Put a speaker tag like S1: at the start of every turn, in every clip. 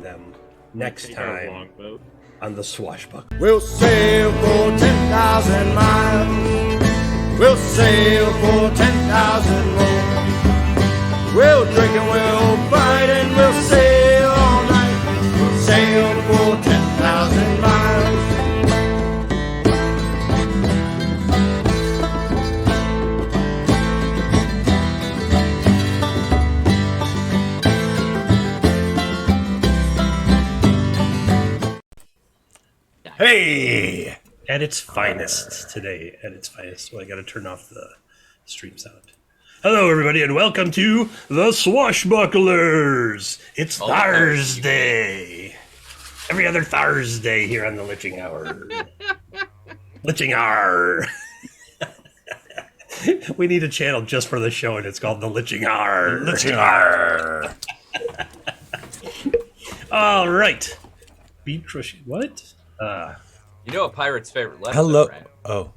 S1: them next time on the Swashbucklers.
S2: We'll sail for 10,000 miles. We'll sail for 10,000 more. We'll drink and we'll fight and we'll sail all night. We'll sail for 10,000 miles.
S1: Hey! At its finest today. At its finest. Well, I gotta turn off the stream sound. Hello, everybody, and welcome to the Swashbucklers! It's Thursday! Every other Thursday here on the Litching Hour. Litching Hour! We need a channel just for the show, and it's called the Litching Hour. Litching Hour! All right. Bead crochet. What?
S3: You know a pirate's favorite lesson,
S4: Hello.
S3: right?
S4: Oh.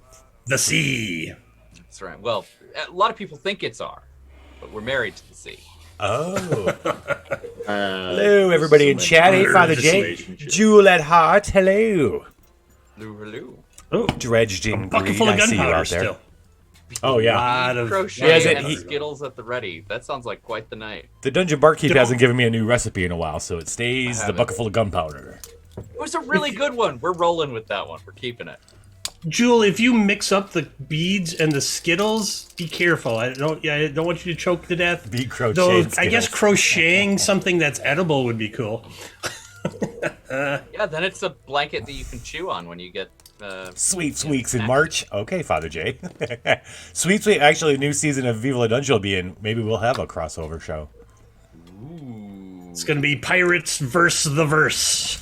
S1: The sea.
S3: That's right. Well, a lot of people think it's our, but we're married to the sea.
S4: Oh. Hello, everybody in chat. Hey, Father J. Jewel at heart. Hello.
S3: Hello.
S1: Oh,
S4: Dredged in
S1: bucket
S4: greed.
S1: full of
S4: I see you
S1: gunpowder
S4: out there.
S1: still.
S4: Oh, yeah.
S1: A lot of
S3: Crochet and Skittles at the ready. That sounds like quite the night.
S4: The Dungeon Barkeep hasn't given me a new recipe in a while, so it stays the bucket full of gunpowder.
S3: It was a really good one. We're rolling with that one. We're keeping it.
S1: Jewel, if you mix up the beads and the Skittles, be careful. I don't want you to choke to death.
S4: Bead crochet.
S1: Though
S4: and
S1: I guess
S4: Skittles.
S1: crocheting something that's edible would be cool.
S3: Yeah, then it's a blanket that you can chew on when you get...
S4: Sweet Weeks in March. Okay, Father J. Sweet Week. Actually, a new season of Viva La Dungeon will be in. Maybe we'll have a crossover show.
S1: It's going to be Pirates versus the Verse.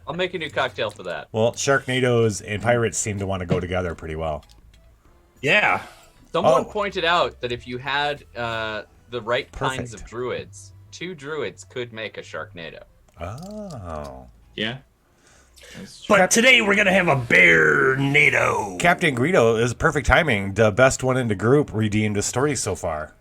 S3: I'll make a new cocktail for that.
S4: Well, Sharknadoes and pirates seem to want to go together pretty well.
S1: Yeah.
S3: Someone pointed out that if you had the right kinds of
S4: Perfect.
S3: druids, 2 druids could make a Sharknado.
S4: Oh.
S5: Yeah.
S1: But today we're going to have a bear-nado.
S4: Captain Greedo is perfect timing. The best one in the group redeemed a story so far.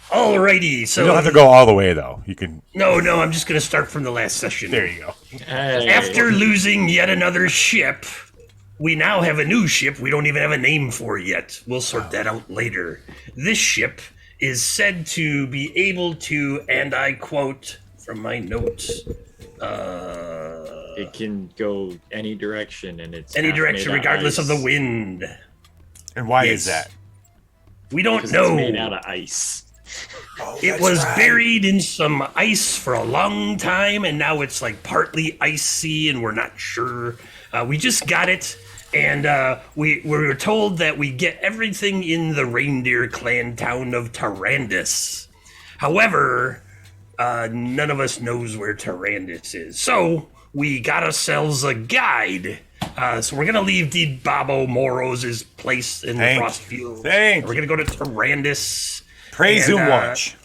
S1: Alrighty, so...
S4: You don't have to go all the way, though. You can...
S1: No, I'm just going to start from the last session.
S4: There you go.
S5: Hey.
S1: After losing yet another ship, we now have a new ship we don't even have a name for yet. We'll sort that out later. This ship is said to be able to, and I quote from my notes,
S5: It can go any direction, and it's
S1: any
S5: half
S1: direction
S5: made out
S1: regardless of
S5: ice.
S1: the wind.
S4: And why
S1: Yes.
S4: is that?
S1: We don't
S5: 'Cause
S1: know.
S5: It's made out of ice.
S1: It was buried in some ice for a long time, and now it's like partly icy, and we're not sure. We just got it, and we were told that we get everything in the Reindeer clan town of Tyrandus. However, none of us knows where Tyrandus is, so we got ourselves a guide. So we're gonna leave the Babo Moros' place in the Frostfield.
S4: Thank
S1: We're gonna go to Tyrandus.
S4: Praise
S1: And,
S4: and watch.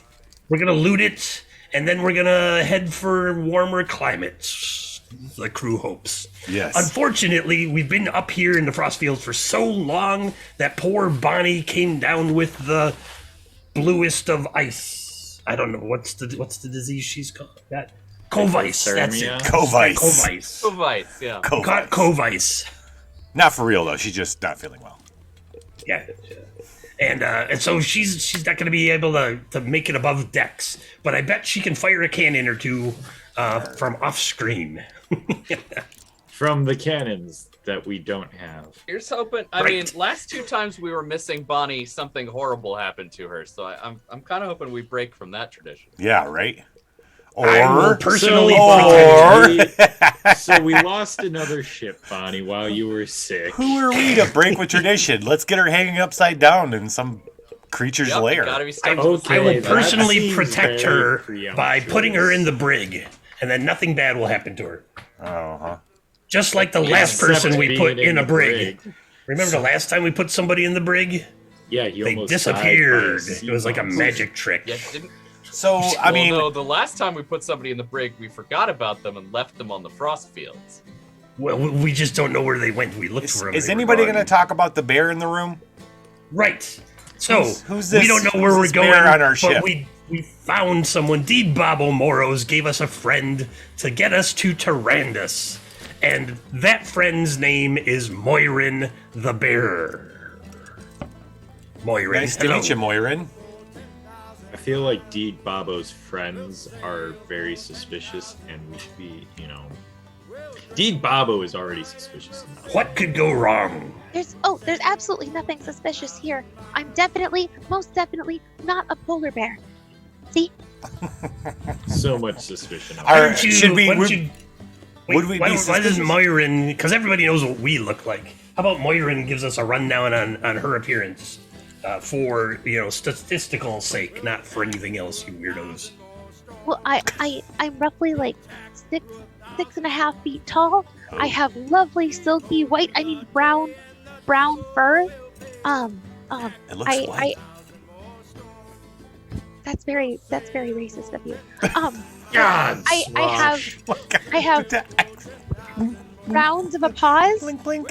S1: We're gonna loot it, and then we're gonna head for warmer climates. The crew hopes.
S4: Yes.
S1: Unfortunately, we've been up here in the Frostfields for so long that poor Bonnie came down with the bluest of ice. I don't know what's the disease she's called. That Covice. That's it.
S5: Hypothermia?
S4: Covice.
S1: Covice.
S3: Device, yeah.
S1: Caught Covice.
S4: Not for real, though. She's just not feeling well.
S1: Yeah. And so she's not going to be able to make it above decks, but I bet she can fire a cannon or two from off screen.
S5: From the cannons that we don't have.
S3: Here's hoping. I
S1: Right.
S3: mean, last 2 times we were missing Bonnie, something horrible happened to her. So I'm kind of hoping we break from that tradition.
S4: Yeah, right?
S1: I will
S4: Or...
S1: personally
S4: Or-
S5: So we lost another ship, Bonnie, while you were sick.
S4: Who are we to break with tradition? Let's get her hanging upside down in some creature's
S3: Yep,
S4: lair.
S3: gotta be
S1: I,
S3: stuck
S5: Okay,
S1: I will
S5: that
S1: personally
S5: seems
S1: protect
S5: very
S1: her
S5: preemptuous.
S1: by putting her in the brig, and then nothing bad will happen to her.
S4: Uh-huh.
S1: Just like the last
S5: Except
S1: person we
S5: being
S1: put in a
S5: the
S1: brig. Remember the last time we put somebody in the brig?
S5: Yeah, you
S1: They
S5: almost
S1: disappeared.
S5: died by
S1: It was like a
S5: sea
S1: magic trick.
S3: Yeah, didn't.
S4: So, I mean...
S3: Well, no, the last time we put somebody in the brig, we forgot about them and left them on the frost fields.
S1: Well, we just don't know where they went. We looked for them.
S4: Is anybody going to talk about the bear in the room?
S1: Right. So
S4: Who's this-
S1: we don't know where
S4: who's
S1: we're
S4: this
S1: going,
S4: bear on our
S1: but
S4: ship?
S1: we found someone. Deed Bobo Moros gave us a friend to get us to Tyrannus. And that friend's name is Moirin the Bearer. Moirin.
S4: Nice to meet you, Moirin.
S5: I feel like Deed Bobo's friends are very suspicious, and we should be, Deed Bobo is already suspicious enough.
S1: What could go wrong?
S6: There's absolutely nothing suspicious here. I'm most definitely not a polar bear. See?
S5: So much suspicion.
S4: All
S1: Why
S4: right,
S1: don't you,
S4: should we-
S1: why don't
S4: would-
S1: you-
S4: would we be
S1: why doesn't
S4: suspicious?
S1: Moirin, because everybody knows what we look like. How about Moirin gives us a rundown on her appearance for, statistical sake, not for anything else, you weirdos.
S6: Well, I'm roughly like 6.5 feet tall. I have lovely silky brown fur.
S4: It looks white.
S6: That's very racist of you.
S5: God,
S6: I have rounds of a paws.
S4: Blink, blink.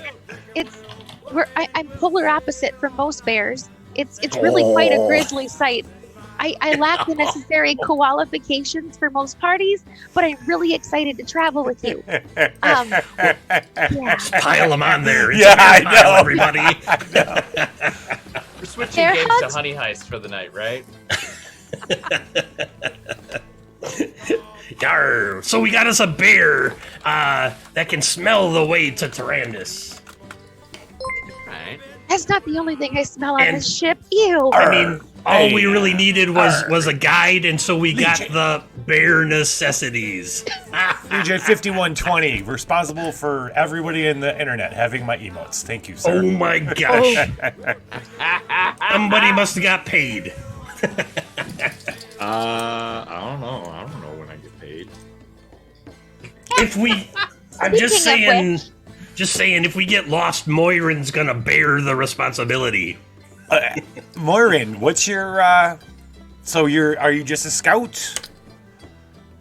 S6: I'm polar opposite from most bears. It's really quite a grisly sight. I lack the necessary qualifications for most parties, but I'm really excited to travel with you. Yeah.
S1: Just pile them on there. It's
S4: Yeah,
S1: a bear
S4: I
S1: pile,
S4: know.
S1: everybody.
S3: We're switching
S6: Bear
S3: games
S6: hunt?
S3: to Honey Heist for the night, right?
S1: Yarr. So we got us a bear that can smell the way to Tyrannus.
S3: Right.
S6: That's not the only thing I smell on
S1: And-
S6: this ship. Ew.
S1: I mean, all we
S4: Hey,
S1: really needed was a guide, and so we got
S4: Legion.
S1: the bear necessities.
S4: DJ 5120, responsible for everybody in the internet having my emotes. Thank you, sir.
S1: Oh my gosh. Somebody must have got paid.
S5: I don't know. I don't know when I get paid.
S1: If we, I'm just
S6: Speaking of
S1: saying, if we get lost, Moirin's gonna bear the responsibility.
S4: Moirin, what's your are you just a scout?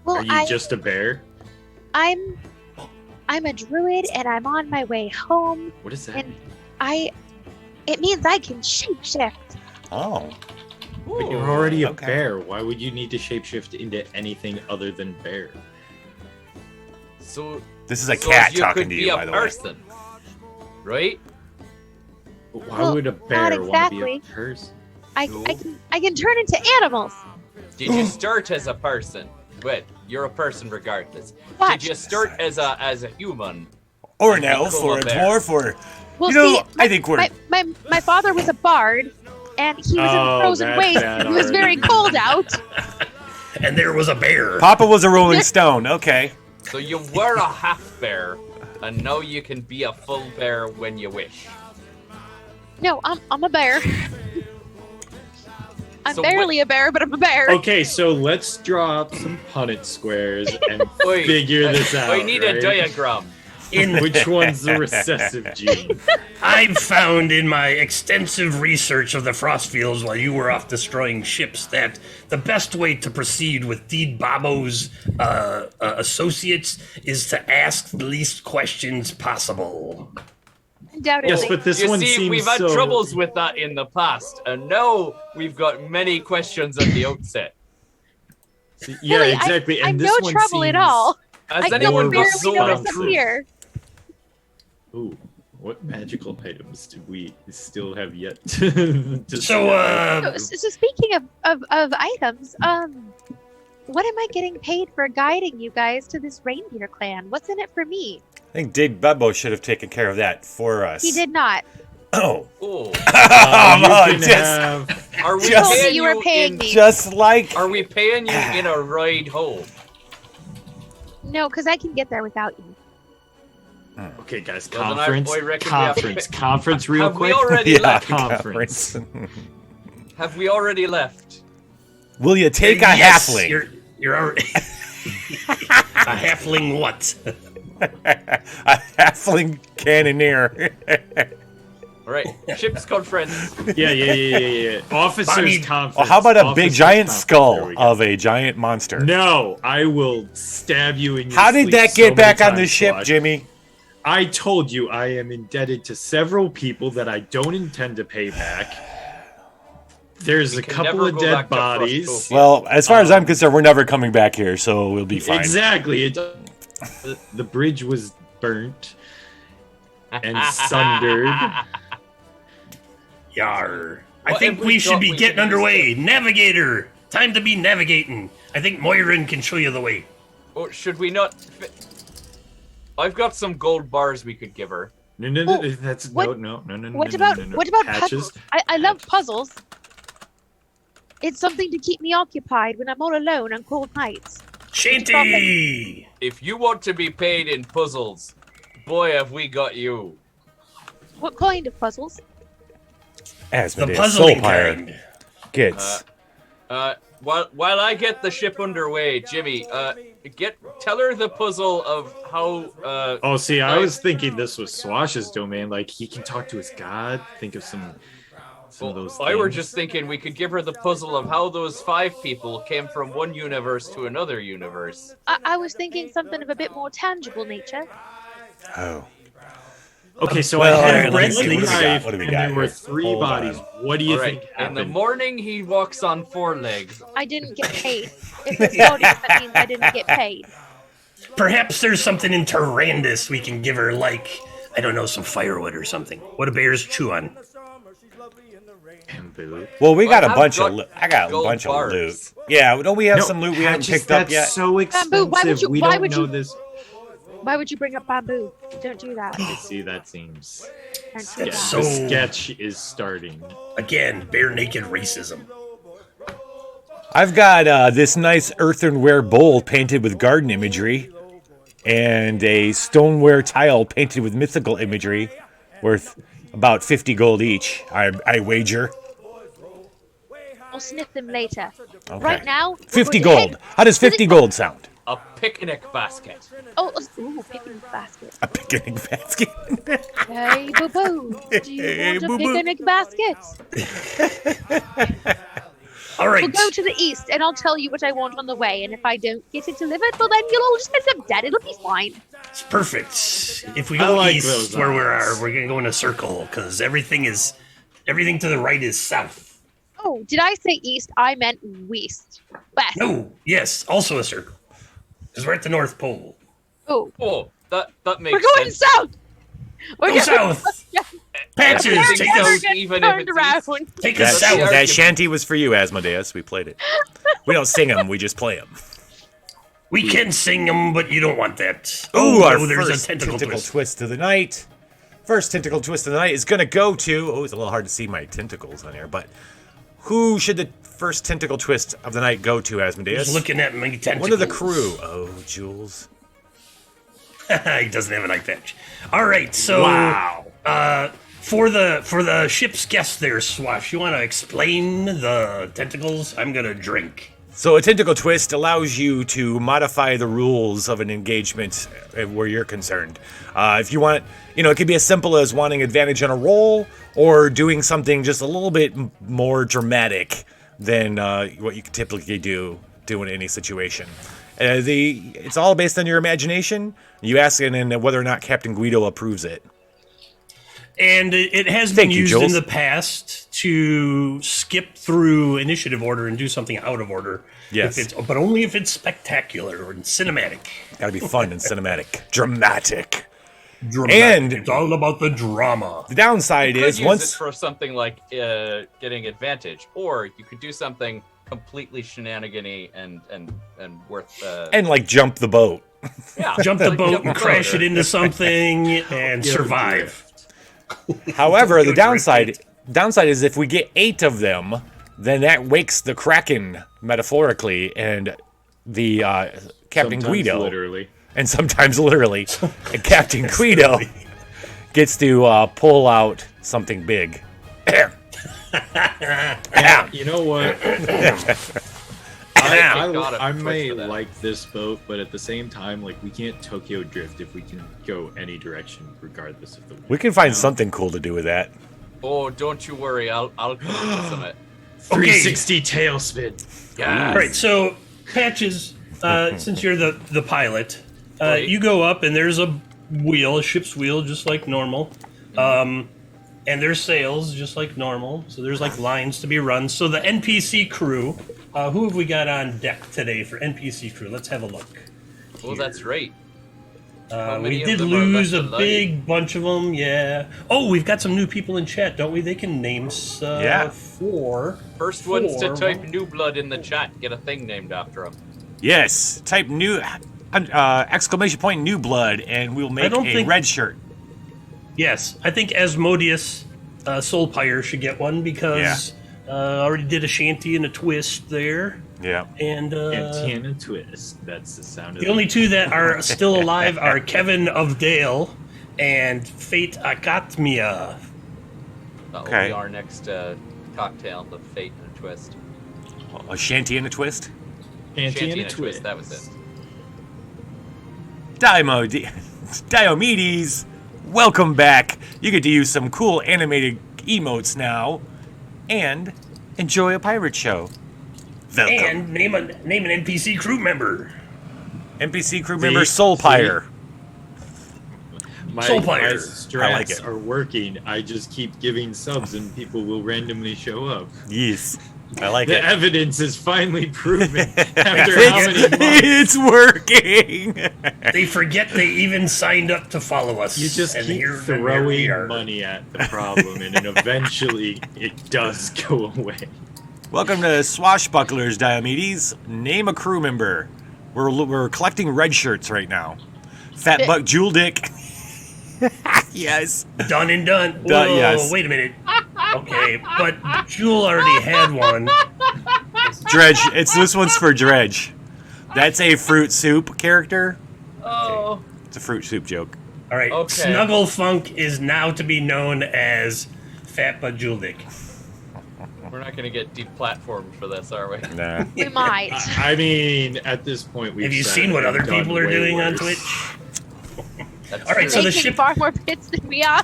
S6: Well,
S5: Are you just a bear?
S6: I'm a druid and I'm on my way home.
S5: What is that?
S6: And it means I can shapeshift.
S4: Oh.
S5: But you're already a
S4: okay.
S5: bear. Why would you need to shapeshift into anything other than bear?
S3: So
S4: This is a
S3: so
S4: cat
S3: you
S4: talking
S3: could
S4: to
S3: be
S4: you,
S3: a
S4: by the way.
S3: person, right?
S5: Why
S6: Well,
S5: would a
S6: not
S5: bear want to
S6: exactly.
S5: be a person?
S6: I can turn into animals.
S3: Did you start as a person? Wait, you're a person regardless.
S6: Watch.
S3: Did you start as a human?
S4: Or an
S3: And
S4: elf,
S3: become
S4: or
S3: a
S4: a
S3: bear.
S4: dwarf, or
S6: Well,
S4: you know,
S6: see,
S4: I think we're
S6: my father was a bard, and he was in the frozen
S5: that's
S6: waste.
S5: bad
S6: It was very
S5: already.
S6: cold out.
S1: And there was a bear.
S4: Papa was a Rolling Stone. Okay.
S3: So you were a half bear, and now you can be a full bear when you wish.
S6: No, I'm a bear. I'm
S3: So
S6: barely a bear, but I'm a bear.
S5: Okay, so let's draw up some Punnett squares and
S3: Oi,
S5: figure this out.
S3: I need a
S5: right?
S3: diagram.
S5: Which one's the recessive gene?
S1: I've found in my extensive research of the Frostfields while you were off destroying ships that the best way to proceed with Deed Bobo's associates is to ask the least questions possible.
S6: Undoubtedly.
S5: Yes, but this
S3: You
S5: one
S3: see,
S5: seems
S3: we've had
S5: so...
S3: troubles with that in the past, and now we've got many questions at the outset.
S5: Yeah,
S6: Really,
S5: exactly.
S6: I'm
S5: And this
S6: no
S5: one
S6: trouble
S5: seems...
S6: at all.
S3: Has
S6: I
S3: anyone
S6: can
S3: got
S6: barely
S3: zone
S6: notice
S3: of
S6: I'm
S3: truth?
S6: here.
S5: Ooh, what magical items do we still have yet to
S1: So,
S6: So speaking of items, what am I getting paid for guiding you guys to this reindeer clan? What's in it for me?
S4: I think Dig Bubbo should have taken care of that for us.
S6: He did not.
S4: Oh.
S3: Oh,
S5: you
S4: on,
S5: can
S4: just-
S5: have...
S3: are we
S4: Just-
S3: paying
S6: You were paying
S3: in,
S6: me.
S4: Just like
S3: Are we paying you in a ride home?
S6: No, because I can get there without you.
S5: Okay, guys,
S3: Well, then
S5: conference,
S3: I reckon we have to
S5: conference real
S3: Have we
S5: quick.
S3: already
S4: yeah,
S3: left?
S5: Conference.
S3: Have we already left?
S4: Will you take a
S1: Yes,
S4: halfling?
S1: You're already a halfling. What?
S4: A halfling cannoneer.
S3: All right, ship's conference.
S5: Yeah. Officers
S1: Bonnie-
S5: conference.
S4: Well, how about a big
S5: Officers
S4: giant
S5: conference. There
S4: skull
S5: we go.
S4: of a giant monster?
S5: No, I will stab you in your
S4: How did
S5: sleep
S4: that
S5: so
S4: get
S5: many
S4: back on the
S5: times,
S4: ship,
S5: Flash.
S4: Jimmy?
S5: I told you I am indebted to several people that I don't intend to pay back. There's
S3: We
S5: a
S3: can
S5: couple
S3: never
S5: of
S3: go
S5: dead
S3: back to
S5: bodies.
S3: Frostopia.
S4: Well, as far as I'm concerned, we're never coming back here, so we'll be fine.
S5: Exactly. The bridge was burnt and sundered.
S1: Yar. I
S3: What
S1: think
S3: have we
S1: we should
S3: got
S1: be
S3: we
S1: getting
S3: can use
S1: underway. Navigator, time to be navigating. I think Moirin can show you the way.
S3: Or should we not? I've got some gold bars we could give her.
S5: No,
S6: Oh,
S5: that's
S6: what-
S5: no.
S6: What about
S5: Patches?
S6: puzzles? I love puzzles. It's something to keep me occupied when I'm all alone on cold nights.
S1: Shanty!
S3: If you want to be paid in puzzles, boy, have we got you.
S6: What kind of puzzles?
S1: The
S4: Asmodeus,
S1: puzzling
S4: Soul Pirate
S1: kind.
S4: gets.
S3: While I get the ship underway, Jimmy, tell her the puzzle of how.
S5: Oh, see, I was thinking this was Swash's domain. Like he can talk to his god. Think of some of those.
S3: I were
S5: things.
S3: just thinking we could give her the puzzle of how those 5 people came from one universe to another universe.
S6: I was thinking something of a bit more tangible nature.
S4: Oh.
S5: Okay, so
S4: Well,
S5: I
S1: alright,
S5: had
S1: let's
S5: one
S1: see.
S5: knife,
S4: What do we
S5: and
S4: got
S5: there were
S4: here?
S5: 3
S4: Hold
S5: bodies.
S4: on.
S5: What do you
S3: All right.
S5: think
S3: In the
S5: happened?
S3: morning, he walks on 4 legs.
S6: I didn't get paid. If it's audience, that means I didn't get paid.
S1: Perhaps there's something in Tyrannus we can give her, like, I don't know, some firewood or something. What do bears chew on?
S5: Bamboo.
S4: Well, we got a
S3: I've
S4: bunch
S3: got
S4: of. I got a
S3: gold
S4: bunch
S3: bars.
S4: of loot. Yeah, don't we have
S5: No,
S4: some loot we haven't
S5: Patches,
S4: picked up
S5: that's
S4: yet?
S5: so expensive.
S6: Bamboo, why would you-
S5: we
S6: why
S5: don't
S6: would
S5: know
S6: you-
S5: this.
S6: Why would you bring up bamboo? Don't do that.
S5: See, that seems.
S6: Don't do
S5: Yeah,
S6: that.
S1: So-
S5: the sketch is starting.
S1: Again, bare naked racism.
S4: I've got this nice earthenware bowl painted with garden imagery, and a stoneware tile painted with mythical imagery, worth about 50 gold each. I wager.
S6: I'll sniff them later.
S4: Okay.
S6: Right now, we're
S4: 50
S6: going to
S4: gold. How does 50 gold sound?
S3: A picnic basket.
S6: ooh, picnic basket.
S4: A picnic basket.
S6: Hey, boo boo. Do you
S4: Hey,
S6: want a
S4: boo-boo.
S6: picnic basket?
S1: All right.
S6: We'll go to the east, and I'll tell you what I want on the way. And if I don't get it delivered, well, then you'll all just end up dead. It'll be fine.
S1: It's perfect. If we
S5: I
S1: go
S5: like
S1: east
S5: those
S1: where we
S5: odds.
S1: are, we're gonna go in a circle because everything to the right is south.
S6: Oh, did I say east? I meant west. West.
S1: No, yes, also a circle. Because we're at the North Pole.
S6: Oh,
S3: Oh, that makes
S6: we're going
S3: sense.
S6: south. We're
S1: Go
S6: going
S1: south. Patches,
S3: Everything
S1: take
S6: never
S1: us,
S6: get
S3: even if
S6: turned
S3: it's
S6: around.
S3: east.
S1: take
S4: That,
S1: us south.
S4: that shanty was for you, Asmodeus. We played it. We don't sing them, we just play them.
S1: We can sing them, but you don't want that.
S4: Ooh, our
S1: no, there's
S4: first
S1: a tentacle twist.
S4: twist of the night. First tentacle twist of the night is going to go to... Oh, it's a little hard to see my tentacles on here, but... Who should the first tentacle twist of the night go to, Asmodeus?
S1: Just looking at my tentacles.
S4: One of the crew. Oh, Jules.
S1: He doesn't have an eye patch. All right, so
S5: Wow.
S1: for the ship's guest there, Swash, you want to explain the tentacles? I'm gonna drink.
S4: So a tentacle twist allows you to modify the rules of an engagement where you're concerned. If you want, it could be as simple as wanting advantage on a roll or doing something just a little bit more dramatic than what you could typically do in any situation. It's all based on your imagination. You ask it and whether or not Captain Guido approves it.
S1: And it has
S4: Thank
S1: been
S4: you,
S1: used
S4: Jules.
S1: in the past to skip through initiative order and do something out of order.
S4: Yes.
S1: But only if it's spectacular or cinematic.
S4: Got to be fun and cinematic, dramatic.
S1: Dramatic.
S4: And-
S1: it's all about the drama.
S4: The downside
S3: You could
S4: is
S3: use
S4: once
S3: it for something like getting advantage, or you could do something completely shenanigany and worth.
S4: and like jump the boat.
S3: Yeah,
S1: Jump the
S3: like
S1: boat
S3: jump
S1: and
S3: the
S1: crash
S3: boat.
S1: it into something and survive.
S4: However, the
S1: Good
S4: downside is if we get 8 of them, then that wakes the Kraken metaphorically, and the Captain
S5: Sometimes
S4: Guido,
S5: literally.
S4: and sometimes literally, and Captain Guido gets to pull out something big.
S5: You know what?
S3: Thank God it
S5: I
S3: pushed
S5: may
S3: for that.
S5: like this boat, but at the same time, we can't Tokyo drift if we can go any direction, regardless of the wind.
S4: We can find something cool to do with that.
S3: Oh, don't you worry, I'll come up with some.
S5: 360 tailspin.
S3: Yeah.
S1: All right, so Patches, since you're the pilot,
S3: Right.
S1: you go up and there's a ship's wheel, just like normal. And and there's sails just like normal. So there's like lines to be run. So the NPC crew, who have we got on deck today for NPC crew? Let's have a look.
S3: Oh, that's right.
S1: We did lose a big bunch of them, yeah. Oh, we've got some new people in chat, don't we? They can name four.
S3: First ones to type new blood in the chat get a thing named after them.
S4: Yes, type new exclamation point new blood, and we'll make a red shirt.
S1: Yes, I think Asmodeus Soulpire should get one because already did a shanty and a twist there.
S4: Yeah.
S1: And
S5: Antenna twist. That's the sound of
S1: the only two that are still alive are Kevin of Dale and Fate Akatmia.
S3: That will be our next cocktail, the Fate and a Twist.
S4: A shanty and a twist?
S5: Shanty and a twist.
S3: That was it.
S4: Diomedes, welcome back. You get to use some cool animated emotes now and enjoy a pirate show. Welcome.
S1: And name an NPC crew member.
S4: NPC crew member Soulpire.
S5: My
S1: Soulpire.
S5: strats
S4: I like it.
S5: are working. I just keep giving subs and people will randomly show up.
S4: Yes. I like
S5: The
S4: it.
S5: evidence is finally proven after how many months.
S4: It's working.
S1: They forget they even signed up to follow us.
S5: You just
S1: and
S5: keep
S1: here we
S5: throwing
S1: are.
S5: money at the problem, and then eventually it does go away.
S4: Welcome to Swashbucklers, Diomedes. Name a crew member. We're collecting red shirts right now. Fat Buck Jewel Dick. Yes.
S1: Done and done. Whoa,
S4: Yes.
S1: wait a minute. Okay, but Jewel already had one.
S4: Dredge. This one's for Dredge. That's a fruit soup character.
S3: Oh.
S4: It's a fruit soup joke.
S1: All right,
S3: Okay.
S1: Snuggle Funk is now to be known as Fat But Jewel Dick.
S3: We're not going to get deplatformed for this, are we?
S4: Nah.
S6: We might.
S5: I mean, at this point, we've
S1: Have you
S5: said
S1: seen
S5: it
S1: what
S5: and
S1: other
S5: done
S1: people are
S5: way
S1: doing on
S5: worse.
S1: Twitch?
S3: That's
S1: All right,
S3: true.
S1: so the
S6: Making
S1: ship.
S6: far more bits than we are.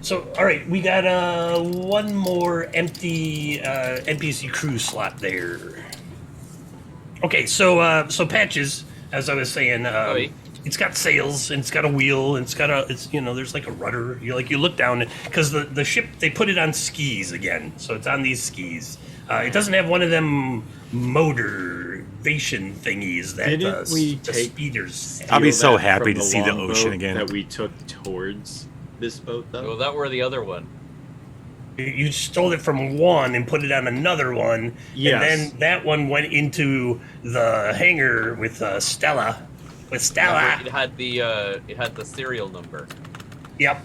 S1: So all right, we got one more empty NPC crew slot there. Okay, so Patches, as I was saying,
S3: Oi.
S1: it's got sails and it's got a wheel and it's there's like a rudder. You look down because the ship, they put it on skis again, so it's on these skis. It doesn't have one of them motivation thingies that
S5: Didn't we
S1: the
S5: take
S1: speeders.
S4: I'll be
S5: Steal
S4: so
S5: that
S4: happy
S5: from
S4: to see the
S5: longboat
S4: ocean again.
S5: That we took towards this boat, though.
S3: Well, that were the other one.
S1: You stole it from one and put it on another one,
S5: Yes.
S1: and then that one went into the hangar with Stella. With Stella,
S3: It had the serial number.
S1: yep.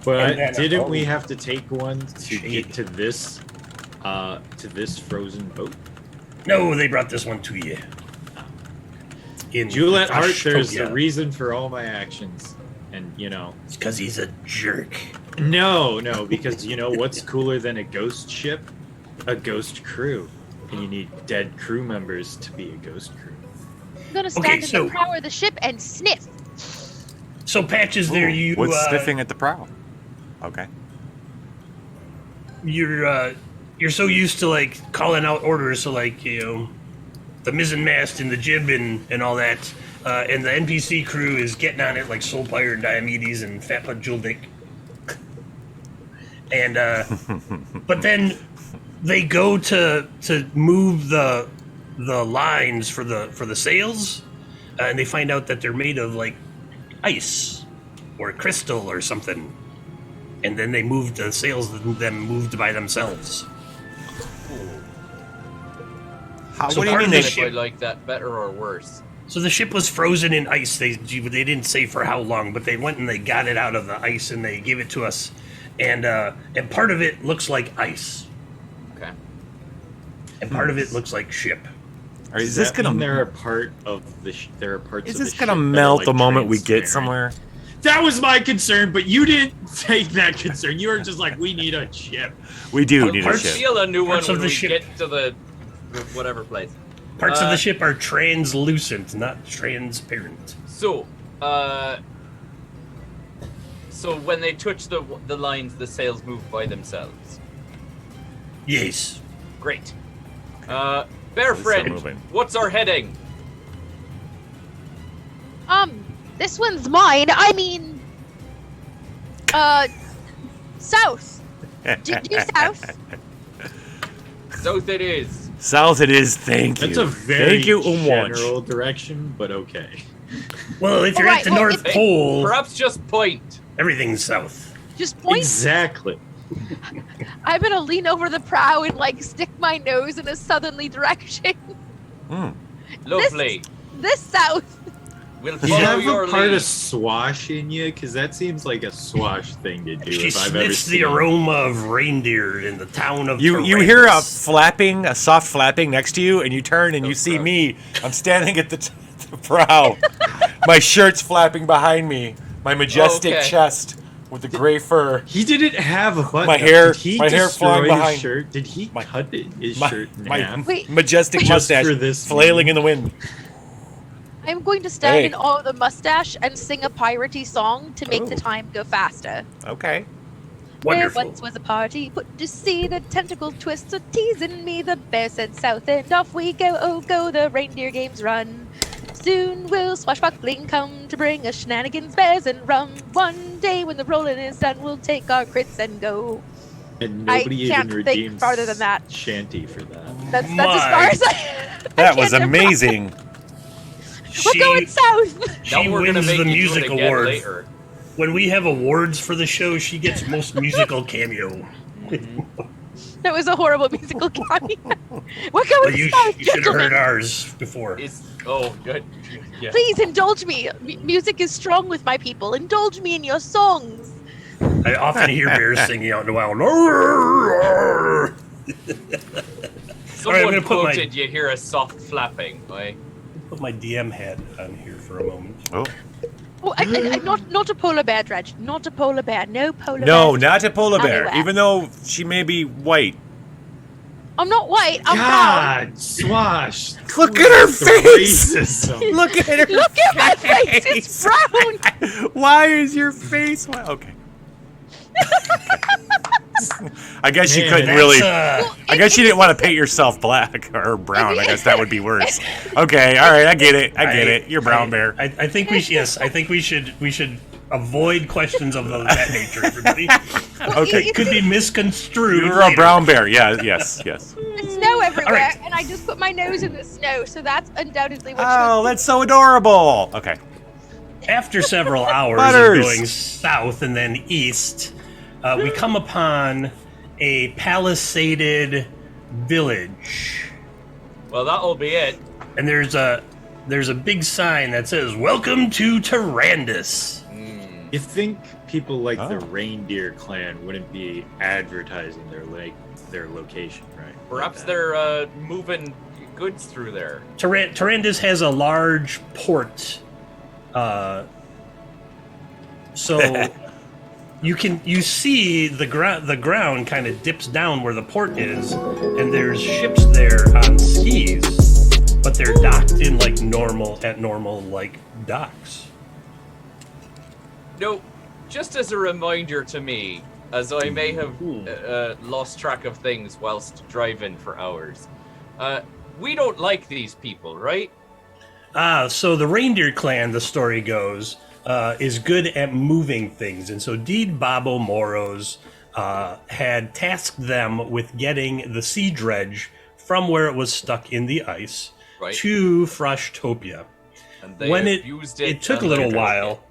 S5: But
S1: And then-
S5: didn't
S1: oh.
S5: we have to take one to
S1: Shade.
S5: get to this frozen boat?
S1: No, they brought this one to you. In
S5: Juliet Hart, there's
S1: Ashtovia.
S5: a reason for all my actions. And,
S1: It's because he's a jerk.
S5: no, because you know what's cooler than a ghost ship? A ghost crew. And you need dead crew members to be a ghost crew.
S6: I'm gonna stand
S1: Okay,
S6: in
S1: so-
S6: the prow of the ship and sniff.
S1: So Patches, there you.
S4: What's sniffing at the prow? Okay.
S1: You're so used to like calling out orders, so like the mizzen mast and the jib and all that, and the NPC crew is getting on it like Soulpire and Diomedes and Fat Butt Jewel Dick. And but then they go to move the lines for the sails, and they find out that they're made of like ice or crystal or something. And then they moved the sails, them moved by themselves.
S4: How,
S1: So
S4: what do you
S1: part
S4: mean
S1: of
S4: they
S1: the
S3: If I
S1: ship-
S3: like that better or worse.
S1: So the ship was frozen in ice. They didn't say for how long, but they went and they got it out of the ice and they gave it to us. And part of it looks like ice,
S3: Okay.
S1: and part of it looks like ship.
S4: Or is this
S5: Does that mean
S4: gonna
S5: there are part of the there are parts
S4: is
S5: of
S4: this
S5: the
S4: gonna
S5: ship that are,
S4: melt
S5: like,
S4: the moment we get
S5: transparent?
S4: somewhere?
S5: That was my concern, but you didn't take that concern. You were just like, we need a ship.
S4: We do need a
S1: parts-
S4: ship.
S3: Steal a new one
S1: Parts of
S3: when
S1: the
S3: we
S1: ship.
S3: get to the whatever place.
S1: Parts of
S3: Uh,
S1: the ship are translucent, not transparent.
S3: So when they touch the lines, the sails move by themselves.
S1: Yes.
S3: Great.
S4: At
S3: Bear
S4: least they're
S3: friend,
S4: moving.
S3: what's our heading?
S6: This one's mine. I mean, South. Due south.
S3: South it is.
S4: South it is. Thank you.
S5: That's a very
S4: Thank you, Umwatch.
S5: general direction, but okay.
S1: Well, if you're
S6: Alright,
S1: at the
S6: well,
S1: North
S6: if-
S1: Pole,
S3: Perhaps just point.
S1: everything's south.
S6: Just point.
S5: Exactly.
S6: I'm gonna lean over the prow and like stick my nose in a southerly direction.
S3: Lovely.
S6: This south.
S3: We'll
S5: Do you
S3: follow
S5: have
S3: your
S5: a part
S3: lead.
S5: of swash in you? Because that seems like a swash thing to do.
S1: She
S5: if I've ever
S1: sniffs the
S5: seen.
S1: aroma of reindeer in the town of
S4: You hear a
S1: Tyrannus.
S4: flapping, a soft flapping next to you, and you turn and you see
S3: gross.
S4: me. I'm standing at the prow. My shirt's flapping behind me. My majestic
S3: Okay.
S4: chest with the gray fur.
S5: He didn't have a button.
S4: My
S5: up.
S4: hair-
S5: Did he
S4: my hair
S5: destroy
S4: flying
S5: his
S4: behind.
S5: shirt? Did he
S4: My-
S5: cut his
S4: My,
S5: shirt in
S4: my
S5: half?
S6: Wait.
S4: majestic
S5: Just
S4: mustache
S5: for this
S4: flailing
S5: moment.
S4: in the wind.
S6: I'm going to stand
S4: Hey.
S6: in awe of the mustache and sing a piratey song to make the
S4: Oh.
S6: time go faster.
S4: Okay.
S1: Wonderful.
S6: There once was a party put to see the tentacle twists are teasing me. The bear said south and off we go. Oh, go the reindeer games run. Soon will swashbuckling come to bring us shenanigans, bears and rum. One day when the rolling is done, we'll take our crits and go.
S5: And nobody
S6: I
S5: even
S6: can't think
S5: redeemed
S6: farther than that.
S5: Shanty for that.
S6: That's as
S1: My-
S6: far as I.
S4: That was
S6: can't remember.
S4: amazing.
S6: We're going south.
S1: She
S3: Now we're gonna
S1: wins
S3: make
S1: the
S3: you do
S1: music
S3: it again
S1: award.
S3: later.
S1: When we have awards for the show, she gets most musical cameo.
S6: That was a horrible musical cameo. We're
S1: Well,
S6: going
S1: you
S6: south,
S1: should have
S6: gentlemen.
S1: heard ours before.
S3: Good. Yeah.
S6: Please indulge me. Music is strong with my people. Indulge me in your songs.
S1: I often hear bears singing out in the wild.
S3: Someone
S1: I'm gonna put my-
S3: quoted you hear a soft flapping, right?
S1: Put my DM hat on here for a moment.
S4: Oh.
S6: Oh, not a polar bear, Dredge. Not a polar bear. No polar
S4: No,
S6: bear.
S4: not a polar bear.
S6: Anywhere.
S4: Even though she may be white.
S6: I'm not white. I'm brown.
S5: God, Swash.
S4: Look at her
S5: The
S4: face.
S5: racism.
S4: Look at her
S6: Look at my face. It's brown.
S4: Why is your face white? Okay. I guess you
S5: Man,
S4: couldn't
S1: That's,
S4: really.
S6: Well,
S4: I guess you didn't want to paint yourself black or brown. I guess that would be worse. Okay, all right, I get it. I get it. You're brown bear.
S1: I think we should. Yes, I think we should avoid questions of that nature. Everybody.
S4: Okay.
S1: It could be misconstrued.
S4: You're a
S1: later.
S4: brown bear. Yeah. Yes. Yes.
S6: There's snow everywhere,
S1: All right.
S6: and I just put my nose in the snow, so that's undoubtedly what.
S4: Oh, that's so adorable. Okay.
S1: After several hours
S4: Butters.
S1: of going south and then east, we come upon a palisaded village,
S3: Well, that'll be it.
S1: and there's a big sign that says "Welcome to Tyrannus."
S5: You think people like the
S4: Oh.
S5: Reindeer clan wouldn't be advertising their location, right?
S3: Perhaps
S5: Like that.
S3: they're moving goods through there.
S1: Tyrannus has a large port, so you see the ground kind of dips down where the port is, and there's ships there on skis, but they're docked in like normal like docks.
S3: No, just as a reminder to me, as I may have lost track of things whilst driving for hours, we don't like these people, right?
S1: So the Reindeer clan, the story goes, is good at moving things, and so Deed Babo Moros had tasked them with getting the sea dredge from where it was stuck in the ice
S3: Right.
S1: to Froshtopia.
S3: And they
S1: When
S3: used
S1: it took a
S3: and
S1: little
S3: they-
S1: while.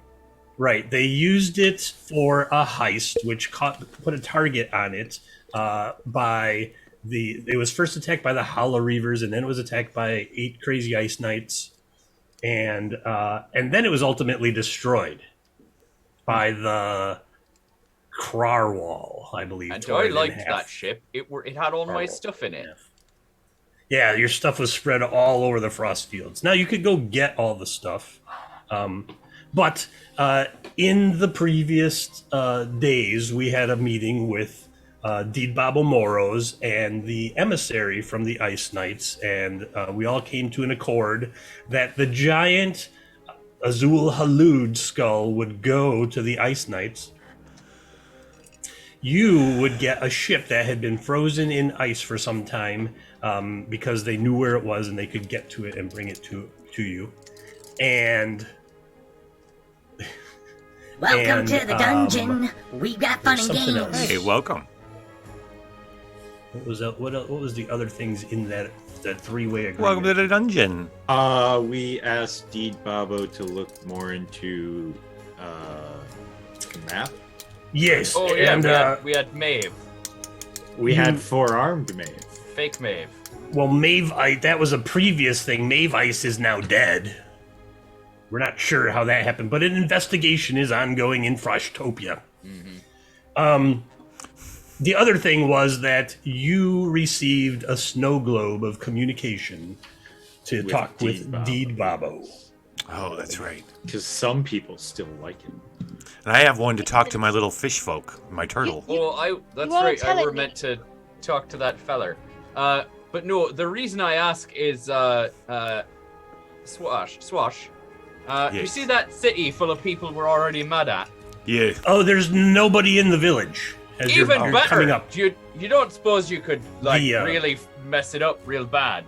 S1: Right, they used it for a heist, which put a target on it by it was first attacked by the Hala Reavers, and then it was attacked by 8 crazy ice knights, and then it was ultimately destroyed by the Krarwall, I believe.
S3: And
S1: tore
S3: I
S1: it in
S3: liked
S1: half.
S3: that ship. It had all my
S1: Krarwall.
S3: stuff in it.
S1: Yeah, your stuff was spread all over the frost fields. Now you could go get all the stuff, but in the previous days, we had a meeting with Deed Babo Moros and the emissary from the Ice Knights, and we all came to an accord that the giant Azul Halud skull would go to the Ice Knights. You would get a ship that had been frozen in ice for some time, because they knew where it was and they could get to it and bring it to you. And
S7: Welcome
S1: And,
S7: to the dungeon. We got fun
S1: there's
S7: and
S1: something
S7: games.
S1: else.
S4: Hey, welcome.
S1: What was that? What was the other things in that three-way agreement?
S4: Welcome to the dungeon.
S5: We asked Deed Babo to look more into the map.
S1: Yes.
S3: Oh yeah,
S1: and
S3: we had Maeve,
S5: We had four-armed Maeve.
S3: fake Maeve.
S1: well, that was a previous thing. Mave Ice is now dead. We're not sure how that happened, but an investigation is ongoing in Froshtopia. The other thing was that you received a snow globe of communication to talk with Deed Babo.
S4: Oh, that's right.
S5: Because some people still like it.
S4: And I have one to talk to my little fish folk, my turtle.
S3: Well, that's
S6: you are
S3: right. I
S6: telling
S3: were
S6: me.
S3: meant to talk to that feller. But no, the reason I ask is Swash. You
S4: Yes.
S3: see that city full of people we're already mad at?
S4: Yeah.
S1: Oh, there's nobody in the village. As
S3: Even
S1: you're
S3: better.
S1: coming up.
S3: You don't suppose you could really mess it up real bad?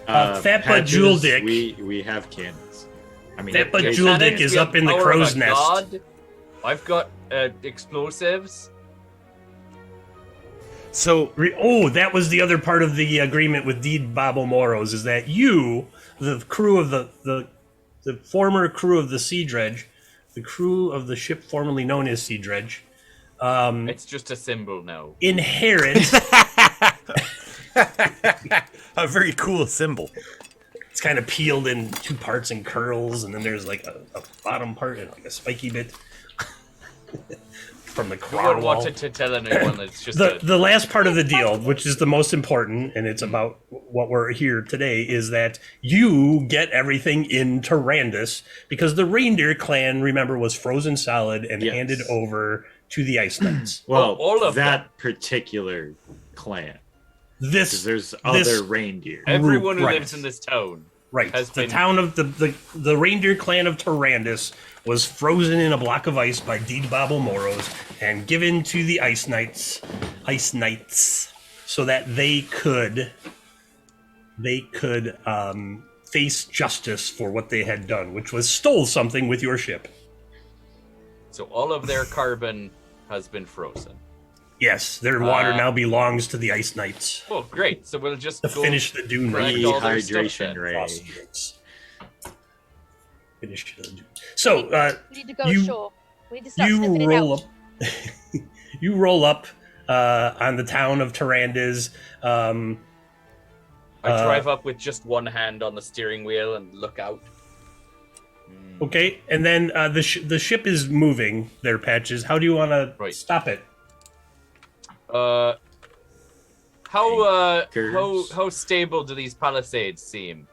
S1: Fatpa
S5: Patches,
S1: Jewel Dick.
S5: We have cannons. I mean,
S1: Fatpa
S3: Yeah,
S1: Jewel Dick
S3: cannons,
S1: is
S3: we
S1: up
S3: have
S1: in the
S3: power of
S1: crow's
S3: a
S1: nest.
S3: god. I've got explosives.
S4: So,
S1: That was the other part of the agreement with Deed Babo Moros, is that you, the crew of the former crew of the Sea Dredge, the crew of the ship formerly known as Sea Dredge,
S3: It's just a symbol now.
S1: inherit.
S4: a very cool symbol.
S1: It's kind of peeled in two parts and curls, and then there's like a bottom part and like a spiky bit from the
S3: I
S1: crawl
S3: wouldn't
S1: wall.
S3: want it to tell anyone. It's just
S1: The last part of the deal, which is the most important, and it's about what we're here today, is that you get everything in Tyrannus because the Reindeer clan, remember, was frozen solid and
S5: Yes.
S1: handed over to the Ice Knights.
S5: well,
S3: all of
S5: that particular clan. Because
S1: This,
S5: there's
S1: this-
S5: other reindeer.
S3: everyone who
S1: right.
S3: lives in this town.
S1: right,
S3: has
S1: the
S3: been-
S1: town of the Reindeer clan of Tyrannus was frozen in a block of ice by Deed Babo Moros and given to the Ice Knights, so that they could face justice for what they had done, which was stole something with your ship.
S3: So all of their carbon has been frozen.
S1: Yes, their water
S3: Uh,
S1: now belongs to the Ice Knights
S3: Oh, great. So we'll just
S1: to
S3: go
S1: finish the dune
S3: collect
S1: raid.
S3: all their stuff
S5: Dehydration
S3: then.
S5: ray.
S1: Crossroads. Finish the dune. So,
S6: We need to go
S1: You-
S6: ashore. We need to start
S1: you
S6: sniffing it
S1: roll
S6: out.
S1: up. You roll up on the town of Tyrannus.
S3: I drive up with just one hand on the steering wheel and look out.
S1: Okay, and then the ship is moving. Their patches. How do you want to
S3: Right.
S1: stop it?
S3: How stable do these palisades seem?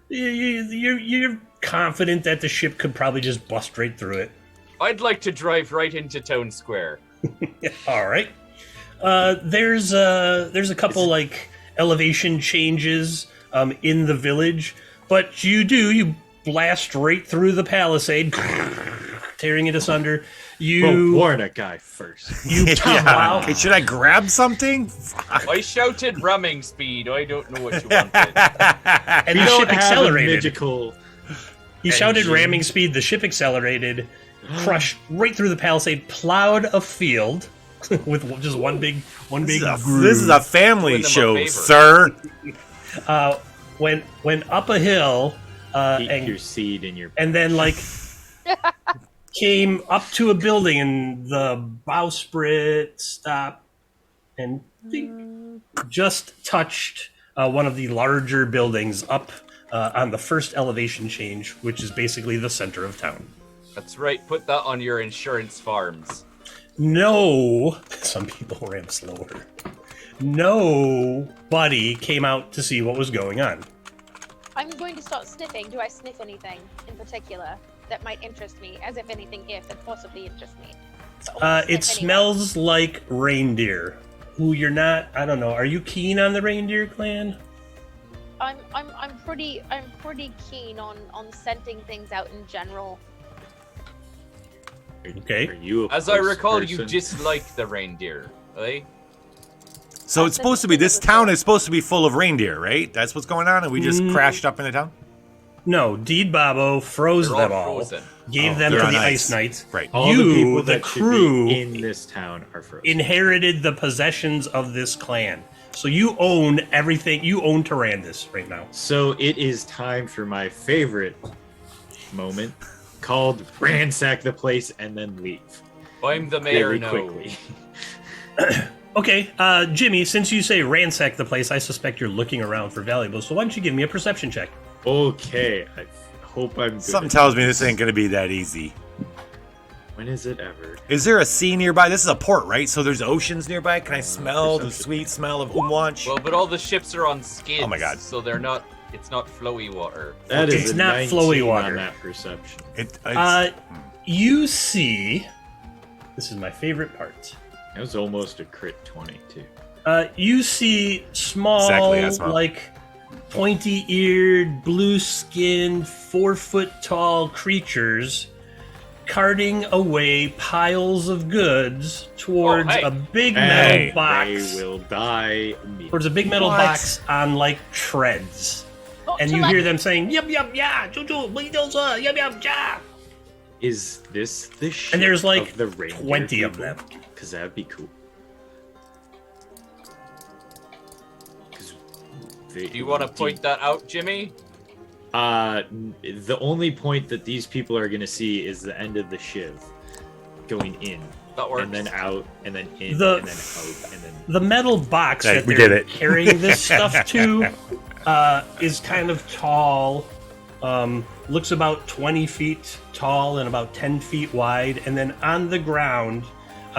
S1: You're confident that the ship could probably just bust right through it.
S3: I'd like to drive right into town square.
S1: All right. There's a couple like elevation changes in the village, but you blast right through the palisade, tearing it asunder.
S5: Well, warn a guy first.
S1: You plow.
S4: Okay, should I grab something?
S3: I shouted ramming speed. I don't know what you wanted.
S1: And
S5: We
S1: the
S5: don't
S1: ship
S5: have a
S1: accelerated.
S5: magical
S1: He shouted
S5: engine.
S1: ramming speed. The ship accelerated, crushed right through the palisade, plowed a field with just one big groove.
S4: This is a family
S3: Doing them a
S4: show,
S3: favor.
S4: sir.
S1: Went up a hill
S5: Keep your seed in your.
S1: and then like came up to a building and the bowsprit stopped and just touched one of the larger buildings up on the first elevation change, which is basically the center of town.
S3: That's right. Put that on your insurance farms.
S1: No, some people ran slower. Nobody came out to see what was going on.
S6: I'm going to start sniffing. Do I sniff anything in particular that might interest me? As if anything here could possibly interest me. So I'll
S1: It
S6: sniff
S1: smells like reindeer. Who you're not? I don't know. Are you keen on the reindeer clan?
S6: anyway. I'm pretty keen on scenting things out in general.
S1: Okay.
S5: Are you a
S3: As I recall,
S5: person?
S3: you dislike the reindeer, eh?
S4: So it's supposed to be, this town is supposed to be full of reindeer, right? That's what's going on, and we just crashed up into town?
S1: No, Deed Babo froze
S3: They're
S1: them
S3: all
S1: all,
S3: frozen.
S1: gave
S4: Oh,
S1: them
S4: they're
S1: to
S4: on
S1: the
S4: ice.
S1: Ice Knights.
S4: Right.
S5: All
S1: You,
S5: the people
S1: the
S5: that
S1: crew,
S5: should be in this town are frozen.
S1: inherited the possessions of this clan. So you own everything. You own Tyrannus right now.
S5: So it is time for my favorite moment, called ransack the place and then leave.
S3: I'm the mayor
S5: Very
S3: now.
S5: quickly.
S1: Okay, Jimmy, since you say ransack the place, I suspect you're looking around for valuables. So why don't you give me a perception check?
S5: Okay, I hope I'm good.
S4: Something
S5: at
S4: tells me this ain't gonna be that easy.
S5: When is it ever?
S4: Is there a sea nearby? This is a port, right? So there's oceans nearby. Can I smell the
S5: perception.
S4: sweet smell of umlaunch?
S3: Well, but all the ships are on skids.
S4: Oh my God.
S3: So they're not. It's not flowy water.
S5: That is
S1: It's
S5: a
S1: not
S5: 19
S1: flowy water.
S5: on that perception.
S1: You see, this is my favorite part.
S5: That was almost a crit 20 too.
S1: You see small,
S4: Exactly, that's what-
S1: like pointy-eared, blue-skinned, 4-foot-tall creatures carting away piles of goods towards
S3: Oh, hey.
S1: a big
S4: Hey.
S1: metal box.
S5: They will die immediately.
S1: Towards a big metal
S4: What?
S1: box on like treads, and you hear them saying "Yup, yup, yeah, choo-choo, bulldozer, yup, yup, yeah."
S5: Is this the ship
S1: And there's like
S5: of the reindeer
S1: 20 of
S5: people?
S1: them.
S5: Because that'd be cool. 'Cause
S3: Do you want to point that out, Jimmy?
S5: The only point that these people are going to see is the end of the shiv going in.
S3: That works.
S5: And then out, and then in,
S1: The-
S5: and then out, and then...
S1: The metal box
S4: Hey,
S1: that
S4: we
S1: they're
S4: did it.
S1: carrying this stuff to is kind of tall. Looks about 20 feet tall and about 10 feet wide. And then on the ground,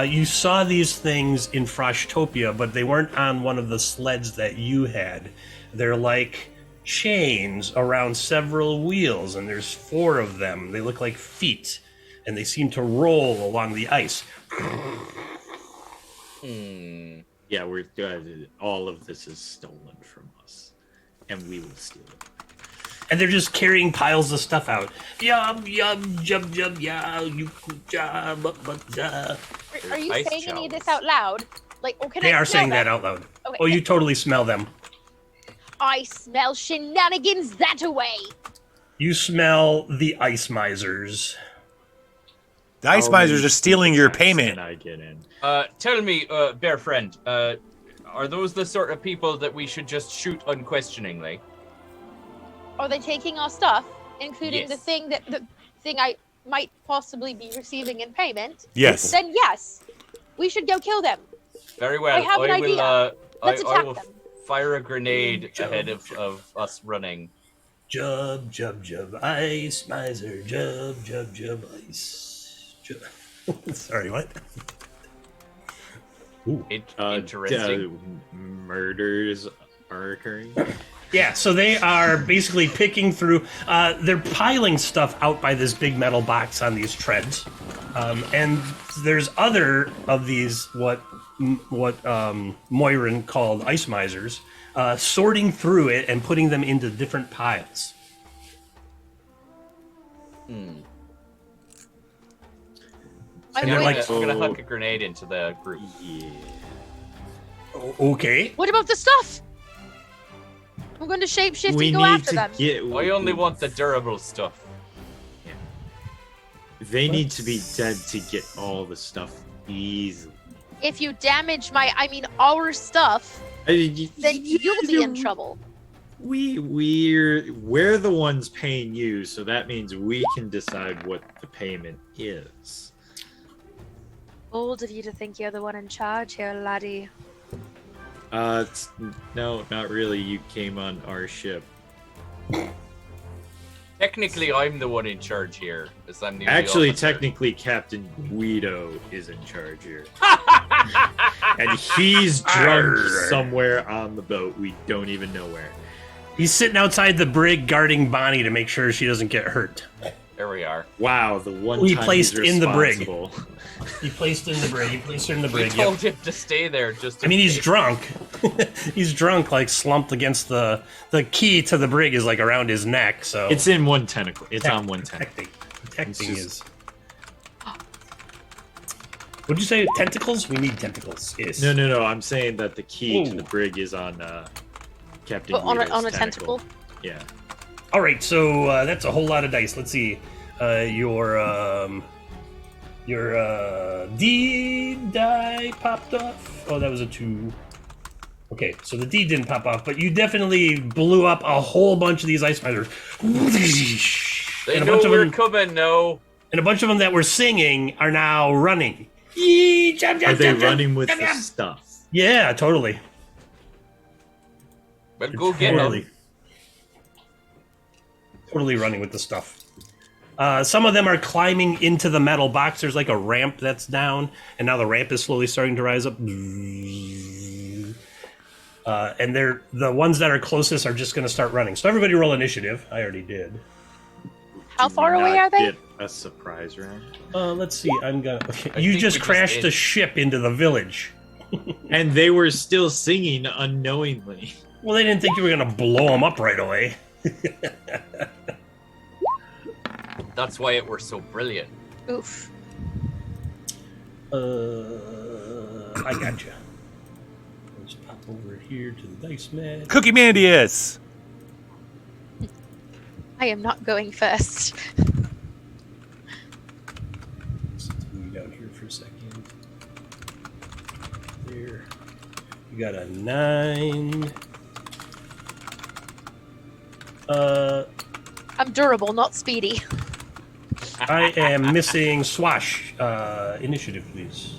S1: you saw these things in Froshtopia, but they weren't on one of the sleds that you had. They're like chains around several wheels, and there's 4 of them. They look like feet, and they seem to roll along the ice.
S5: Yeah, we're all of this is stolen from us, and we will steal it.
S1: And they're just carrying piles of stuff out. Yum, yum, jub, jub, yeah, you job,
S6: Are you
S3: Ice
S6: saying any of this
S3: shells.
S6: out loud? Like, or can
S1: They
S6: I
S1: are
S6: smell
S1: saying that
S6: them?
S1: out loud.
S6: Okay.
S1: Oh, you totally smell them.
S6: I smell shenanigans that away.
S1: You smell the ice misers.
S4: The ice
S5: How
S4: misers
S5: many
S4: are stealing your
S5: attacks
S4: payment.
S5: Can I get in?
S3: Tell me, bear friend, are those the sort of people that we should just shoot unquestioningly?
S6: Are they taking our stuff, including
S3: Yes.
S6: the thing I might possibly be receiving in payment?
S4: Yes.
S6: Then yes, we should go kill them.
S3: Very well.
S6: I have an
S3: will.
S6: idea. Let's
S3: I
S6: attack
S3: will
S6: them.
S3: fire a grenade
S1: Jump.
S3: ahead of us running.
S1: Jub, jub, jub, ice miser, jub, jub, jub, ice. Jub. Sorry, what?
S3: Interesting.
S5: Murders are occurring.
S1: Yeah, so they are basically picking through. They're piling stuff out by this big metal box on these treads, and there's other of these what Moirin called ice misers, sorting through it and putting them into different piles.
S6: I'm
S1: And they're
S6: going
S1: like-
S6: to-
S3: I'm gonna huck a grenade into the group.
S5: Yeah.
S1: Okay.
S6: What about the stuff? I'm going to shapeshift
S5: We
S6: and go
S5: need
S6: after
S5: to
S6: them.
S5: get.
S3: I only want the durable stuff.
S5: They need to be dead to get all the stuff easily.
S6: If you damage our stuff, then you'll be in trouble.
S5: We're the ones paying you, so that means we can decide what the payment is.
S6: Bold of you to think you're the one in charge here, laddie.
S5: No, not really. You came on our ship.
S3: Technically, I'm the one in charge here, as I'm the only
S5: Actually,
S3: officer.
S5: technically, Captain Guido is in charge here. And he's drunk somewhere on the boat. We don't even know where.
S1: He's sitting outside the brig guarding Bonnie to make sure she doesn't get hurt.
S3: There we are.
S5: Wow, the one
S1: We
S5: time
S1: placed
S5: he's
S1: in the brig.
S5: responsible.
S1: He placed in the brig. He placed her in the
S3: We
S1: brig. Yep.
S3: told him to stay there. Just.
S1: I mean, he's
S3: in case.
S1: drunk. He's drunk, like slumped against the key to the brig is like around his neck. So
S5: It's in one tentacle. It's on one tentacle.
S1: Protecting
S5: It's
S1: is. What'd you say? Tentacles? We need tentacles. Yes.
S5: No. I'm saying that the key to
S1: Ooh.
S5: the brig is on Captain
S6: But on
S5: Guido's
S6: a tentacle?
S5: Yeah.
S1: All right, so that's a whole lot of dice. Let's see. Your D die popped off. Oh, that was a 2. Okay, so the D didn't pop off, but you definitely blew up a whole bunch of these ice spiders.
S3: They
S1: And a
S3: know
S1: bunch of
S3: we're
S1: them-
S3: coming now.
S1: And a bunch of them that were singing are now running. Yee, jump,
S5: Are
S1: jump,
S5: they
S1: jump, jump,
S5: running with
S1: jump,
S5: the
S1: jump.
S5: stuff?
S1: Yeah, totally.
S3: Well, go get
S1: Totally.
S3: them.
S1: Totally running with the stuff. Some of them are climbing into the metal box. There's like a ramp that's down, and now the ramp is slowly starting to rise up. And they're the ones that are closest are just going to start running. So everybody roll initiative. I already did.
S6: How
S5: Do
S6: far
S5: we
S6: away
S5: not
S6: are they?
S5: Get a surprise round.
S1: Let's see. I'm gonna. Okay.
S3: I
S1: You
S3: think
S1: just
S3: we just
S1: crashed
S3: did.
S1: a ship into the village.
S5: And they were still singing unknowingly.
S1: Well, they didn't think you were going to blow them up right away.
S3: That's why it were so brilliant.
S6: Oof.
S1: I got you. Let's pop over here to the dice mat.
S4: Cookie Mandius.
S6: I am not going first.
S1: Let's move down here for a second. There. You got a 9.
S6: I'm durable, not speedy.
S1: I am missing Swash. Initiative, please.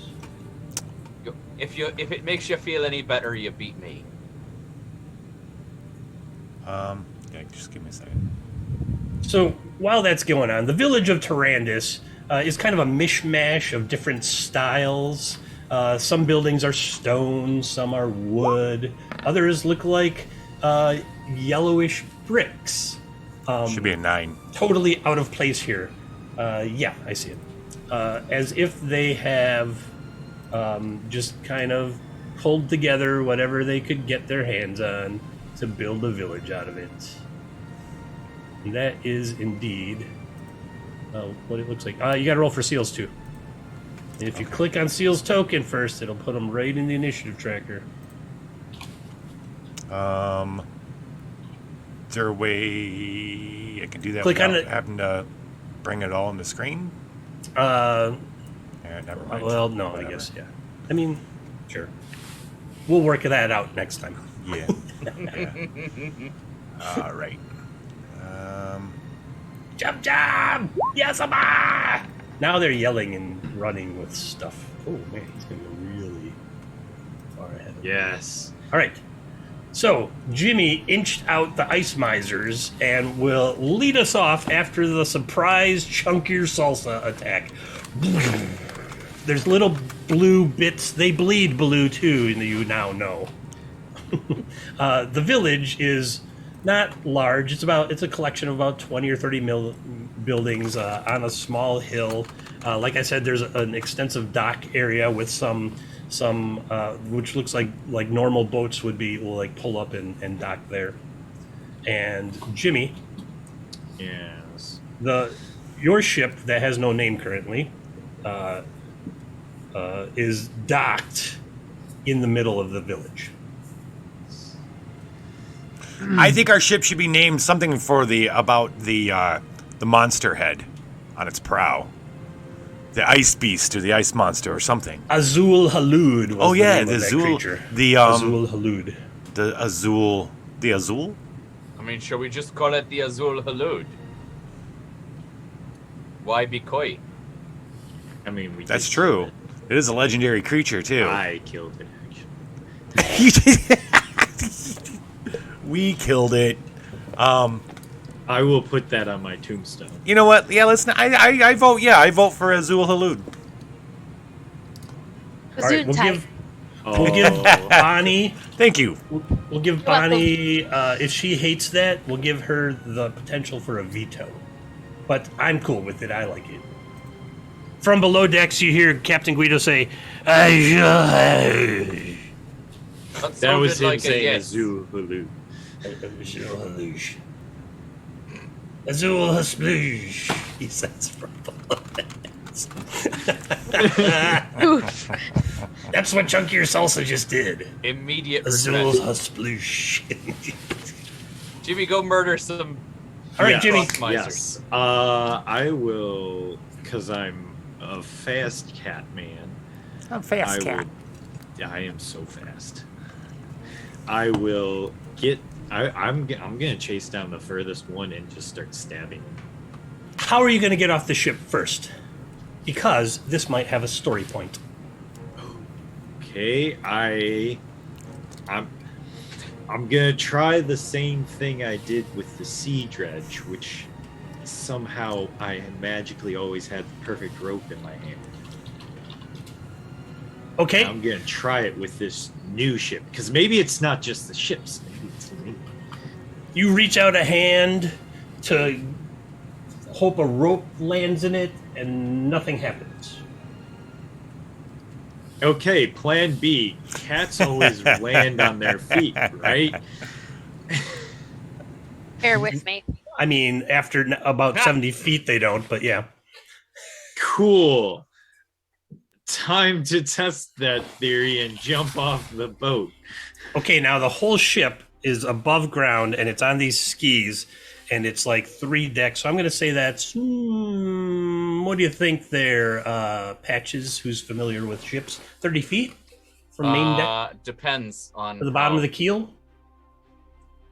S3: If it makes you feel any better, you beat me.
S4: Yeah, just give me a second.
S1: So while that's going on, the village of Tyrannus is kind of a mishmash of different styles. Some buildings are stone, some are wood. Others look like yellowish bricks.
S4: Should be a 9.
S1: Totally out of place here. Yeah, I see it. As if they have just kind of pulled together whatever they could get their hands on to build a village out of it. And that is indeed what it looks like. You got to roll for Seals too. And if you click on Seals token first, it'll put them right in the initiative tracker.
S4: Is there a way I can do that
S1: Click on
S4: without
S1: it.
S4: having to bring it all on the screen?
S1: Uh,
S4: Yeah, never mind.
S1: well, no, I
S4: Whatever.
S1: guess, yeah. I mean, sure. We'll work that out next time.
S4: Yeah. All right.
S1: Jump, jump! Yes, ama! Now they're yelling and running with stuff. Oh, man, he's going to go really far ahead of me.
S5: Yes.
S1: All right. So, Jimmy inched out the ice misers and will lead us off after the surprise chunkier salsa attack. There's little blue bits. They bleed blue, too, and you now know. The village is not large. It's a collection of about 20 or 30 buildings on a small hill. Like I said, there's an extensive dock area with some which looks like normal boats will pull up and dock there. And Jimmy,
S5: Yes.
S1: your ship that has no name currently is docked in the middle of the village.
S4: I think our ship should be named something for the monster head on its prow. The ice beast or the ice monster or something.
S1: Azul Halud was
S4: Oh yeah,
S1: the name
S4: the
S1: of that
S4: Azul,
S1: creature.
S4: the
S1: Azul Halud.
S4: the Azul.
S3: I mean, shall we just call it the Azul Halud? Why be coy?
S5: I mean, we.
S4: That's
S5: did
S4: true.
S5: kill
S4: It is a legendary creature too.
S5: it. I killed it. Actually.
S4: We killed it.
S5: I will put that on my tombstone.
S4: You know what? Yeah, let's. I vote. Yeah, I vote for Azul Halud.
S1: All right, we'll
S6: Gesundheit.
S1: give
S5: Oh,
S1: we'll give Bonnie.
S4: Thank you.
S1: We'll give Bonnie. If she hates that, we'll give her the potential for a veto. But I'm cool with it. I like it. From below decks, you hear Captain Guido say,
S3: That
S5: that was
S3: sounded
S5: him
S3: like a
S5: saying
S3: yes.
S5: Azul Halud.
S1: Azul Hasploosh, he says from below decks.
S6: Oof.
S1: That's what Chunkier Salsa just did.
S3: Immediate
S1: Azul
S3: regret.
S1: Hasploosh.
S3: Jimmy, go murder some
S1: All right, Jimmy.
S3: Cross misers.
S5: Yes. I will, because I'm a fast cat man.
S4: I'm fast cat.
S5: I am so fast. I will get. I'm gonna chase down the furthest one and just start stabbing.
S1: How are you going to get off the ship first? Because this might have a story point.
S5: Okay, I'm gonna try the same thing I did with the sea dredge, which somehow I magically always had the perfect rope in my hand.
S1: Okay.
S5: I'm gonna try it with this new ship, because maybe it's not just the ships, maybe it's me.
S1: You reach out a hand to hope a rope lands in it, and nothing happens.
S5: Okay, plan B. Cats always land on their feet, right?
S6: Bear with me.
S1: I mean, after about 70 feet, they don't, but yeah.
S5: Cool. Time to test that theory and jump off the boat.
S1: Okay, now the whole ship is above ground, and it's on these skis, and it's like 3 decks. So I'm going to say that's, what do you think there, Patches, who's familiar with ships? 30 feet from main deck
S3: Depends on
S1: to the bottom of the keel?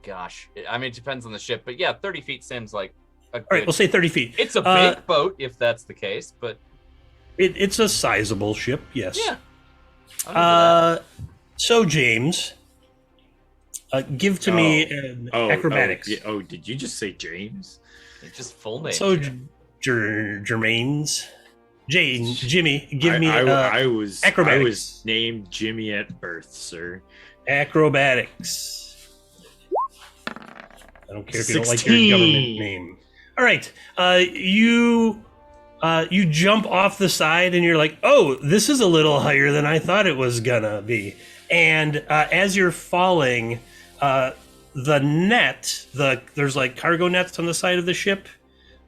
S3: Gosh, I mean, it depends on the ship, but yeah, 30 feet seems like a good...
S1: All right, we'll say 30 feet.
S3: It's a big boat, if that's the case, but...
S1: It's a sizable ship, yes.
S3: Yeah. I'll do that.
S1: So, James, give to me an acrobatics.
S5: Oh, did you just say James?
S3: It's just full name.
S1: So, Jermaine's... Jimmy, give me
S5: I was
S1: acrobatics.
S5: I was named Jimmy at birth, sir.
S1: Acrobatics. I don't care if you don't like your
S5: 16.
S1: government name. All right, you jump off the side and you're like, oh, this is a little higher than I thought it was gonna be. And as you're falling, the net, there's like cargo nets on the side of the ship.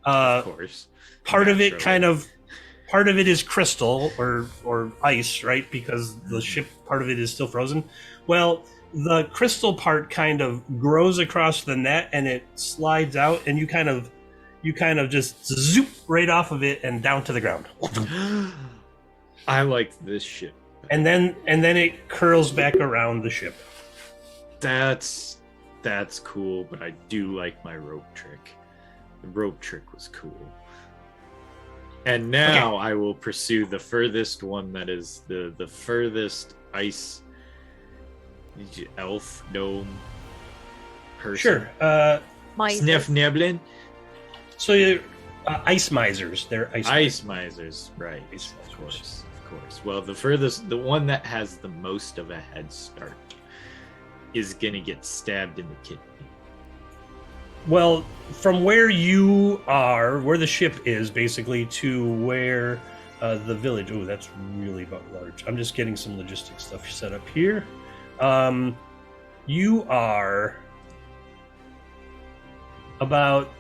S5: Of course.
S1: Part of it is crystal or ice, right? Because the ship, part of it is still frozen. Well, the crystal part kind of grows across the net and it slides out, and you kind of just zoop right off of it and down to the ground.
S5: I like this ship.
S1: And then it curls back around the ship.
S5: That's cool, but I do like my rope trick. The rope trick was cool. And now I will pursue the furthest one, that is the furthest ice elf gnome person.
S1: Sure.
S5: Sniff Niblin.
S1: So you're ice misers. They're
S5: Ice misers, right? Of course. Well, the one that has the most of a head start is gonna get stabbed in the kidney.
S1: Well, from where you are, where the ship is, basically, to where the village. Oh, that's really large. I'm just getting some logistics stuff set up here. You are about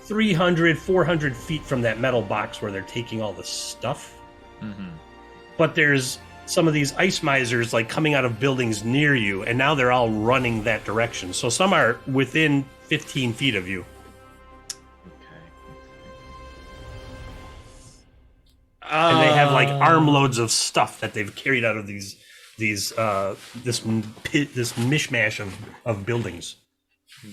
S1: 300, 400 feet from that metal box where they're taking all the stuff.
S5: Mm-hmm.
S1: But there's some of these ice misers like coming out of buildings near you, and now they're all running that direction. So some are within 15 feet of you.
S5: Okay.
S1: And they have like armloads of stuff that they've carried out of this mishmash of buildings.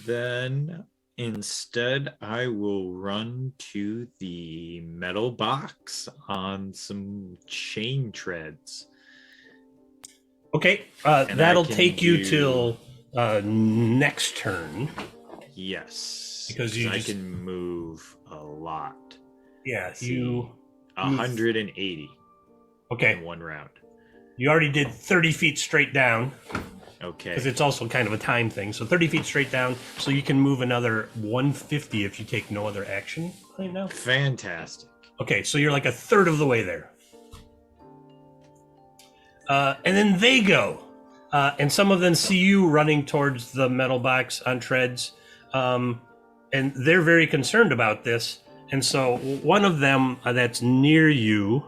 S5: Then instead, I will run to the metal box on some chain treads.
S1: Okay,
S5: And
S1: that'll
S5: I can
S1: take you
S5: do-
S1: till next turn.
S5: Yes,
S1: Because you
S5: I
S1: just-
S5: can move a lot.
S1: Yeah,
S5: Let's
S1: you.
S5: 180
S1: Okay,
S5: in one round.
S1: you already did 30 feet straight down.
S5: Okay.
S1: Because it's also kind of a time thing. So 30 feet straight down, so you can move another 150 if you take no other action right now.
S5: Fantastic.
S1: Okay, so you're like a third of the way there. And then they go. And some of them see you running towards the metal box on treads. And they're very concerned about this. And so one of them that's near you,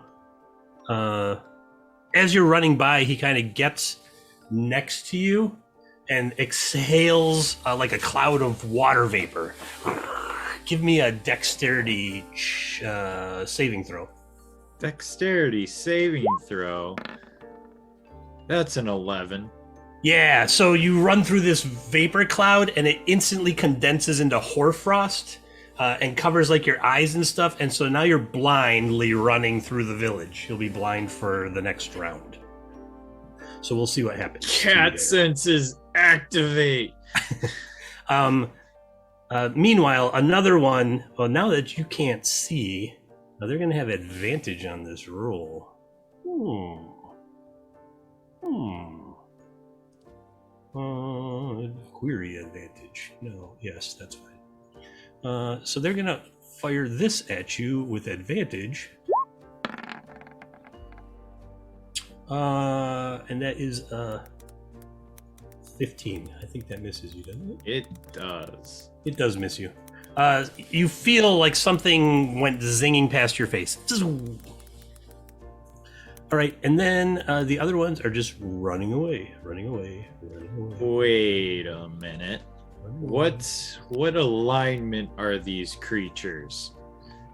S1: as you're running by, he kind of gets next to you and exhales like a cloud of water vapor. give me a dexterity saving throw.
S5: Dexterity saving throw. That's an 11.
S1: Yeah, so you run through this vapor cloud, and it instantly condenses into hoarfrost and covers like your eyes and stuff. And so now you're blindly running through the village. You'll be blind for the next round. So we'll see what happens.
S5: Cat senses activate.
S1: Meanwhile, another one. Well, now that you can't see, now they're going to have advantage on this roll. Query advantage. No, yes, that's fine. So they're going to fire this at you with advantage. And that is 15. I think that misses you, doesn't it?
S5: It does.
S1: It does miss you. You feel like something went zinging past your face. All right, and then the other ones are just running away.
S5: Wait a minute. What alignment are these creatures?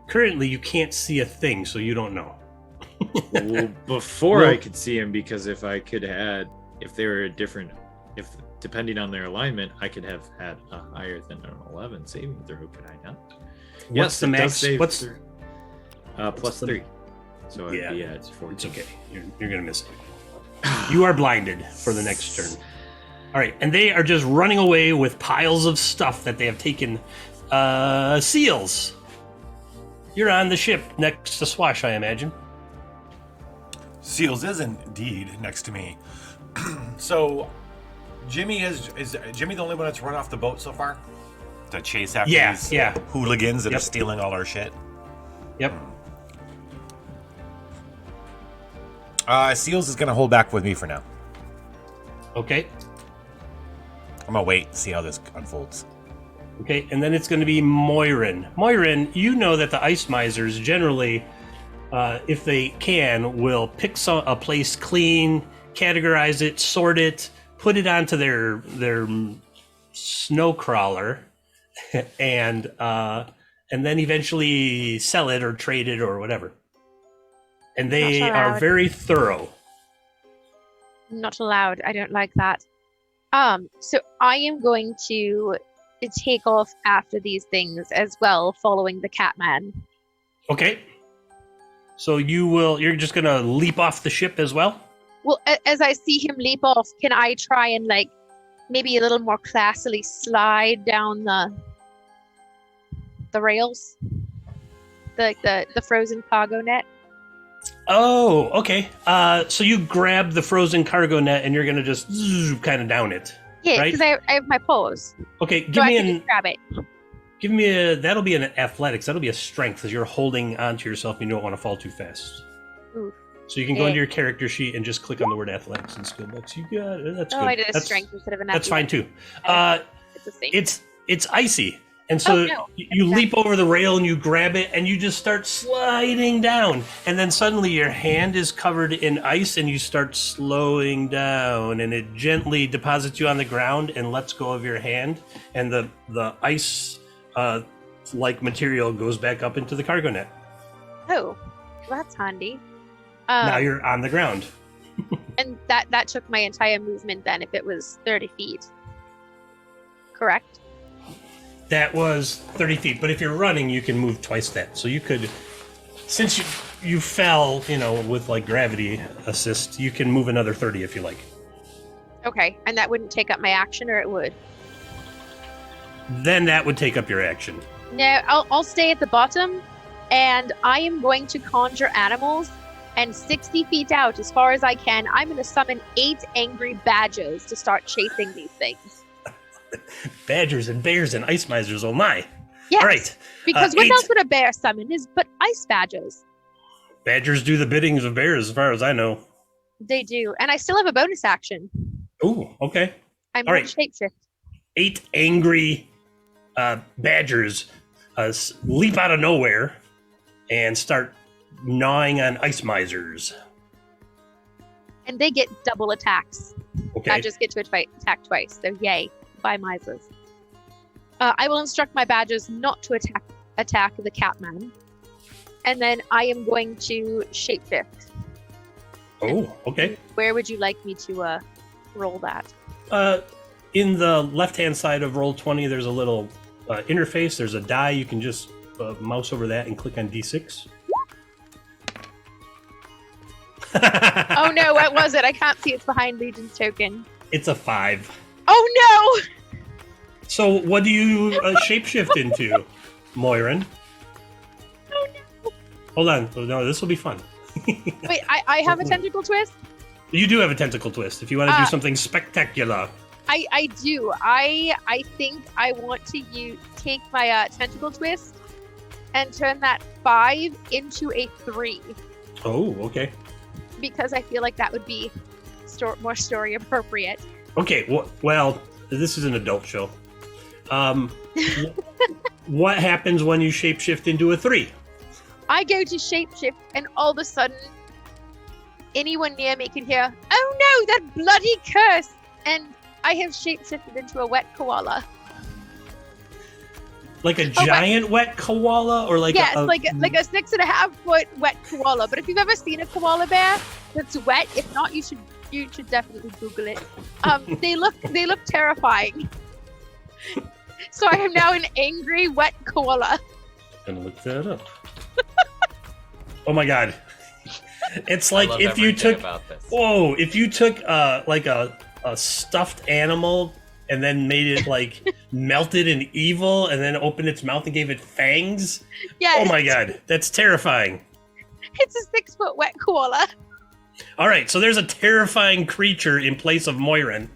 S1: Currently, you can't see a thing, so you don't know.
S5: Well, before I could see them, because if they were different, depending on their alignment, I could have had a higher than an 11 saving throw, could I not?
S1: What's the max?
S5: Plus 3. So I'd be at 14.
S1: It's okay. You're gonna miss it. You are blinded for the next turn. All right, and they are just running away with piles of stuff that they have taken. Seals. You're on the ship next to Swash, I imagine.
S4: Seals is indeed next to me. So, Jimmy is Jimmy the only one that's run off the boat so far? To chase after these hooligans that are stealing all our shit?
S1: Yep.
S4: Seals is going to hold back with me for now.
S1: Okay.
S4: I'm going to wait and see how this unfolds.
S1: Okay, and then it's going to be Moirin. Moirin, you know that the ice misers generally, if they can, will pick a place clean, categorize it, sort it, put it onto their snow crawler, and then eventually sell it or trade it or whatever. And they are very thorough.
S6: Not allowed. I don't like that. So I am going to take off after these things as well, following the Catman.
S1: Okay. So you're just gonna leap off the ship as well?
S6: Well, as I see him leap off, can I try and maybe a little more classily slide down the rails? The frozen cargo net?
S1: Oh, okay. So you grab the frozen cargo net and you're gonna just kind of down it.
S6: Yeah,
S1: right?
S6: because I have my paws.
S1: Okay,
S6: So I can just grab it.
S1: give me that'll be an athletics. That'll be a strength because you're holding onto yourself and you don't want to fall too fast.
S6: Oof.
S1: So you can go into your character sheet and just click on the word athletics and skill books. You got it. That's good.
S6: I did a strength instead of an
S1: That's fine too.
S6: It's the same.
S1: It's icy. And so you leap over the rail and you grab it and you just start sliding down. And then suddenly your hand is covered in ice and you start slowing down and it gently deposits you on the ground and lets go of your hand. And the ice like material goes back up into the cargo net.
S6: Oh, that's handy.
S1: Now you're on the ground.
S6: And that took my entire movement then, if it was 30 feet. Correct?
S1: That was 30 feet, but if you're running, you can move twice that. So you could, since you fell, with gravity assist, you can move another 30 if you like.
S6: Okay, and that wouldn't take up my action, or it would?
S1: Then that would take up your action.
S6: No, I'll stay at the bottom, and I am going to conjure animals, and 60 feet out, as far as I can, I'm going to summon 8 angry badgers to start chasing these things.
S1: Badgers and bears and ice misers, oh my.
S6: Yes,
S1: all right.
S6: Because what else would a bear summon is but ice badgers?
S1: Badgers do the biddings of bears, as far as I know.
S6: They do, and I still have a bonus action.
S1: Ooh, okay.
S6: I'm
S1: all
S6: going
S1: right.
S6: to shapeshift.
S1: 8 angry badgers leap out of nowhere and start gnawing on ice misers.
S6: And they get double attacks.
S1: Okay.
S6: I just get to attack twice, so yay. By misers. I will instruct my badgers not to attack the Catman, and then I am going to shapeshift.
S1: Oh, okay.
S6: Where would you like me to roll that?
S1: In the left-hand side of Roll20, there's a little interface. There's a die. You can just mouse over that and click on D6.
S6: Oh no, what was it? I can't see. It's behind Legion's token.
S1: It's a 5.
S6: Oh no!
S1: So what do you shapeshift into, Moirin?
S6: Oh no!
S1: Hold on. Oh, no, this will be fun.
S6: Wait, I have a tentacle twist?
S1: You do have a tentacle twist if you want to do something spectacular.
S6: I do. I think I want to take my tentacle twist and turn that 5 into a 3.
S1: Oh, okay.
S6: Because I feel like that would be more story appropriate.
S1: Okay, well, this is an adult show. What happens when you shapeshift into a 3?
S6: I go to shapeshift, and all of a sudden, anyone near me can hear, "Oh no, that bloody curse!" And I have shapeshifted into a wet koala.
S1: Like a giant wet koala, or like
S6: yes,
S1: a
S6: like a 6.5 foot wet koala. But if you've ever seen a koala bear that's wet, if not, you should definitely Google it. They look terrifying. So I am now an angry wet koala.
S1: Gonna look that up. Oh my god! It's like if you took like a stuffed animal and then made it like melted and evil, and then opened its mouth and gave it fangs.
S6: Yes.
S1: Oh my god, that's terrifying.
S6: It's a 6 foot wet koala.
S1: All right, so there's a terrifying creature in place of Moirin.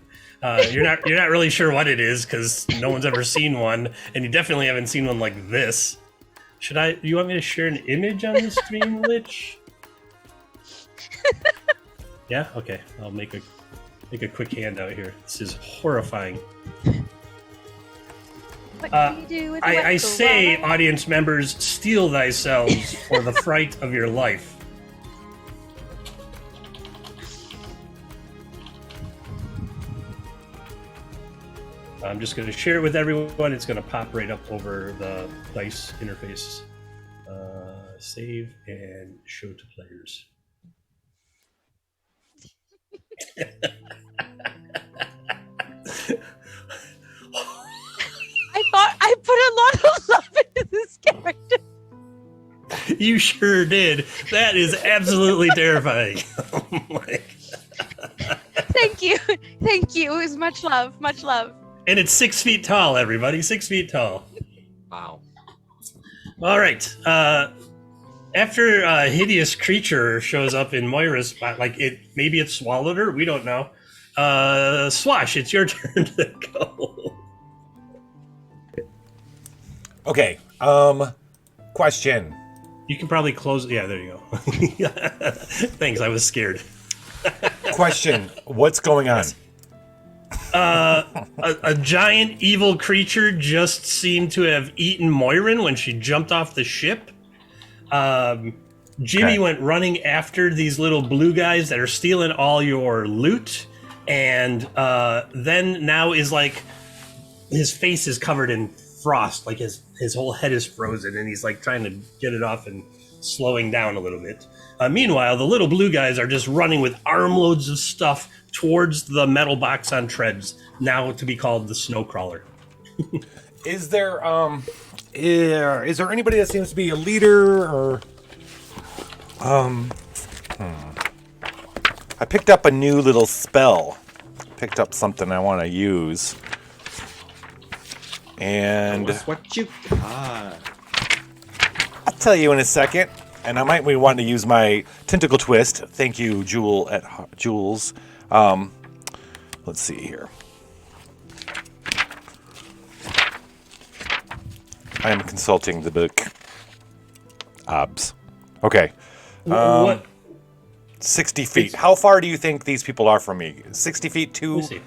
S1: You're not really sure what it is because no one's ever seen one, and you definitely haven't seen one like this. You want me to share an image on the screen, Lich? Yeah. Okay. I'll make a quick handout here. This is horrifying.
S6: What do you do with a wet
S1: I say,
S6: koala?
S1: audience members, steel thyselves for the fright of your life. I'm just going to share it with everyone. It's going to pop right up over the dice interface. Save and show to players.
S6: I thought I put a lot of love into this character.
S1: You sure did. That is absolutely terrifying.
S6: Thank you. It was much love.
S1: And it's 6 feet tall, everybody. 6 feet tall.
S3: Wow.
S1: All right. After a hideous creature shows up in Moira's spot, maybe it swallowed her. We don't know. Swash, it's your turn to go.
S4: Okay. Question.
S1: You can probably close. Yeah, there you go. Thanks. I was scared.
S4: Question. What's going on?
S1: A giant evil creature just seemed to have eaten Moirin when she jumped off the ship. Jimmy went running after these little blue guys that are stealing all your loot, and then now is like his face is covered in frost, like his whole head is frozen, and he's like trying to get it off and slowing down a little bit. Meanwhile, the little blue guys are just running with armloads of stuff towards the metal box on treads, now to be called the Snowcrawler.
S4: Is there anybody that seems to be a leader or I picked up a new little spell. Picked up something I want to use. And
S5: That's what you got.
S4: I'll tell you in a second. And I might be wanting to use my tentacle twist. Thank you, Jules. Let's see here. I am consulting the book. Okay.
S1: What?
S4: 60 feet. How far do you think these people are from me? 60 feet too?
S1: Let me see.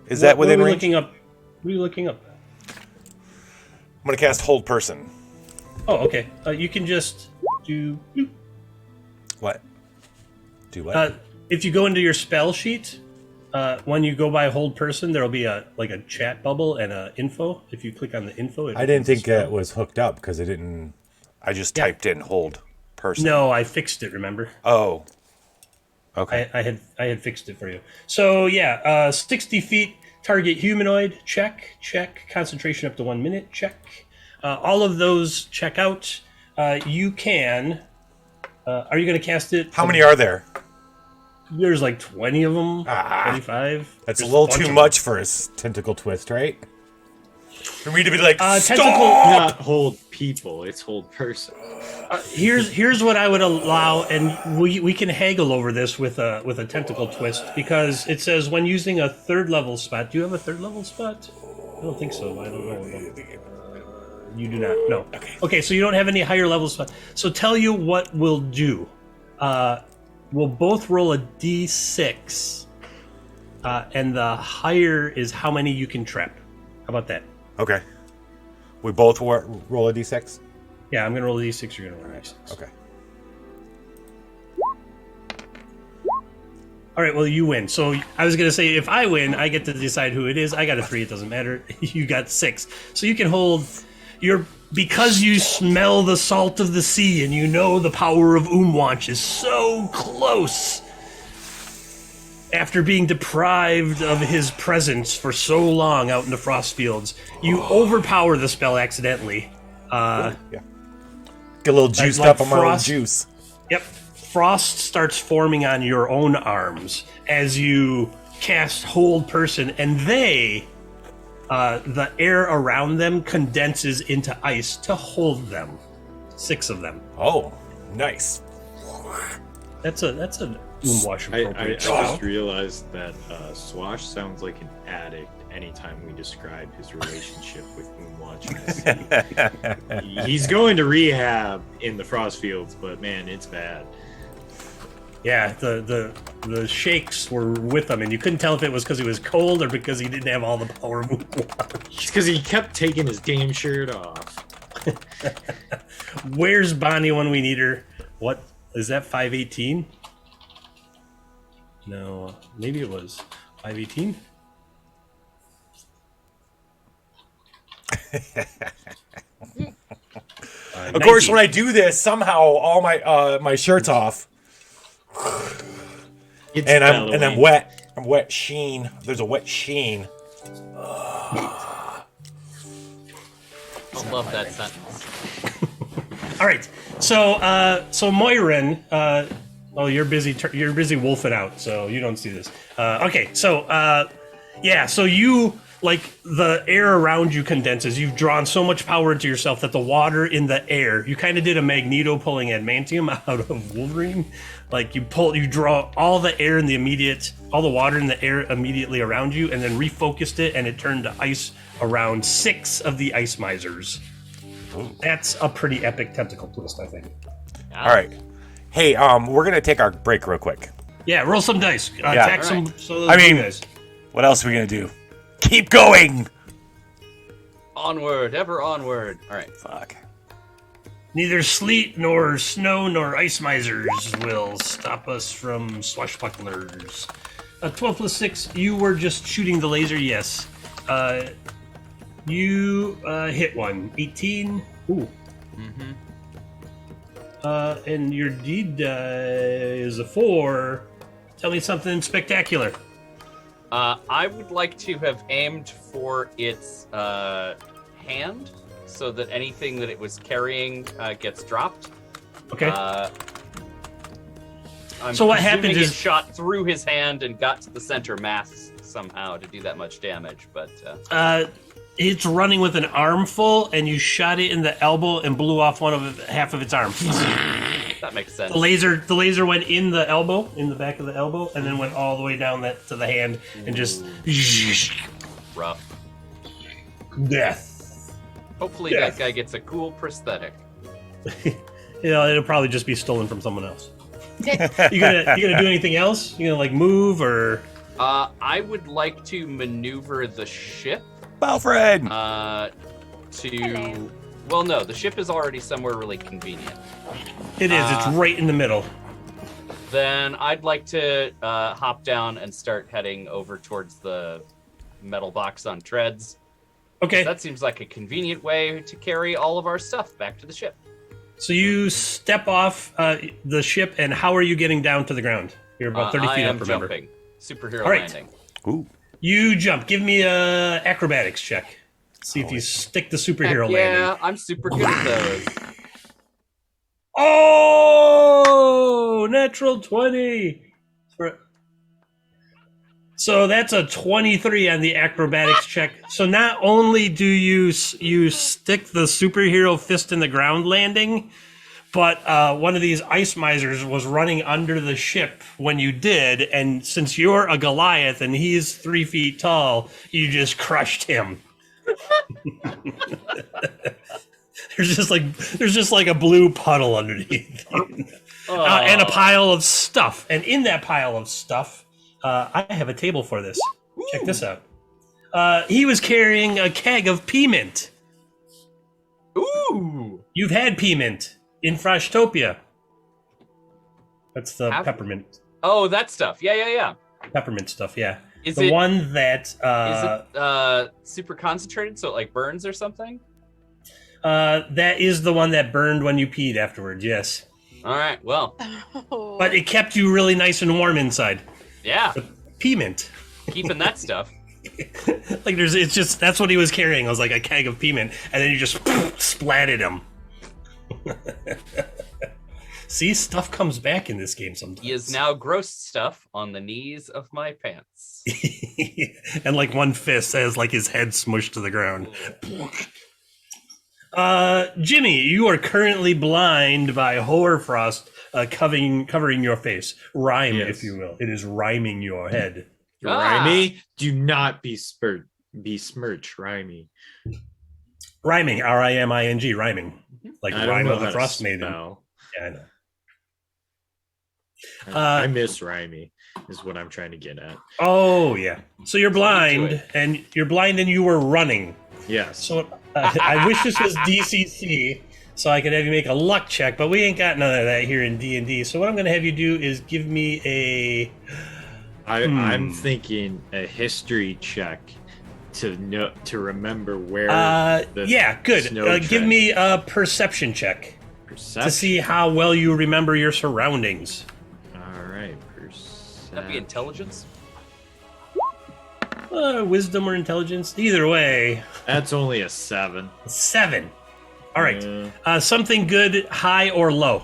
S4: Is that within
S1: what are
S4: range?
S1: What are you looking up?
S4: I'm going to cast Hold Person.
S1: Oh, okay. You can just do...
S4: What? Do what?
S1: If you go into your spell sheet, When you go by hold person, there'll be a chat bubble and a info. If you click on the info,
S4: I didn't think it was hooked up because it didn't. I just typed in hold person.
S1: No, I fixed it. Remember?
S4: Oh. Okay.
S1: I had fixed it for you. So yeah, 60 feet, target humanoid, check. Concentration up to 1 minute, check. All of those check out. You can. Are you going to cast it?
S4: How many are there?
S1: There's like 20 of them. 25.
S4: That's
S1: There's
S4: a little
S1: bunch
S4: too
S1: of
S4: much for a tentacle twist, right? For me to be like,
S1: tentacle.
S5: Not hold people, it's hold person.
S1: Here's what I would allow, and we can haggle over this with a tentacle twist, because it says when using a 3rd level spot. Do you have a 3rd level spot? I don't think so. I don't know. You do not. No. Okay. So you don't have any higher level spot. So tell you what we'll do. We'll both roll a d6, and the higher is how many you can trap. How about that?
S4: Okay. We both roll a d6?
S1: Yeah, I'm going to roll a d6, you're going to roll a d6.
S4: Okay.
S1: All right, well, you win. So I was going to say, if I win, I get to decide who it is. I got a 3, it doesn't matter. You got 6. So you can hold because you smell the salt of the sea and you know the power of Umwanch is so close. After being deprived of his presence for so long out in the frost fields, you overpower the spell accidentally.
S4: Yeah. Get a little juiced up on my own juice.
S1: Yep. Frost starts forming on your own arms as you cast Hold Person, and the air around them condenses into ice to hold them. 6 of them.
S4: Oh, nice.
S1: That's an Umwash
S5: I
S1: appropriate.
S5: just realized that Swash sounds like an addict anytime we describe his relationship with Moonwatch. He's going to rehab in the frost fields, but man, it's bad.
S1: Yeah, the shakes were with him, and you couldn't tell if it was because he was cold or because he didn't have all the power of Moonwatch.
S5: It's because he kept taking his damn shirt off.
S1: Where's Bonnie when we need her? What is that? 518? No, maybe it was 518.
S4: Of course, when I do this, somehow all my shirt's off, and I'm wet. I'm wet sheen. There's a wet sheen.
S3: I love that sentence.
S1: All right, so Moirin, you're busy. You're busy wolfing out, so you don't see this. Okay, so so you. Like, the air around you condenses. You've drawn so much power into yourself that the water in the air, you kind of did a Magneto pulling adamantium out of Wolverine. Like, you draw all the air in all the water in the air immediately around you, and then refocused it, and it turned to ice around 6 of the ice misers. That's a pretty epic tentacle twist, I think.
S4: All right. Hey, we're gonna take our break real quick.
S1: Yeah, roll some dice. Attack some. So guys.
S4: What else are we gonna do? Keep going!
S3: Onward, ever onward. All right.
S4: Fuck.
S1: Neither sleet nor snow nor ice misers will stop us from swashbucklers. 12 plus 6, you were just shooting the laser, yes. You hit one. 18. Ooh.
S3: Mm-hmm.
S1: And your deed is a 4. Tell me something spectacular.
S3: I would like to have aimed for its hand, so that anything that it was carrying gets dropped.
S1: Okay.
S3: So
S1: what happened is
S3: it shot through his hand and got to the center mass somehow to do that much damage, but
S1: it's running with an armful, and you shot it in the elbow and blew off half of its arm.
S3: that makes sense.
S1: The laser went in the elbow, in the back of the elbow, and then went all the way down to the hand, and just
S3: Rough.
S1: Death.
S3: Hopefully that guy gets a cool prosthetic.
S1: It'll probably just be stolen from someone else. You gonna do anything else? You gonna like move or?
S3: I would like to maneuver the ship.
S4: Balfred!
S3: Well, no, the ship is already somewhere really convenient.
S1: It is. It's right in the middle.
S3: Then I'd like to hop down and start heading over towards the metal box on treads.
S1: Okay.
S3: That seems like a convenient way to carry all of our stuff back to the ship.
S1: So you step off the ship, and how are you getting down to the ground? You're about 30 feet up, remember?
S3: Jumping. Superhero
S1: All right.
S3: landing.
S4: Ooh.
S1: You jump. Give me a acrobatics check. See if you stick the superhero landing.
S3: Yeah, I'm super good at those.
S1: Oh, natural 20. So that's a 23 on the acrobatics check. So not only do you stick the superhero fist in the ground landing, but one of these ice misers was running under the ship when you did, and since you're a Goliath and he's 3 feet tall, you just crushed him. There's just like a blue puddle underneath, and a pile of stuff. And in that pile of stuff, I have a table for this. Check this out. He was carrying a keg of pea mint.
S3: Ooh!
S1: You've had pea mint in Froshtopia. That's the peppermint.
S3: Oh, that stuff. Yeah.
S1: Peppermint stuff, yeah.
S3: Is
S1: the
S3: it
S1: one that
S3: is it super concentrated so it like burns or something?
S1: that is the one that burned when you peed afterwards, yes.
S3: All right, well.
S1: But it kept you really nice and warm inside.
S3: Yeah.
S1: The pea mint.
S3: Keeping that stuff.
S1: Like it's just that's what he was carrying. It was like a keg of pea mint, and then you just splatted him. See, stuff comes back in this game sometimes.
S3: He is now gross stuff on the knees of my pants.
S1: And like one fist has like his head smushed to the ground. Jimmy, you are currently blind by hoarfrost covering your face. Rhyme,
S5: Yes.
S1: if you will. It is rhyming your head.
S5: Rhymy, do not besmirch Rhymy.
S1: Rhyming, R-I-M-I-N-G, rhyming. Like
S5: I don't
S1: Rhyme
S5: know
S1: of the
S5: how to
S1: Frost Maiden.
S5: spell.
S1: Yeah, I know.
S5: I miss Rhymy, is what I'm trying to get at.
S1: Oh, yeah. So you're blind,
S3: it.
S1: and you were running.
S5: Yes.
S1: So I wish this was DCC, so I could have you make a luck check, but we ain't got none of that here in D&D. So what I'm going to have you do is give me a...
S5: I'm thinking a history check to remember where.
S1: Yeah, good.
S5: snow
S1: Give
S5: trend-
S1: me a perception check
S5: perception.
S1: to see how well you remember your surroundings.
S5: All right,
S3: That'd be intelligence.
S1: Wisdom or intelligence, either way.
S5: That's only a 7.
S1: 7. All right.
S5: Yeah.
S1: Something good, high or low.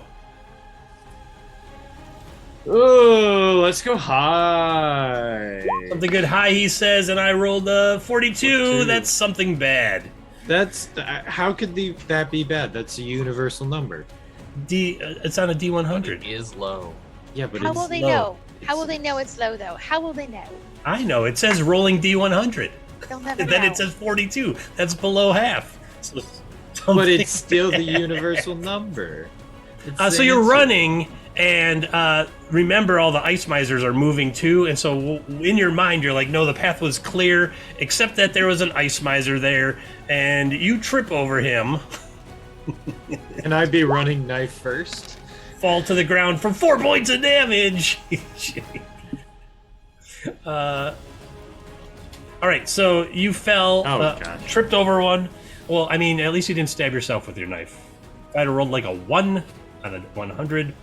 S5: Oh, let's go high.
S1: Something good, high. He says, and I rolled a 42.
S5: 42.
S1: That's something bad.
S5: That's how could that be bad? That's a universal number.
S1: It's on a D100.
S3: It is low.
S5: Yeah, but
S6: How
S5: it's
S6: will they
S1: low.
S6: know? How will they know it's low, though? How will they know?
S1: I know. It says rolling D100.
S6: They'll never
S1: And then
S6: know.
S1: it says 42. That's below half. So
S5: but
S1: something
S5: it's still the
S1: bad.
S5: universal number. It's the
S1: So you're
S5: answer.
S1: running, and remember all the ice misers are moving too, and so in your mind you're like, no, the path was clear, except that there was an ice miser there, and you trip over him,
S5: Can I be running knife first?
S1: fall to the ground for 4 points of damage. All right, so you fell,
S5: Oh, gosh.
S1: tripped over one. Well, I mean, at least you didn't stab yourself with your knife. If I'd have rolled like a 1 on a 100.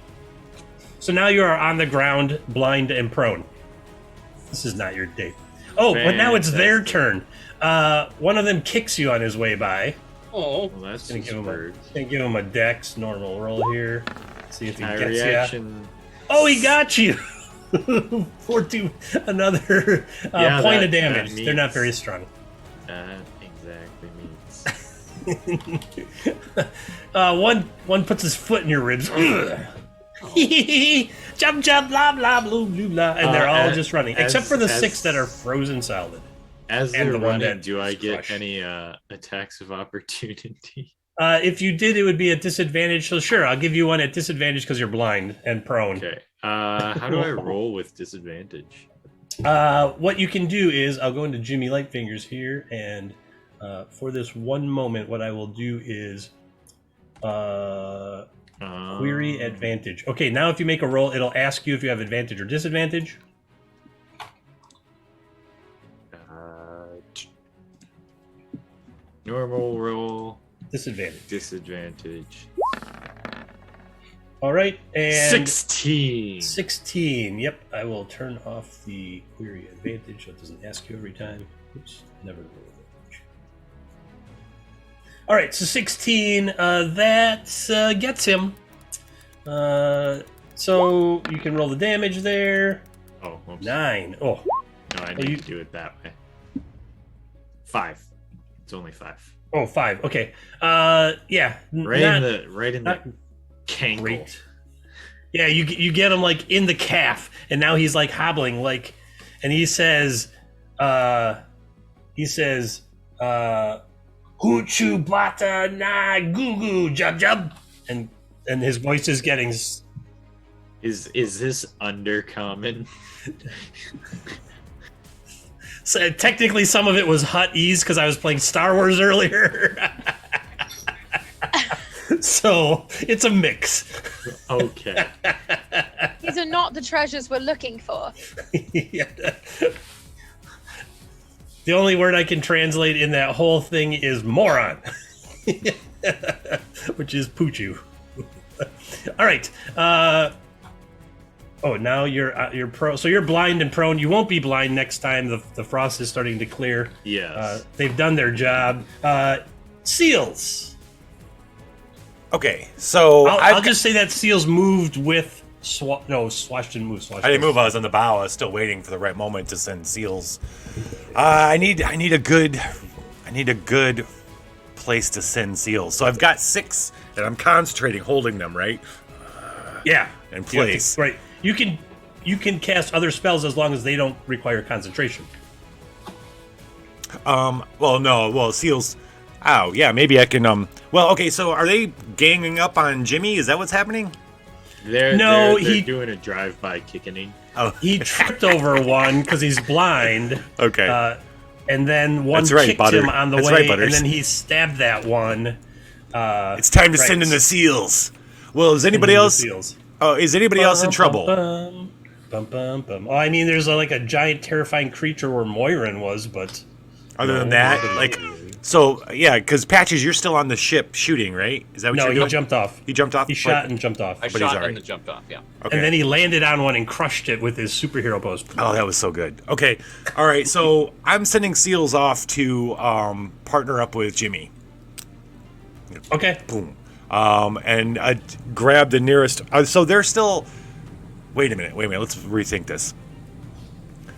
S1: So now you are on the ground, blind and prone. This is not your day. Oh, but now it's their turn. One of them kicks you on his way by.
S3: Oh.
S5: Well, that's
S1: Gonna
S5: just
S1: give him
S5: bird.
S1: gonna give him a dex normal roll here. See if he
S5: High
S1: gets you.
S5: reaction.
S1: Oh, he got you. 4-2, another
S5: Yeah,
S1: point
S5: that-
S1: of damage.
S5: that
S1: They're not
S5: means-
S1: very strong.
S5: That exactly means.
S1: One puts his foot in your ribs. Jump, jump, blah, blah, blah, blah, blah. And they're all just running. Except for the 6 that are frozen solid.
S5: As
S1: And
S5: they're
S1: the one
S5: running,
S1: that
S5: do I get
S1: crushed.
S5: any attacks of opportunity?
S1: If you did, it would be at disadvantage. So sure, I'll give you one at disadvantage because you're blind and prone.
S5: Okay. How do I roll with disadvantage?
S1: What you can do is I'll go into Jimmy Lightfingers here, and for this one moment, what I will do is Query advantage. Okay, now if you make a roll, it'll ask you if you have advantage or disadvantage.
S5: Normal roll.
S1: Disadvantage.
S5: Disadvantage.
S1: All right, and
S5: 16.
S1: 16. Yep, I will turn off the query advantage so it doesn't ask you every time. Oops, never roll advantage. All right, so 16. That gets him. So you can roll the damage there.
S5: Oh, whoops.
S1: 9. Oh,
S5: No, I need to do it that way. 5. It's only 5.
S1: oh, 5. Okay. Yeah.
S5: Right in the cankle.
S1: Great. Yeah, you get him like in the calf, and now he's like hobbling, like, and he says, Huchu blata na goo jub jub, and his voice is getting.
S5: Is this undercommon?
S1: So technically, some of it was Huttese because I was playing Star Wars earlier. So it's a mix.
S5: Okay.
S8: These are not the treasures we're looking for.
S1: Yeah. The only word I can translate in that whole thing is moron, which is poochu. All right. Now you're prone. So you're blind and prone. You won't be blind next time. The frost is starting to clear.
S5: Yes.
S1: They've done their job. Seals.
S4: Okay, so
S1: I'll just say that seals moved with Swash didn't move.
S4: I didn't move. I was on the bow. I was still waiting for the right moment to send seals. I need a good place to send seals. So I've got 6, and I'm concentrating holding them right.
S1: Yeah,
S4: in place.
S1: Right. You can cast other spells as long as they don't require concentration.
S4: Well, seals. Oh, yeah, maybe I can. Well, okay. So are they ganging up on Jimmy? Is that what's happening?
S5: They're doing a drive-by kicking.
S4: Oh,
S1: he tripped over one because he's blind.
S4: Okay.
S1: And then one
S4: That's right,
S1: kicked
S4: Butter.
S1: him on the
S4: That's
S1: way,
S4: right, Butters.
S1: and then he stabbed that one.
S4: It's time to send in the seals. Well, is anybody else? Oh, is anybody else in trouble?
S1: Oh, I mean, there's like a giant, terrifying creature where Moirin was, but
S4: other than that, like, so yeah, because Patches, you're still on the ship shooting, right? Is that what you're doing?
S1: No, he jumped off.
S4: He jumped off.
S1: He shot and jumped off.
S3: I
S4: But he's
S3: shot
S4: alright.
S3: and then jumped off. Yeah.
S4: Okay.
S1: And then he landed on one and crushed it with his superhero pose.
S4: Oh, that was so good. Okay, all right. So I'm sending seals off to partner up with Jimmy.
S1: Okay.
S4: Boom. And grab the nearest. So they're still. Wait a minute. Let's rethink this.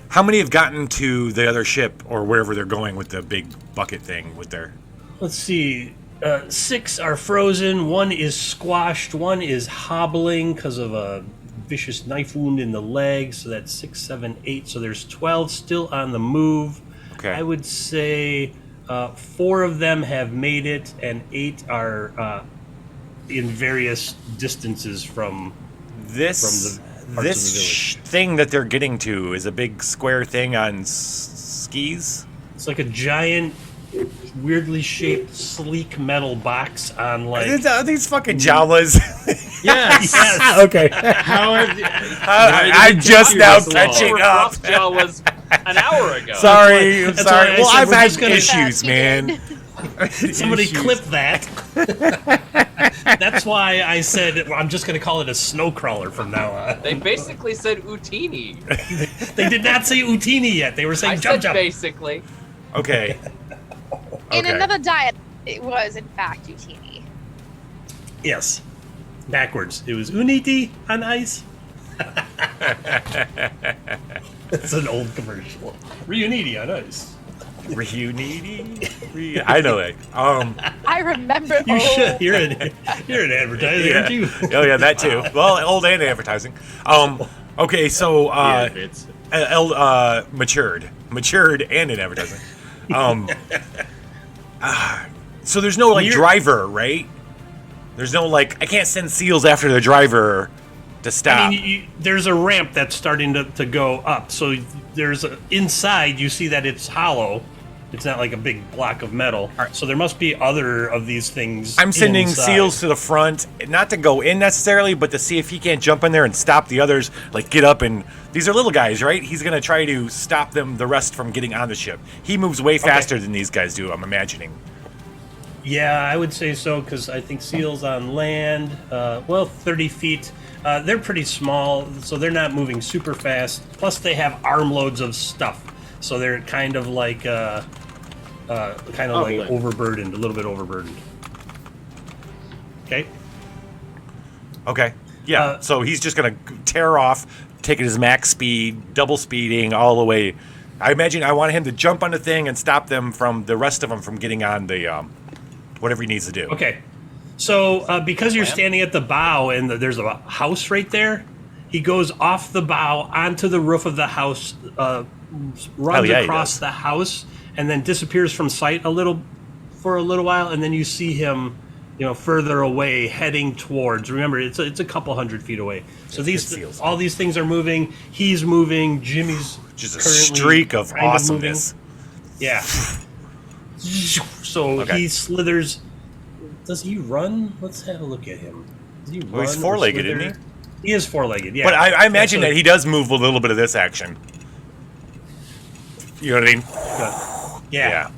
S4: How many have gotten to the other ship or wherever they're going with the big bucket thing with their?
S1: Let's see. 6 are frozen. 1 is squashed. 1 is hobbling because of a vicious knife wound in the leg. So that's 6, 7, 8. So there's 12 still on the move.
S4: Okay.
S1: I would say 4 of them have made it, and 8 are in various distances from
S4: This
S1: parts of the village.
S4: thing that they're getting to is a big square thing on skis.
S1: It's like a giant, weirdly shaped, sleek metal box on like.
S4: Are these fucking Jawas?
S5: Yes.
S1: Yes.
S4: Okay.
S5: How have you,
S4: I'm just now catching
S3: Our
S4: up.
S3: frost jaw was an hour ago.
S4: Sorry, I'm
S1: That's
S4: sorry.
S1: why I
S4: Well,
S1: said
S4: I've
S1: we're
S4: had
S1: just gonna-
S4: issues, man.
S1: Somebody
S4: Issues.
S1: clip that. That's why I said I'm just going to call it a snow crawler from now on.
S3: They basically said Utini.
S1: They did not say Utini yet. They were
S3: I
S1: saying
S3: said
S1: jump jump.
S3: basically.
S4: Okay.
S8: In
S4: Okay.
S8: another diet, it was in fact Utini.
S1: Yes. Backwards. It was Uniti on ice. It's an old commercial. Reuniti on ice.
S4: I know that.
S8: I remember.
S1: You should. You're an advertiser, aren't you?
S4: Oh yeah, that too. Well, old and advertising. Okay, so matured and in advertising. So there's no like driver, right? There's no like I can't send seals after the driver to stop.
S1: I mean, there's a ramp that's starting to go up. So inside you see that it's hollow. It's not like a big block of metal. So there must be other of these things.
S4: I'm sending
S1: inside.
S4: Seals to the front, not to go in necessarily, but to see if he can't jump in there and stop the others, like get up and... These are little guys, right? He's going to try to stop the rest from getting on the ship. He moves way faster than these guys do, I'm imagining.
S1: Yeah, I would say so, because I think Seals on land, 30 feet. They're pretty small, so they're not moving super fast. Plus, they have armloads of stuff. So they're kind of like overburdened, a little bit overburdened. Okay.
S4: Okay. Yeah. So he's just gonna tear off, taking his max speed, double speeding all the way. I imagine I want him to jump on the thing and stop them from the rest of them from getting on the whatever he needs to do.
S1: Okay. So because you're standing at the bow and there's a house right there, he goes off the bow onto the roof of the house. Runs across the house and then disappears from sight for a little while, and then you see him, further away, heading towards. Remember, it's a couple hundred feet away. So all these things are moving. He's moving. Jimmy's
S4: just a streak of awesomeness.
S1: Yeah. So he slithers. Does he run? Let's have a look at him. Does he run?
S4: Well, he's four-legged, isn't he?
S1: He is four-legged. Yeah.
S4: But I imagine that he does move a little bit of this action. You know what I mean?
S1: Yeah.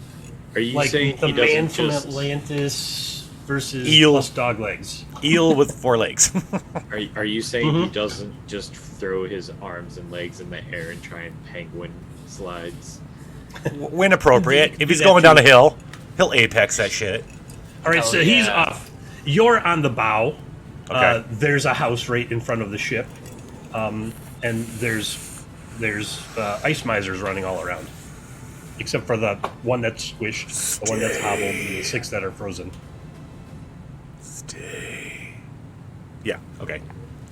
S5: Are you
S1: like
S5: saying
S1: the
S5: he
S1: man
S5: doesn't
S1: from
S5: just...
S1: Atlantis versus
S4: Eel
S1: plus dog legs?
S4: Eel with 4 legs.
S5: Are you saying he doesn't just throw his arms and legs in the air and try and penguin slides?
S4: When appropriate. If he's going down a hill, he'll apex that shit.
S1: All right, so he's off. You're on the bow.
S4: Okay.
S1: There's a house right in front of the ship, and there's ice misers running all around, except for the one that's squished, the one that's hobbled, and the 6 that are frozen.
S4: Stay. Yeah. Okay.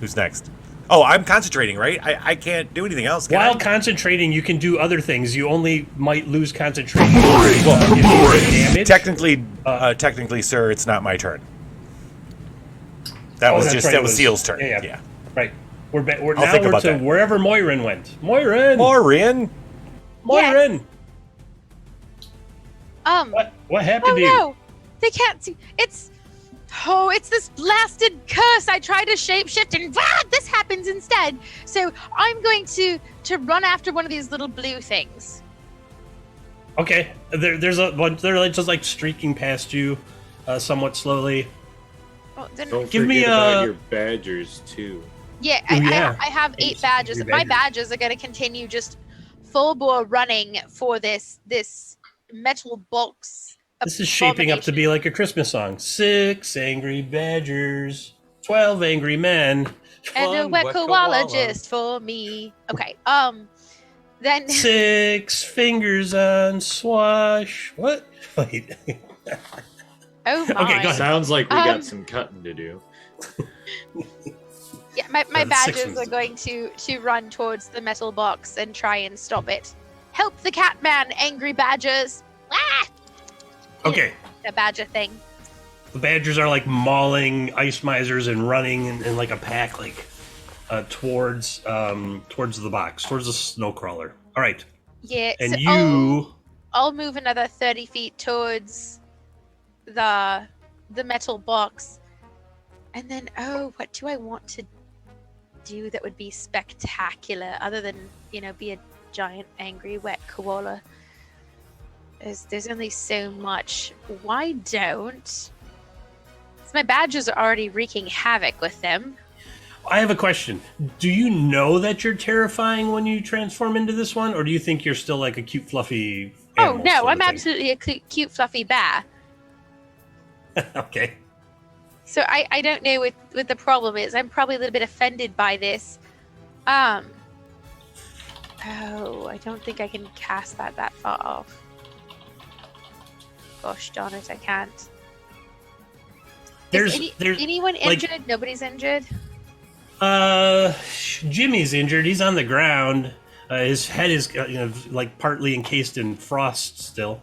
S4: Who's next? Oh, I'm concentrating, right? I can't do anything else.
S1: While concentrating, you can do other things. You only might lose concentration. Damage.
S4: Technically, sir, it's not my turn. That was Seal's turn. Yeah.
S1: Right. We're
S4: I'll think about
S1: to
S4: that.
S1: wherever Moirin went. Moirin.
S6: Yes.
S1: What happened to you?
S6: No, they can't see. It's this blasted curse. I tried to shapeshift and this happens instead. So I'm going to run after one of these little blue things.
S1: Okay, there's a bunch. They're just like streaking past you, somewhat slowly.
S6: Oh, then
S5: Don't
S1: Give me
S5: forget about your badgers too.
S6: yeah, I have 8 badges.
S1: Your
S6: My
S1: badges.
S6: badges are going to continue just full bore running for this metal box.
S1: This is shaping up to be like a Christmas song. 6 angry badgers, 12 angry men,
S6: and a
S3: One
S6: wet
S3: wet
S6: koala
S3: koala.
S6: just for me. Okay, then
S1: 6 fingers on Swash. What? Wait.
S6: oh my.
S1: Okay, go ahead.
S5: Sounds like we got some cutting to do.
S6: Yeah, my
S1: the 6
S6: badges
S1: ones.
S6: are going to run towards the metal box and try and stop it. Help the Catman, angry badgers! Ah!
S1: Okay.
S6: The badger thing.
S1: The badgers are like mauling ice misers and running in like a pack, towards the box, towards the snow crawler. All right.
S6: Yeah.
S1: And
S6: so I'll move another 30 feet towards the metal box, and then what do I want to do that would be spectacular other than be a giant angry wet koala? There's only so much. Why don't? 'Cause my badges are already wreaking havoc with them.
S1: I have a question. Do you know that you're terrifying when you transform into this one, or do you think you're still like a cute, fluffy
S6: Oh
S1: animal
S6: no,
S1: sort of
S6: I'm
S1: thing?
S6: absolutely a cute, fluffy bear.
S1: Okay.
S6: So I don't know what the problem is. I'm probably a little bit offended by this. I don't think I can cast that far off. Gosh darn it, I can't.
S1: There's
S6: anyone
S1: like-
S6: injured? Nobody's injured?
S1: Jimmy's injured. He's on the ground. His head is like partly encased in frost still.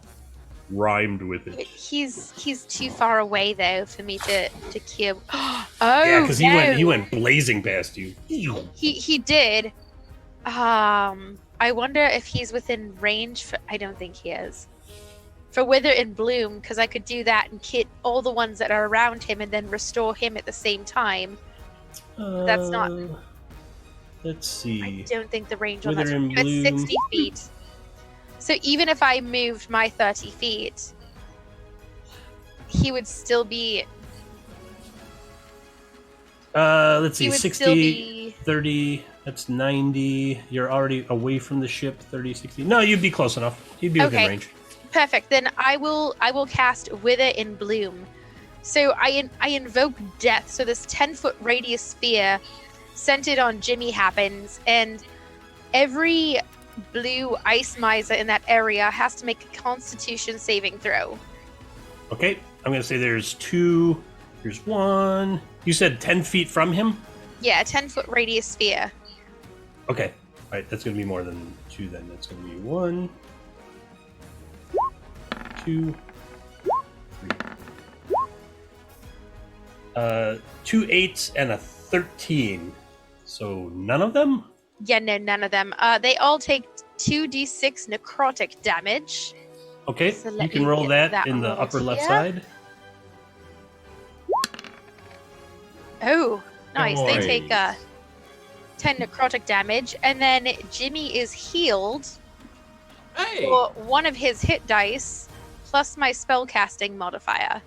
S1: Rhymed with it.
S6: He's too far away though for me to cure.
S1: Yeah, because he went blazing past you.
S6: He did. I wonder if he's within range. I don't think he is. for Wither in Bloom, because I could do that and kit all the ones that are around him and then restore him at the same time. That's not.
S1: Let's see.
S6: I don't think the range
S1: Wither
S6: on
S1: in
S6: that's it's
S1: Bloom.
S6: 60 feet. So even if I moved my 30 feet, he would still be.
S1: Let's see.
S6: He would
S1: 60,
S6: still be
S1: 30. That's 90. You're already away from the ship. 30, 60. No, you'd be close enough. You'd be within
S6: Okay.
S1: range.
S6: perfect. Then I will cast Wither in Bloom. So I invoke death. So this 10-foot radius sphere centered on Jimmy happens, and every blue ice miser in that area has to make a Constitution saving throw.
S1: Okay, I'm gonna say there's two. Here's one. You said 10 feet from him?
S6: Yeah, a 10-foot radius sphere.
S1: Okay. All right, that's gonna be more than two then. That's gonna be 1, 2, 3. 2 8s and a 13. So none of them?
S6: Yeah, no, none of them. They all take 2d6 necrotic damage.
S1: Okay,
S6: So
S1: you
S6: let
S1: can
S6: me
S1: roll
S6: get
S1: that
S6: that
S1: in the
S6: rolled
S1: upper left
S6: here.
S1: side.
S6: Oh, nice. They take
S5: Nice.
S6: 10 necrotic damage, and then Jimmy is healed
S3: Hey!
S6: for one of his hit dice plus my spellcasting modifier.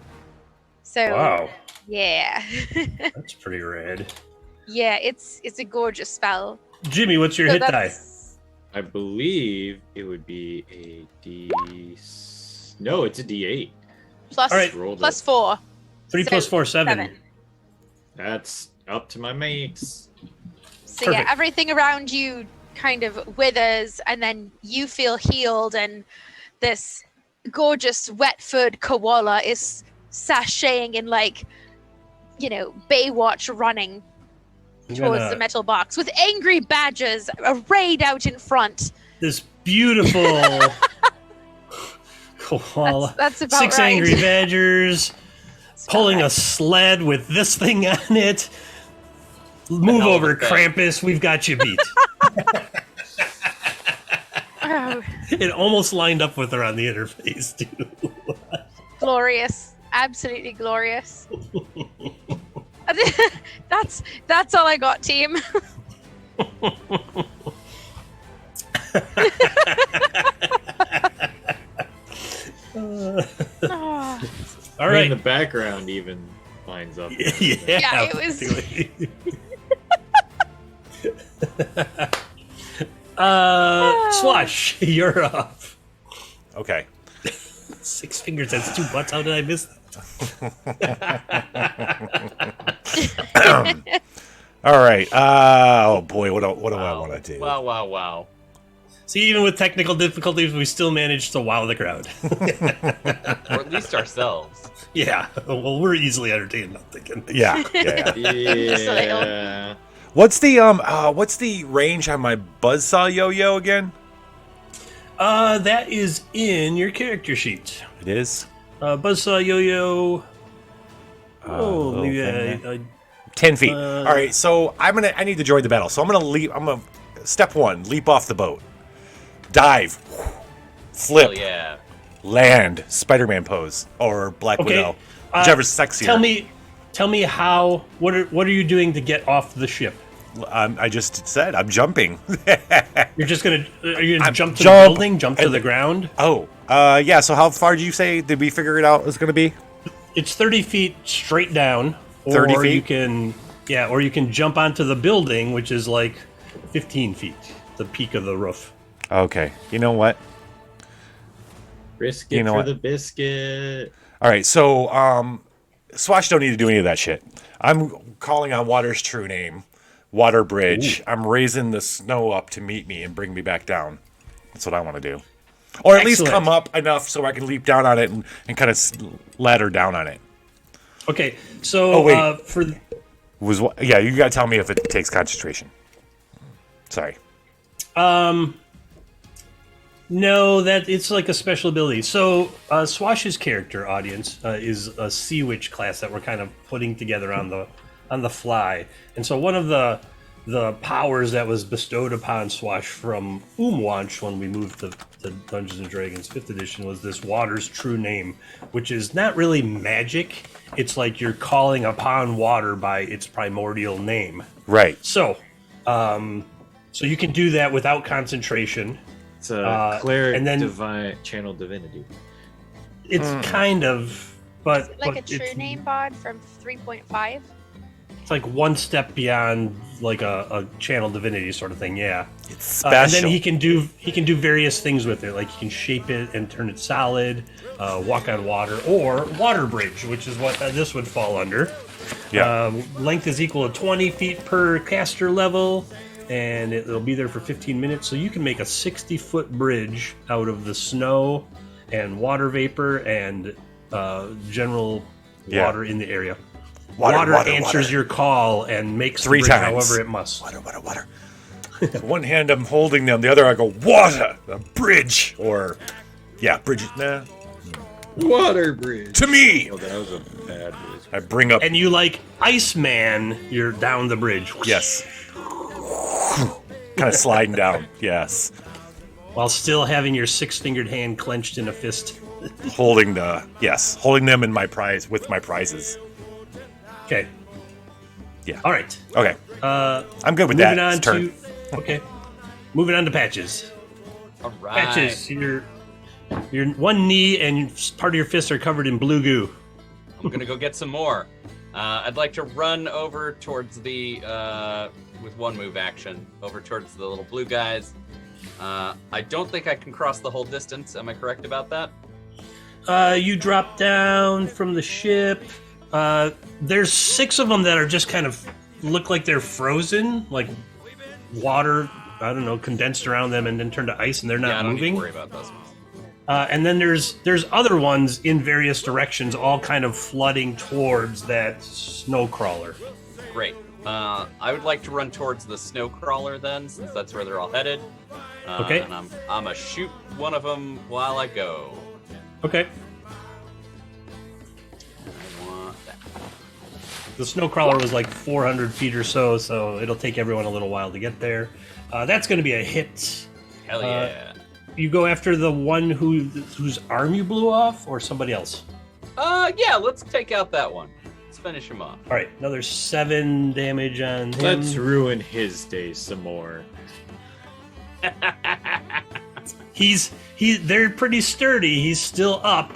S6: So
S1: Wow,
S6: yeah.
S1: that's pretty rad.
S6: Yeah, it's a gorgeous spell.
S1: Jimmy, what's your
S6: So
S1: hit die?
S6: that's-
S5: I believe it would be a D. No, it's a D8.
S6: Plus
S1: All right.
S5: Rolled
S6: plus
S5: it.
S6: 4.
S1: 3
S6: So,
S1: plus 4, 7.
S6: 7.
S5: That's up to my mates.
S6: So
S1: Perfect.
S6: yeah, everything around you kind of withers, and then you feel healed, and this gorgeous wet-footed koala is sashaying in Baywatch running
S1: I'm
S6: towards
S1: gonna-
S6: the metal box with angry badgers arrayed out in front.
S1: This beautiful koala.
S6: That's about
S1: 6
S6: right.
S1: angry badgers
S6: That's about
S1: pulling
S6: right.
S1: a sled with this thing on it. Move
S3: hell of
S1: over,
S3: a thing.
S1: Krampus. We've got you beat.
S6: Oh,
S1: It almost lined up with her on the interface, too.
S6: glorious. Absolutely glorious. That's all I got, team. Oh,
S1: All
S5: I mean,
S1: right.
S5: the background even lines up.
S1: Yeah,
S6: it was-
S1: Swash, you're up.
S4: Okay.
S1: 6 fingers, that's 2 butts. How did I miss that?
S4: All right. Oh boy, what do I want to do?
S3: Wow, wow, wow.
S1: See, even with technical difficulties, we still managed to wow the crowd.
S3: Or at least ourselves.
S1: Yeah, well, we're easily entertained, I'm thinking.
S4: Yeah. Yeah.
S5: Yeah.
S4: What's the range on my buzzsaw yo-yo again?
S1: That is in your character sheet.
S4: It is
S1: Buzzsaw Yo-Yo. Oh,
S4: little
S1: maybe
S4: thing there. 10 feet.
S1: Uh,
S4: All right, so I need to join the battle. So I'm gonna leap. Step 1, leap off the boat, dive, flip,
S3: Hell yeah.
S4: land, Spider-Man pose, or Black
S1: Okay,
S4: Widow, whichever's sexier.
S1: Tell me how. What are you doing to get off the ship?
S4: I just said I'm jumping.
S1: You're just gonna. Are you gonna
S4: I'm
S1: jump to
S4: jump,
S1: the building? Jump to
S4: and-
S1: the ground?
S4: Oh, yeah. So how far did you say? Did we figure it out? It was gonna be
S1: It's 30 feet straight down.
S4: 30
S1: or
S4: feet?
S1: you can. Yeah, or you can jump onto the building, which is like 15 feet, the peak of the roof.
S4: okay. You know what?
S5: Risk it
S4: You know
S5: for
S4: what?
S5: the biscuit.
S4: All right, so Swash don't need to do any of that shit. I'm calling on Water's true name, Water Bridge. I'm raising the snow up to meet me and bring me back down. That's what I want to do, or at least
S1: Excellent.
S4: come up enough so I can leap down on it and kind of ladder down on it.
S1: Okay, so
S4: Oh, wait. Yeah, you gotta tell me if it takes concentration. Sorry.
S1: No, that it's like a special ability. So Swash's character audience is a Sea Witch class that we're kind of putting together on the fly, and so one of the the powers that was bestowed upon Swash from Umwanch when we moved to Dungeons and Dragons 5th edition was this water's true name, which is not really magic. It's like you're calling upon water by its primordial name.
S4: Right.
S1: So, so you can do that without concentration.
S5: It's a cleric
S1: and then-
S5: divine channel divinity.
S1: It's kind of, but
S8: Like
S1: but
S8: a true
S1: it's,
S8: name bod from 3.5.
S1: It's like one step beyond like a channel divinity sort of thing. Yeah.
S4: It's special.
S1: And then he can do various things with it, like he can shape it and turn it solid, walk on water, or water bridge, which is what this would fall under.
S4: Yeah.
S1: Length is equal to 20 feet per caster level, and it'll be there for 15 minutes. So you can make a 60-foot bridge out of the snow and water vapor and general
S4: Yeah.
S1: water in the area.
S4: Water,
S1: answers
S4: water.
S1: your call and makes
S4: 3
S1: the bridge
S4: times.
S1: however it must.
S4: Water. One hand I'm holding them, the other I go, water, a bridge. Or, yeah, bridge, nah,
S5: Water bridge.
S4: to me.
S5: Oh, that was a bad voice.
S4: I bring up,
S1: And you like Iceman, you're down the bridge.
S4: yes. Kind of sliding down, yes.
S1: While still having your 6-fingered hand clenched in a fist.
S4: Holding them in my prize, with my prizes.
S1: Okay.
S4: Yeah.
S1: All right.
S4: Okay. I'm good with
S1: Moving
S4: that.
S1: on
S4: It's turn.
S1: to okay. Moving on to Patches.
S3: All right.
S1: Patches, your one knee and part of your fist are covered in blue goo.
S3: I'm gonna go get some more. I'd like to run over towards the with one move action over towards the little blue guys. I don't think I can cross the whole distance. Am I correct about that?
S1: You drop down from the ship. There's 6 of them that are just kind of look like they're frozen, like water, I don't know, condensed around them and then turned to ice, and they're
S3: Yeah, I
S1: not
S3: don't need
S1: moving.
S3: to worry about those ones.
S1: And then there's other ones in various directions, all kind of flooding towards that snow crawler.
S3: Great. I would like to run towards the snow crawler then, since that's where they're all headed.
S1: Okay.
S3: And I'm gonna shoot one of them while I go.
S1: Okay.
S3: I want that.
S1: The snow crawler was like 400 feet or so, so it'll take everyone a little while to get there. That's going to be a hit.
S3: Hell yeah.
S1: You go after the one whose arm you blew off, or somebody else?
S3: Yeah, let's take out that one. Let's finish him off.
S1: All right, another 7 damage on him.
S5: Let's ruin his day some more.
S1: They're pretty sturdy. He's still up,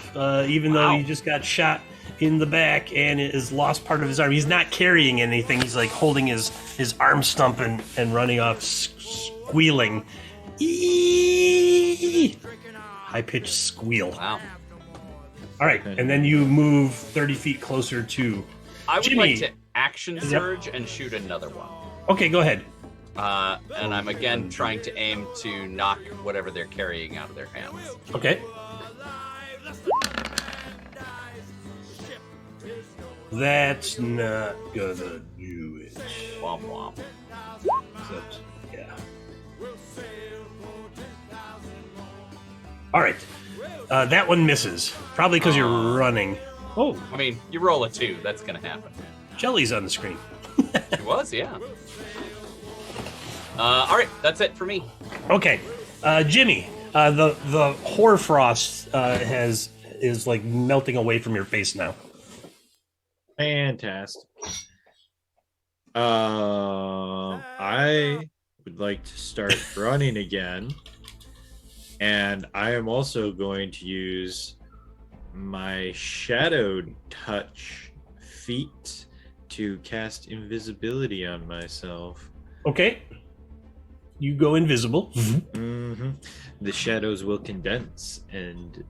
S1: even though
S3: Wow.
S1: he just got shot in the back and has lost part of his arm. He's not carrying anything. He's like holding his arm stump and running off, squealing. Eee! High-pitched squeal.
S3: Wow.
S1: All right, and then you move 30 feet closer to
S3: I would
S1: Jimmy.
S3: like to action surge and shoot another one.
S1: Okay, go ahead.
S3: And I'm again trying to aim to knock whatever they're carrying out of their hands.
S1: Okay. That's not gonna do it.
S3: Womp womp.
S1: Except, yeah. All right. That one misses. Probably because you're running. Oh,
S3: I mean, you roll a 2, that's gonna happen.
S1: Jelly's on the screen.
S3: It was, yeah. All right, that's it for me.
S1: Okay, Jimmy. The hoarfrost is like melting away from your face now.
S5: Fantastic. I would like to start running again. And I am also going to use my Shadow Touch feat to cast invisibility on myself.
S1: Okay. You go invisible.
S5: The shadows will condense and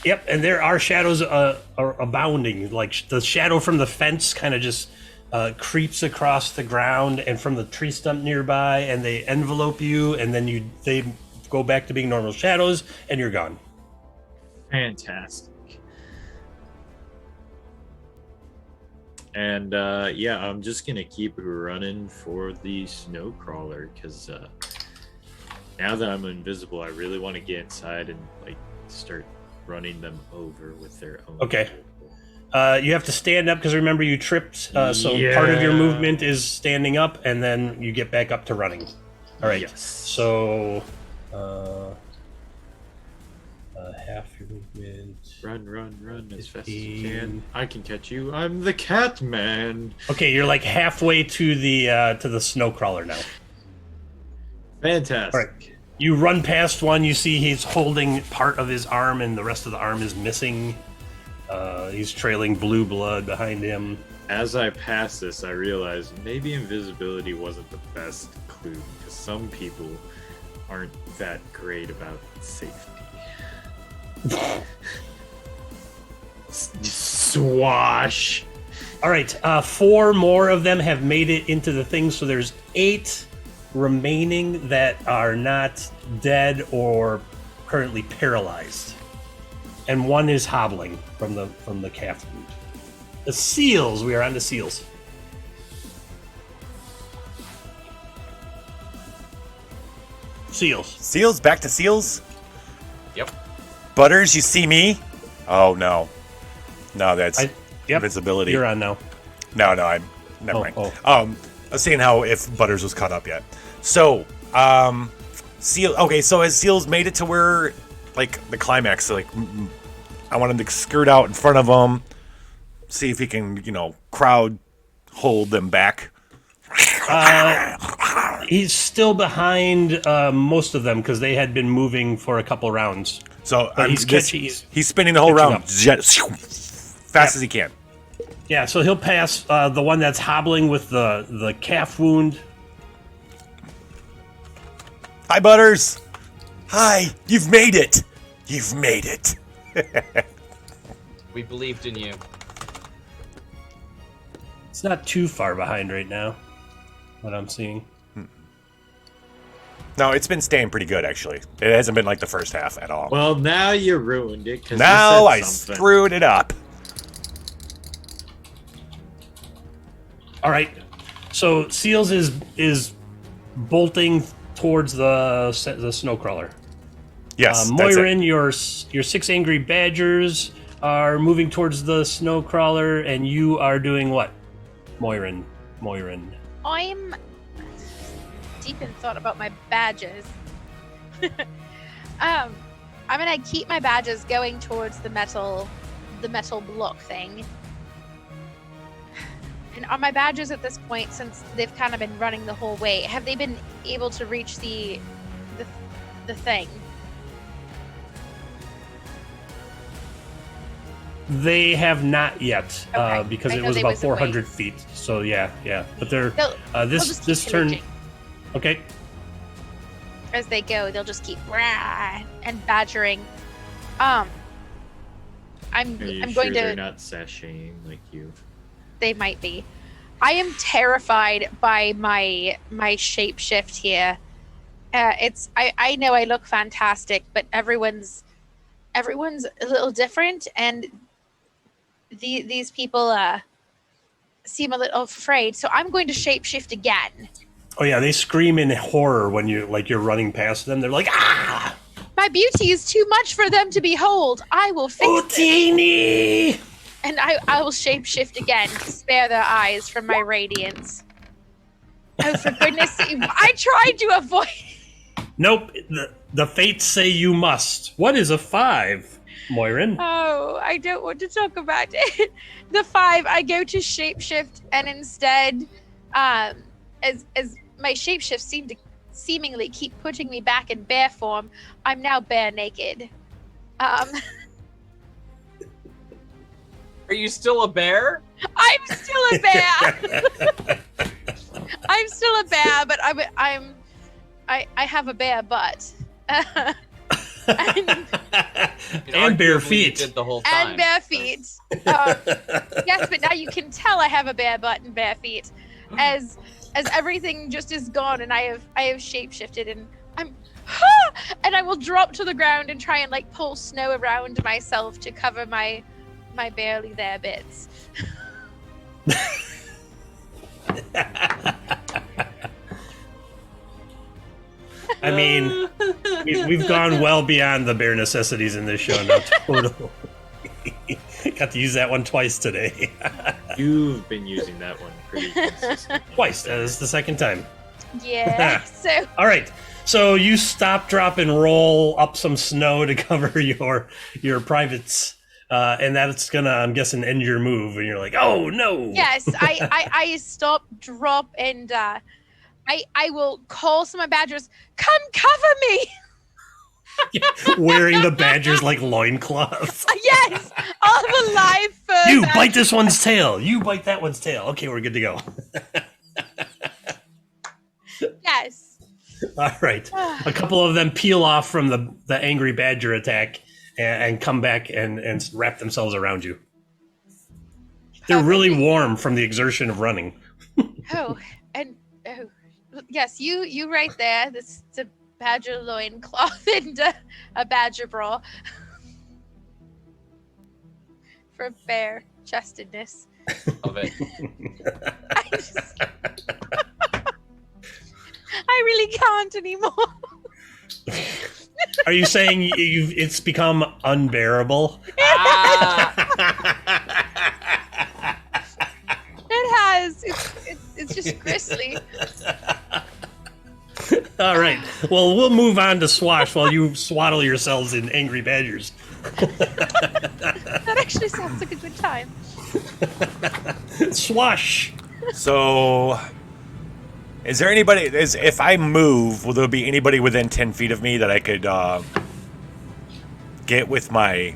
S1: Yep, and there are shadows are abounding. Like the shadow from the fence kind of just creeps across the ground, and from the tree stump nearby, and they envelope you, and then they go back to being normal shadows, and you're gone.
S5: fantastic. And yeah, I'm just gonna keep running for the snow crawler because now that I'm invisible, I really want to get inside and like start running them over with their own.
S1: Okay. You have to stand up because remember you tripped. So part of your movement is standing up, and then you get back up to running. All right.
S5: Yes.
S1: So half your movement.
S5: Run as fast as
S1: 15.
S5: you can. I can catch you. I'm the cat man.
S1: Okay, you're like halfway to the snow crawler now.
S5: Fantastic.
S1: All right. You run past one. You see he's holding part of his arm, and the rest of the arm is missing. He's trailing blue blood behind him.
S5: As I pass this, I realize maybe invisibility wasn't the best clue because some people aren't that great about safety. Swash.
S1: All right, 4 more of them have made it into the thing, so there's 8 remaining that are not dead or currently paralyzed, and 1 is hobbling from the calf wound. The seals. We are on the seals. Seals.
S4: Seals, back to seals.
S3: Yep.
S4: Butters, you see me? Oh no, that's
S1: Yep.
S4: invincibility.
S1: You're on now.
S4: No, I'm never mind.
S1: Oh.
S4: I was seeing how if Butters was caught up yet. So, Seal. Okay, so has Seals made it to where, like, the climax? Like, I want him to skirt out in front of them, see if he can, crowd hold them back.
S1: He's still behind most of them because they had been moving for a couple rounds.
S4: So
S1: But he's
S4: spinning the whole
S1: catching
S4: round
S1: up.
S4: fast as he can.
S1: Yeah, so he'll pass the one that's hobbling with the calf wound.
S4: Hi, Butters. Hi, you've made it. You've made it.
S3: We believed in you.
S1: It's not too far behind right now, what I'm seeing.
S4: No, it's been staying pretty good, actually. It hasn't been like the first half at all.
S5: Well, now you ruined it. 'Cause
S4: Now
S5: you
S4: I
S5: said something.
S4: screwed it up.
S1: All right, so Seals is bolting towards the snowcrawler.
S4: Yes, that's
S1: Moirin,
S4: it.
S1: your 6 angry badgers are moving towards the snowcrawler, and you are doing what, Moirin?
S6: I'm deep in thought about my badges. I'm gonna keep my badges going towards the metal block thing. And are my badges at this point, since they've kind of been running the whole way, have they been able to reach the thing?
S1: They have not yet,
S6: Okay.
S1: because
S6: I
S1: it
S6: know
S1: was
S6: they
S1: about
S6: was a ways.
S1: 400 feet. So yeah. But they're
S6: They'll just keep
S1: this turn.
S6: pillaging.
S1: Okay.
S6: As they go, they'll just keep rah and badgering. I'm
S5: Are you
S6: going
S5: sure
S6: to.
S5: they're not sashaying like you?
S6: They might be. I am terrified by my shapeshift here. I know I look fantastic, but everyone's a little different, and these people seem a little afraid. So I'm going to shapeshift again.
S1: Oh yeah, they scream in horror when you're running past them. They're like, ah!
S6: My beauty is too much for them to behold. I will fix it.
S1: Utini!
S6: And I will shapeshift again to spare their eyes from my radiance. Oh, for goodness sake. I tried to avoid.
S1: Nope. The fates say you must. What is a 5, Moirin?
S6: Oh, I don't want to talk about it. The 5, I go to shapeshift, and instead, as my shapeshift seemingly keep putting me back in bear form, I'm now bare naked.
S3: Are you still a bear?
S6: I'm still a bear. I'm still a bear, but I have a bear butt. and
S1: And bare
S3: arguably
S1: feet.
S3: You did the whole time.
S6: and bare feet. Yes, but now you can tell I have a bare butt and bare feet, as everything just is gone, and I have shapeshifted, and and I will drop to the ground and try and like pull snow around myself to cover my barely there bits.
S1: I mean, we've gone well beyond the bare necessities in this show now. Totally. Got to use that one twice today.
S5: You've been using that one pretty consistently.
S1: Twice. That is the second time.
S8: Yeah. So
S1: All right. So you stop, drop, and roll up some snow to cover your privates, and that's gonna, I'm guessing, end your move. And you're like, oh no.
S8: yes, I stop, drop, and I will call some of my badgers. Come cover me.
S1: Wearing the badgers like loincloths.
S8: Yes, all the live fur.
S1: You
S8: badgers.
S1: bite this one's tail. You bite that one's tail. Okay, we're good to go.
S8: Yes.
S1: All right. A couple of them peel off from the angry badger attack and come back and wrap themselves around you. They're really warm from the exertion of running.
S8: Oh, yes, you right there. This is a badger loincloth and a badger bra for bare chestedness.
S3: Of it.
S8: I really can't anymore.
S1: Are you saying it's become unbearable?
S8: It has. It's just grisly.
S1: All right. Well, we'll move on to Swash while you swaddle yourselves in angry badgers.
S8: That actually sounds like a good time.
S1: Swash.
S4: So, is there anybody? If I move, will there be anybody within 10 feet of me that I could get with my?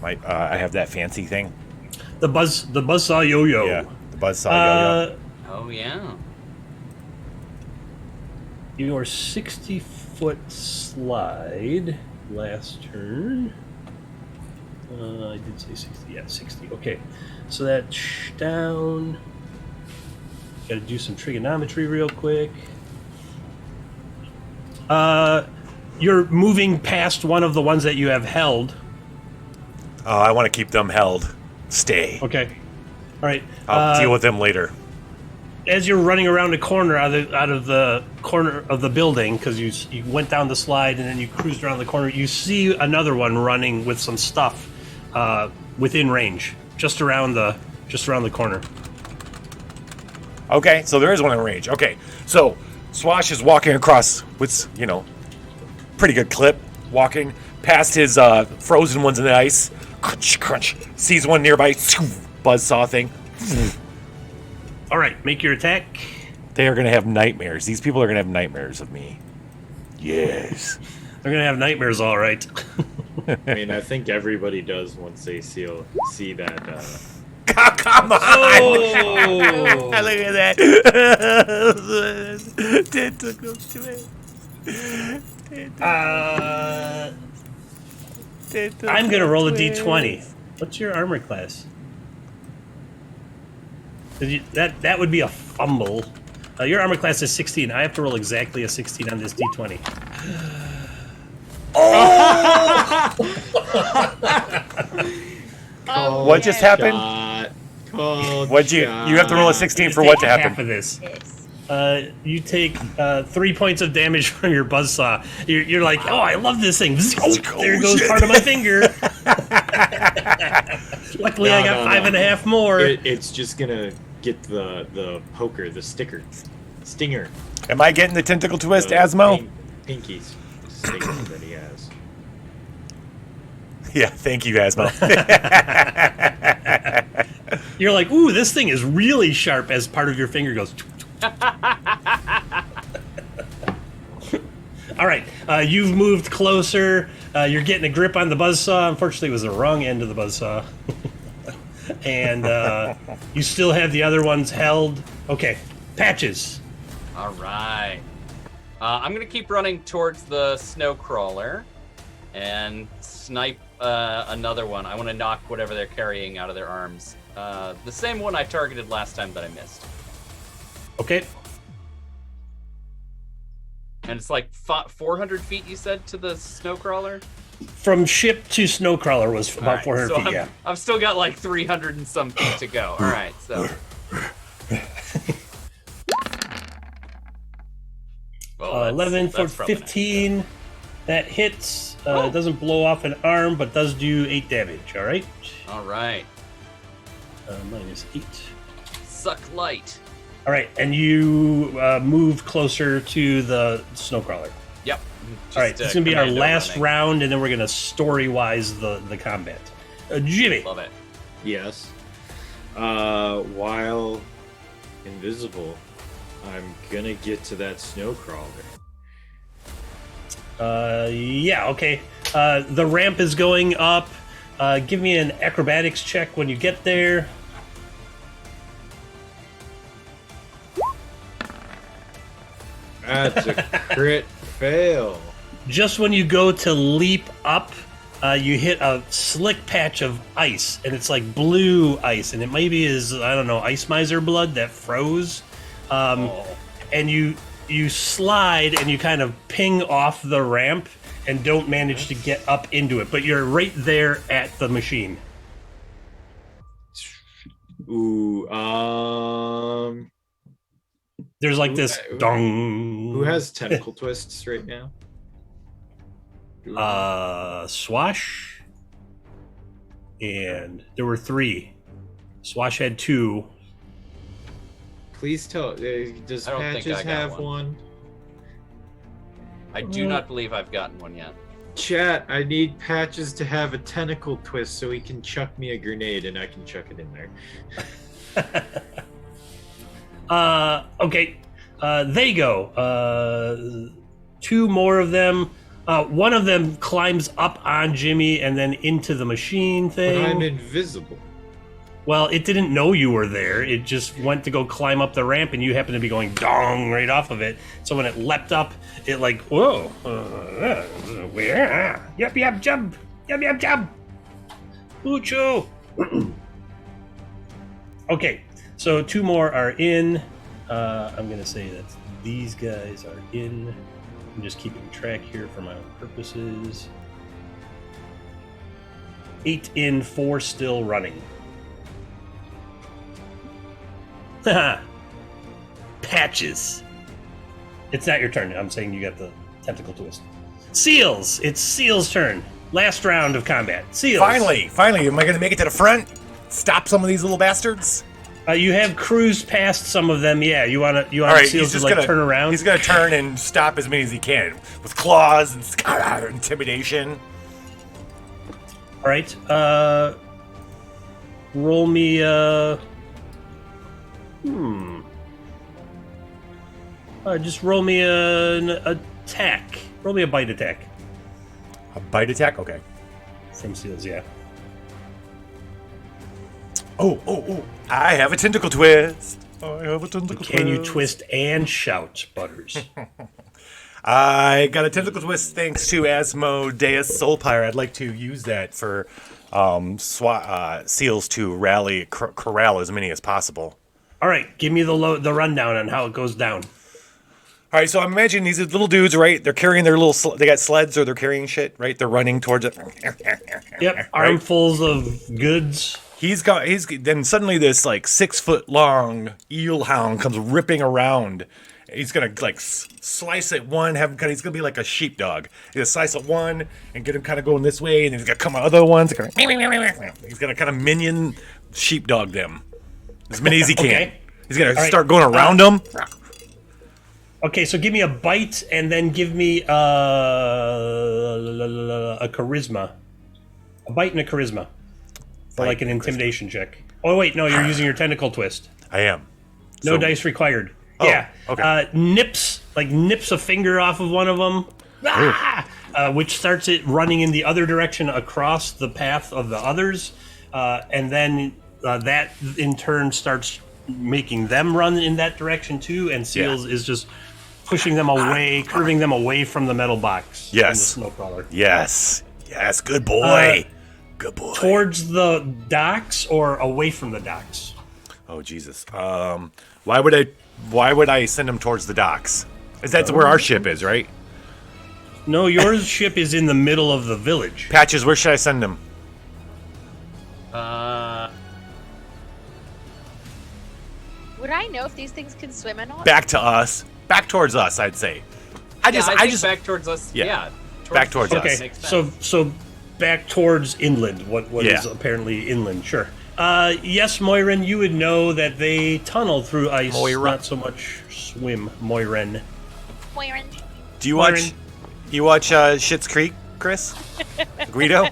S4: I have that fancy thing.
S1: The buzzsaw yo-yo.
S4: Yeah, the buzzsaw yo-yo.
S3: Oh yeah.
S1: Your 60-foot slide last turn. I did say 60. Yeah, 60. Okay. So that's down. Got to do some trigonometry real quick. You're moving past one of the ones that you have held.
S4: I want to keep them held. Stay.
S1: Okay. All right.
S4: I'll deal with them later.
S1: As you're running around the corner out of the corner of the building, because you went down the slide and then you cruised around the corner, you see another one running with some stuff within range, just around the corner.
S4: Okay, so there is one in range. Okay, so Swash is walking across with, pretty good clip, walking past his frozen ones in the ice. Crunch, crunch. Sees one nearby. Buzzsaw thing.
S1: All right, make your attack.
S4: They are going to have nightmares. These people are going to have nightmares of me. Yes.
S1: They're going to have nightmares, all right.
S5: I mean, I think everybody does once they see that.
S4: Come on!
S1: Oh!
S4: Look at that. Tentacles to it.
S1: I'm going to roll a d20. What's your armor class? That would be a fumble. Your armor class is 16. I have to roll exactly a 16 on this d20.
S8: Oh,
S4: What just happened?
S5: What'd
S4: you have to roll a 16 for what to happen?
S1: Half of this.
S8: yes.
S1: You take 3 points of damage from your buzzsaw. You're like, oh, I love this thing. Oh, there goes part of my finger. Luckily, I got 5.5 more.
S5: It's just gonna get the poker, the stinger.
S4: Am I getting the tentacle twist,
S5: the
S4: Asmo?
S5: Pinky's stinger that he has.
S4: Yeah, thank you, Asmo.
S1: You're like, ooh, this thing is really sharp as part of your finger goes. All right, you've moved closer. You're getting a grip on the buzzsaw. Unfortunately, it was the wrong end of the buzzsaw. And you still have the other ones held. Okay, Patches.
S3: All right. I'm going to keep running towards the snow crawler and snipe another one. I want to knock whatever they're carrying out of their arms. The same one I targeted last time that I missed.
S1: Okay.
S3: And it's like 400 feet, you said, to the snow crawler?
S1: From ship to snowcrawler was about
S3: Alright,
S1: 400
S3: so
S1: feet, yeah.
S3: I've still got like 300 and some feet to go. All right, so.
S1: 11 for
S3: that's probably
S1: 15. That hits. It doesn't blow off an arm, but does do 8 damage. All right.
S3: All right.
S1: -8.
S3: Suck light.
S1: All right, and you move closer to the snowcrawler.
S3: Yep.
S1: All right, it's gonna be our last round, and then we're gonna story-wise the combat. Jimmy.
S3: Love it.
S5: Yes. While invisible, I'm gonna get to that snow crawler.
S1: Yeah, okay. The ramp is going up. Give me an acrobatics check when you get there.
S5: That's a crit fail.
S1: Just when you go to leap up, you hit a slick patch of ice, and it's like blue ice, and it maybe is, I don't know, ice miser blood that froze. And you slide, and you kind of ping off the ramp, and don't manage to get up into it, but you're right there at the machine.
S5: Ooh,
S1: There's like this dong.
S5: Who has tentacle twists right now?
S1: Swash. And there were 3. Swash had 2.
S5: Please tell. Does
S3: I don't think
S5: Patches
S3: I got
S5: have
S3: one.
S5: one?
S3: I do not believe I've gotten one yet.
S5: Chat, I need Patches to have a tentacle twist so he can chuck me a grenade and I can chuck it in there.
S1: Okay. They go. 2 more of them. One of them climbs up on Jimmy and then into the machine thing.
S5: But I'm invisible.
S1: Well, it didn't know you were there. It just went to go climb up the ramp, and you happened to be going dong right off of it. So when it leapt up, it like, whoa, where? Yep, jump, yep, jump. Ucho. Okay, so 2 more are in. I'm gonna say that these guys are in. I'm just keeping track here for my own purposes. 8 in, 4 still running. Patches. It's not your turn. I'm saying you got the tentacle twist. Seals. It's Seals' turn. Last round of combat. Seals.
S4: Finally, am I going to make it to the front? Stop some of these little bastards?
S1: You have cruised past some of them. Yeah, you want
S4: right,
S1: Seals to like turn around.
S4: He's going to turn and stop as many as he can with claws and intimidation.
S1: All right. Roll me. Just roll me an attack. Roll me a bite attack.
S4: A bite attack? Okay.
S1: From Seals, yeah.
S4: Oh. I have a tentacle twist.
S1: Can you twist and shout, Butters?
S4: I got a tentacle twist thanks to Asmodeus Soulpire. I'd like to use that for Seals to rally, corral as many as possible.
S1: All right, give me the rundown on how it goes down.
S4: All right, so I'm imagining these little dudes, right? They're carrying their little, they got sleds or they're carrying shit, right? They're running towards it.
S1: Yep,
S4: right?
S1: armfuls of goods.
S4: Then suddenly this like 6 foot long eel hound comes ripping around. He's gonna like slice at one, he's gonna be like a sheepdog. He's gonna slice at one and get him kind of going this way, and then he's gonna come other ones. He's gonna kind of minion sheepdog them as many as he can.
S1: Okay.
S4: He's gonna start going around them.
S1: Okay, so give me a bite and then give me a charisma. A bite and a charisma. For like an intimidation check. Oh, wait, no, you're using your tentacle twist.
S4: I am.
S1: No dice required.
S4: Oh,
S1: yeah.
S4: okay.
S1: Nips a finger off of one of them, which starts it running in the other direction across the path of the others. And then that in turn starts making them run in that direction too. And Seals is just pushing them away, curving them away from the metal box.
S4: Yes.
S1: In the snowcrawler.
S4: Yes. Good boy. Good boy.
S1: Towards the docks or away from the docks?
S4: Oh Jesus. Why would I send him towards the docks? That's where our ship is, right?
S1: No, your ship is in the middle of the village.
S4: Patches, where should I send him?
S8: Would I know if these things can swim or not?
S4: Back to us. Back towards us, I'd say. I just
S3: back towards us.
S4: Yeah. Back towards us.
S1: Okay,
S3: Makes sense.
S1: so back towards inland. What
S4: Yeah.
S1: is apparently inland? Sure. Yes, Moiren, you would know that they tunnel through ice,
S4: Moira.
S1: not so much swim. Moiren.
S6: Moiren.
S4: Do you watch? Schitt's Creek, Chris? Guido?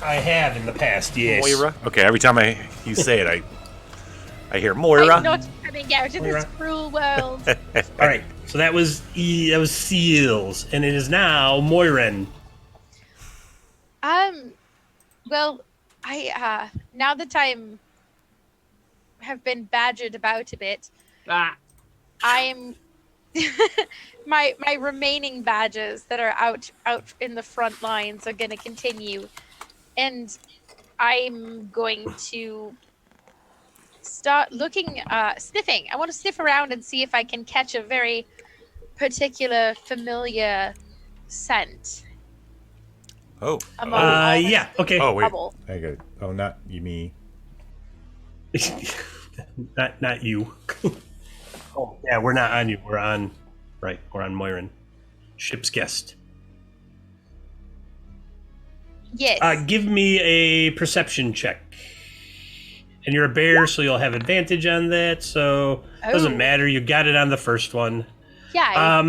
S1: I have in the past, yes.
S4: Moira? Okay, every time you say it, I hear
S6: I'm
S4: Moira.
S6: not coming out of this
S1: Moira.
S6: cruel world.
S1: All right, so that was seals, and it is now Moiren.
S8: Well, I now that I'm have been badgered about a bit,
S3: Ah,
S8: I'm my remaining badges that are out in the front lines are going to continue, and I'm going to start looking, sniffing. I want to sniff around and see if I can catch a very particular familiar scent.
S4: Oh.
S8: Among all this
S1: Yeah, okay.
S4: Oh, wait.
S8: trouble.
S4: I got it. Oh, not you, me.
S1: not you. Oh, yeah, we're not on you. We're on Moiren. Ship's guest.
S8: Yes.
S1: Give me a perception check. And you're a bear, so you'll have advantage on that. So it doesn't
S8: Oh.
S1: matter. You got it on the first one.
S8: yeah.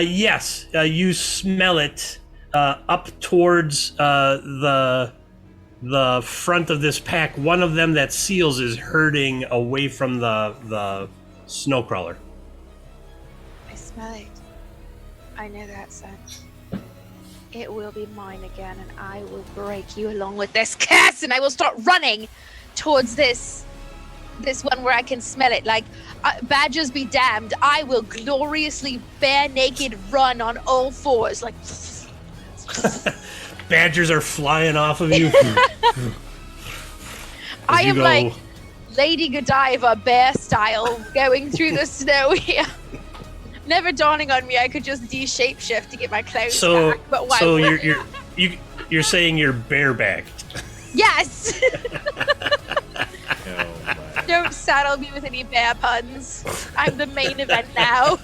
S1: Yes, you smell it up towards the front of this pack. One of them, that seals, is herding away from the snow crawler.
S8: I smell it. I know that scent. It will be mine again, and I will break you along with this curse, and I will start running towards this one where I can smell it. Like, badgers be damned, I will gloriously bare naked run on all fours, like.
S1: Badgers are flying off of you.
S8: I
S1: you
S8: am
S1: go-
S8: like Lady Godiva bear style going through the snow here. Never dawning on me I could just de-shapeshift to get my clothes
S1: So
S8: back, but why
S1: so
S8: would
S1: you're saying you're barebacked.
S8: Yes!
S5: Oh, my.
S8: Don't saddle me with any bear puns. I'm the main event now.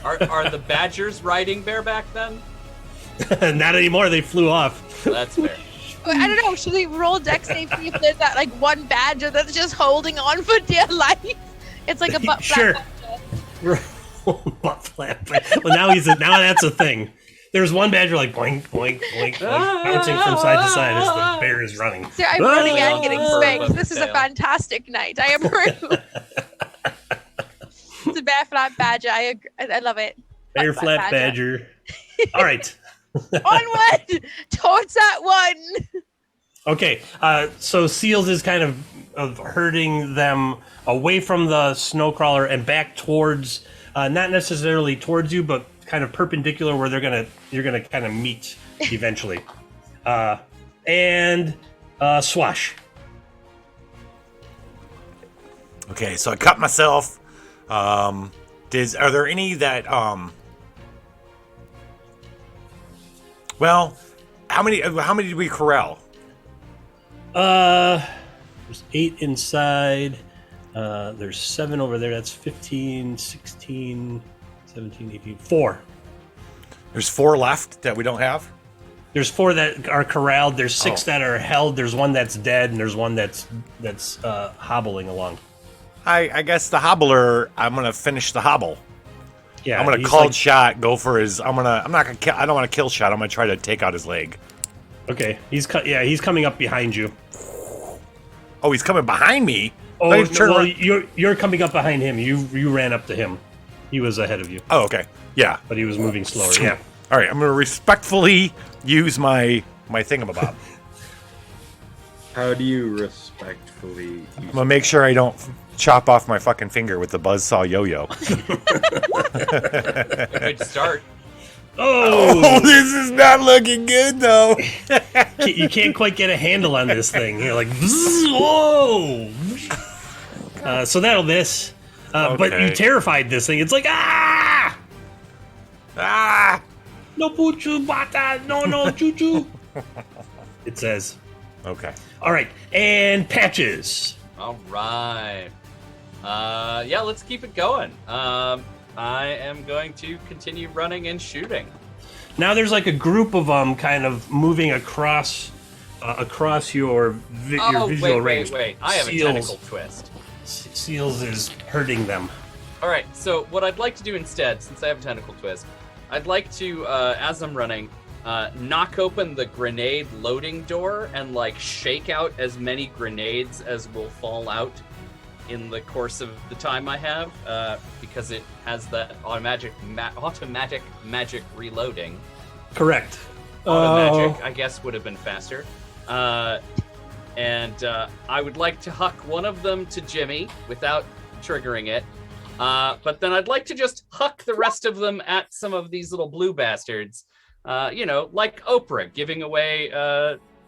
S3: are the badgers riding bareback then?
S1: Not anymore. They flew off.
S3: That's fair.
S8: I don't know, should we roll dex save see if there's that like one badger that's just holding on for dear life? It's like a butt
S1: Sure.
S8: badger.
S1: Butt flap. Well, now that's a thing. There's one badger like boink boink boink, boink bouncing from side to side as the bear is running.
S8: So I'm running
S1: Ah!
S8: and getting spanked. This is a fantastic night. I approve. It's a bear flap badger. I agree. I love it.
S1: Bear
S8: Butt
S1: flap badger. All right.
S8: Onward towards that one.
S1: Okay. So Seals is kind of herding them away from the snow crawler and back towards, not necessarily towards you, but kind of perpendicular where you're gonna kind of meet eventually. And Swash.
S4: Okay, so I cut myself. Are there any that Well, how many did we corral?
S1: There's 8 inside. There's 7 over there. That's 15, 16, 17, 18. 4.
S4: There's 4 left that we don't have.
S1: There's 4 that are corralled. There's 6
S4: Oh.
S1: that are held. There's 1 that's dead, and there's 1 that's hobbling along.
S4: I guess the hobbler. I'm gonna finish the hobble.
S1: Yeah,
S4: I'm gonna
S1: he's
S4: called
S1: like-
S4: shot. Go for his. I'm not gonna kill. I don't want to kill shot. I'm gonna try to take out his leg.
S1: Okay, he's coming up behind you.
S4: Oh, he's coming behind me.
S1: Oh,
S4: Let me turn
S1: well,
S4: around.
S1: you're coming up behind him. You ran up to him. He was ahead of you,
S4: Oh, okay. Yeah.
S1: but he was moving slower. Yeah.
S4: All right. I'm gonna respectfully use my thingamabob.
S5: How do you respectfully
S4: I'm gonna make sure I don't chop off my fucking finger with the buzzsaw yo-yo.
S3: A good start.
S1: Oh,
S4: This is not looking good though.
S1: you can't quite get a handle on this thing. You're like, "Bzz, whoa. So that'll miss. But
S4: Okay.
S1: you terrified this thing. It's like, ah!
S4: Ah!
S1: No puchu bata, no chuchu. It says.
S4: Okay.
S1: All right, and Patches.
S3: All right. Yeah, let's keep it going. I am going to continue running and shooting.
S1: Now there's like a group of them kind of moving across your visual range.
S3: Wait. I have a tentacle twist.
S1: Seals is hurting them.
S3: All right, so what I'd like to do instead, since I have a tentacle twist, I'd like to, as I'm running, knock open the grenade loading door and like shake out as many grenades as will fall out in the course of the time I have, because it has that automatic magic reloading.
S1: Correct.
S3: Automagic, I guess, would have been faster. And I would like to huck one of them to Jimmy without triggering it. But then I'd like to just huck the rest of them at some of these little blue bastards. Like Oprah giving away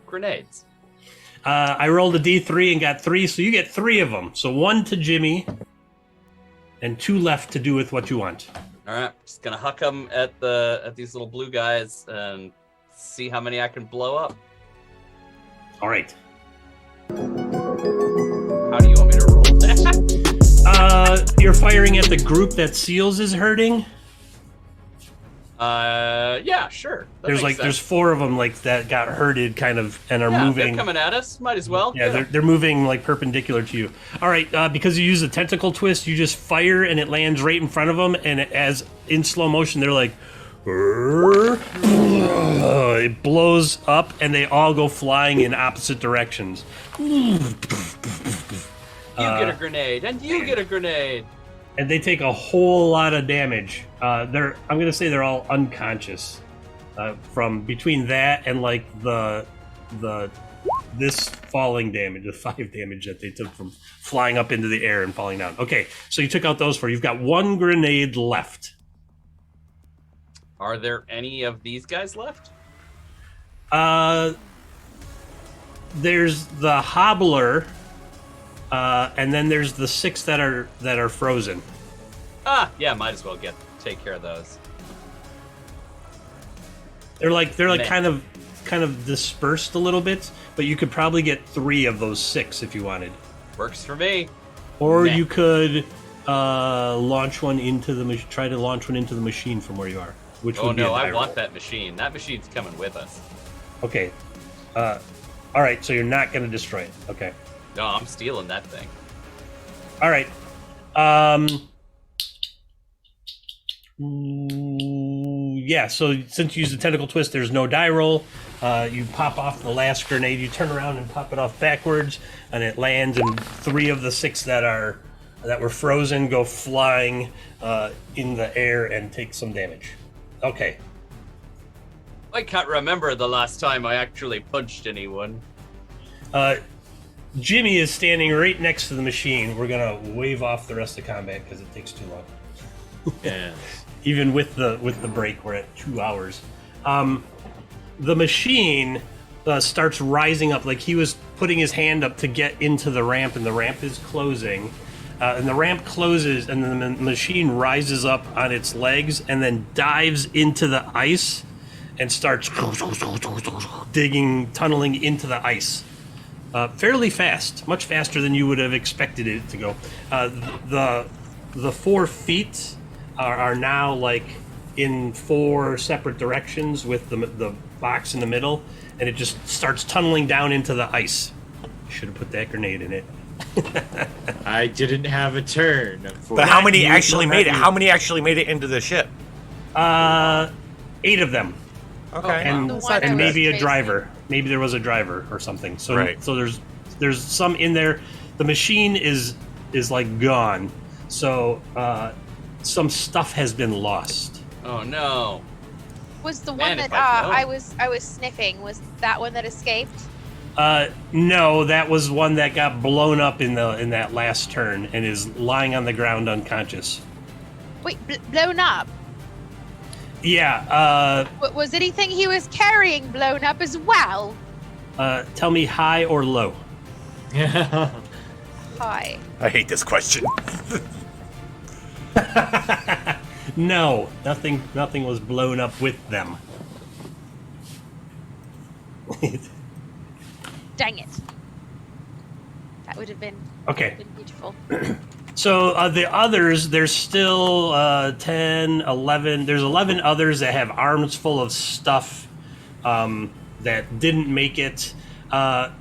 S3: grenades.
S1: I rolled a D3 and got 3, so you get 3 of them. So 1 to Jimmy, and 2 left to do with what you want.
S3: All right, just gonna huck them at these little blue guys and see how many I can blow up.
S1: All right.
S3: How do you want me to roll that?
S1: You're firing at the group that Seals is hurting.
S3: Yeah, sure. That
S1: There's
S3: makes sense.
S1: there's 4 of them like that got hurted kind of and are
S3: Yeah,
S1: moving.
S3: they're coming at us. Might as well.
S1: Yeah, they're moving like perpendicular to you. All right, because you use a tentacle twist, you just fire and it lands right in front of them, and as in slow motion, they're like, it blows up, and they all go flying in opposite directions.
S3: You get a grenade, and you get a grenade.
S1: And they take a whole lot of damage. I'm gonna say they're all unconscious from between that and like this falling damage, the 5 damage that they took from flying up into the air and falling down. Okay, so you took out those 4. You've got 1 grenade left.
S3: Are there any of these guys left?
S1: There's the hobbler, and then there's the 6 that are frozen.
S3: Yeah, might as well take care of those.
S1: They're like kind of dispersed a little bit, but you could probably get 3 of those 6 if you wanted.
S3: Works for me.
S1: Or
S3: Meh.
S1: you could launch one into the try to launch one into the machine from where you are. Which
S3: Oh
S1: would be a
S3: no, I
S1: die
S3: want
S1: roll.
S3: that machine. That machine's coming with us.
S1: Okay. All right. So you're not going to destroy it. Okay.
S3: No, I'm stealing that thing.
S1: All right. Yeah. So since you use the tentacle twist, there's no die roll. You pop off the last grenade. You turn around and pop it off backwards, and it lands. And 3 of the 6 that were frozen go flying in the air and take some damage. Okay.
S3: I can't remember the last time I actually punched anyone.
S1: Jimmy is standing right next to the machine. We're gonna wave off the rest of combat because it takes too long.
S5: Yes.
S1: Even with the break, we're at 2 hours. The machine starts rising up, like he was putting his hand up to get into the ramp, and the ramp is closing. And the ramp closes, and then the machine rises up on its legs and then dives into the ice and starts tunneling into the ice. Fairly fast, much faster than you would have expected it to go. The 4 feet are now like in 4 separate directions with the box in the middle, and it just starts tunneling down into the ice. Should have put that grenade in it.
S5: I didn't have a turn.
S4: But how many
S1: you-
S4: actually
S1: not
S4: made it?
S1: you.
S4: How many actually made it into the ship?
S1: 8 of them.
S4: Okay.
S1: And,
S8: The one I
S1: and
S8: was
S1: maybe a
S8: facing.
S1: driver. Maybe there was a driver or something. So
S4: Right.
S1: so there's some in there. The machine is like gone. So some stuff has been lost.
S3: Oh no.
S8: Was the
S3: Man,
S8: one
S3: if
S8: that
S3: I'd known.
S8: I was sniffing? Was that one that escaped?
S1: No, that was one that got blown up in that last turn and is lying on the ground unconscious.
S8: Wait, blown up?
S1: Yeah.
S8: Was anything he was carrying blown up as well?
S1: Tell me high or low.
S8: Hi.
S4: I hate this question.
S1: No, nothing was blown up with them.
S8: Dang it. That would have been,
S1: Okay.
S8: been beautiful.
S1: So the others, there's still 10, 11. There's 11 others that have arms full of stuff that didn't make it. The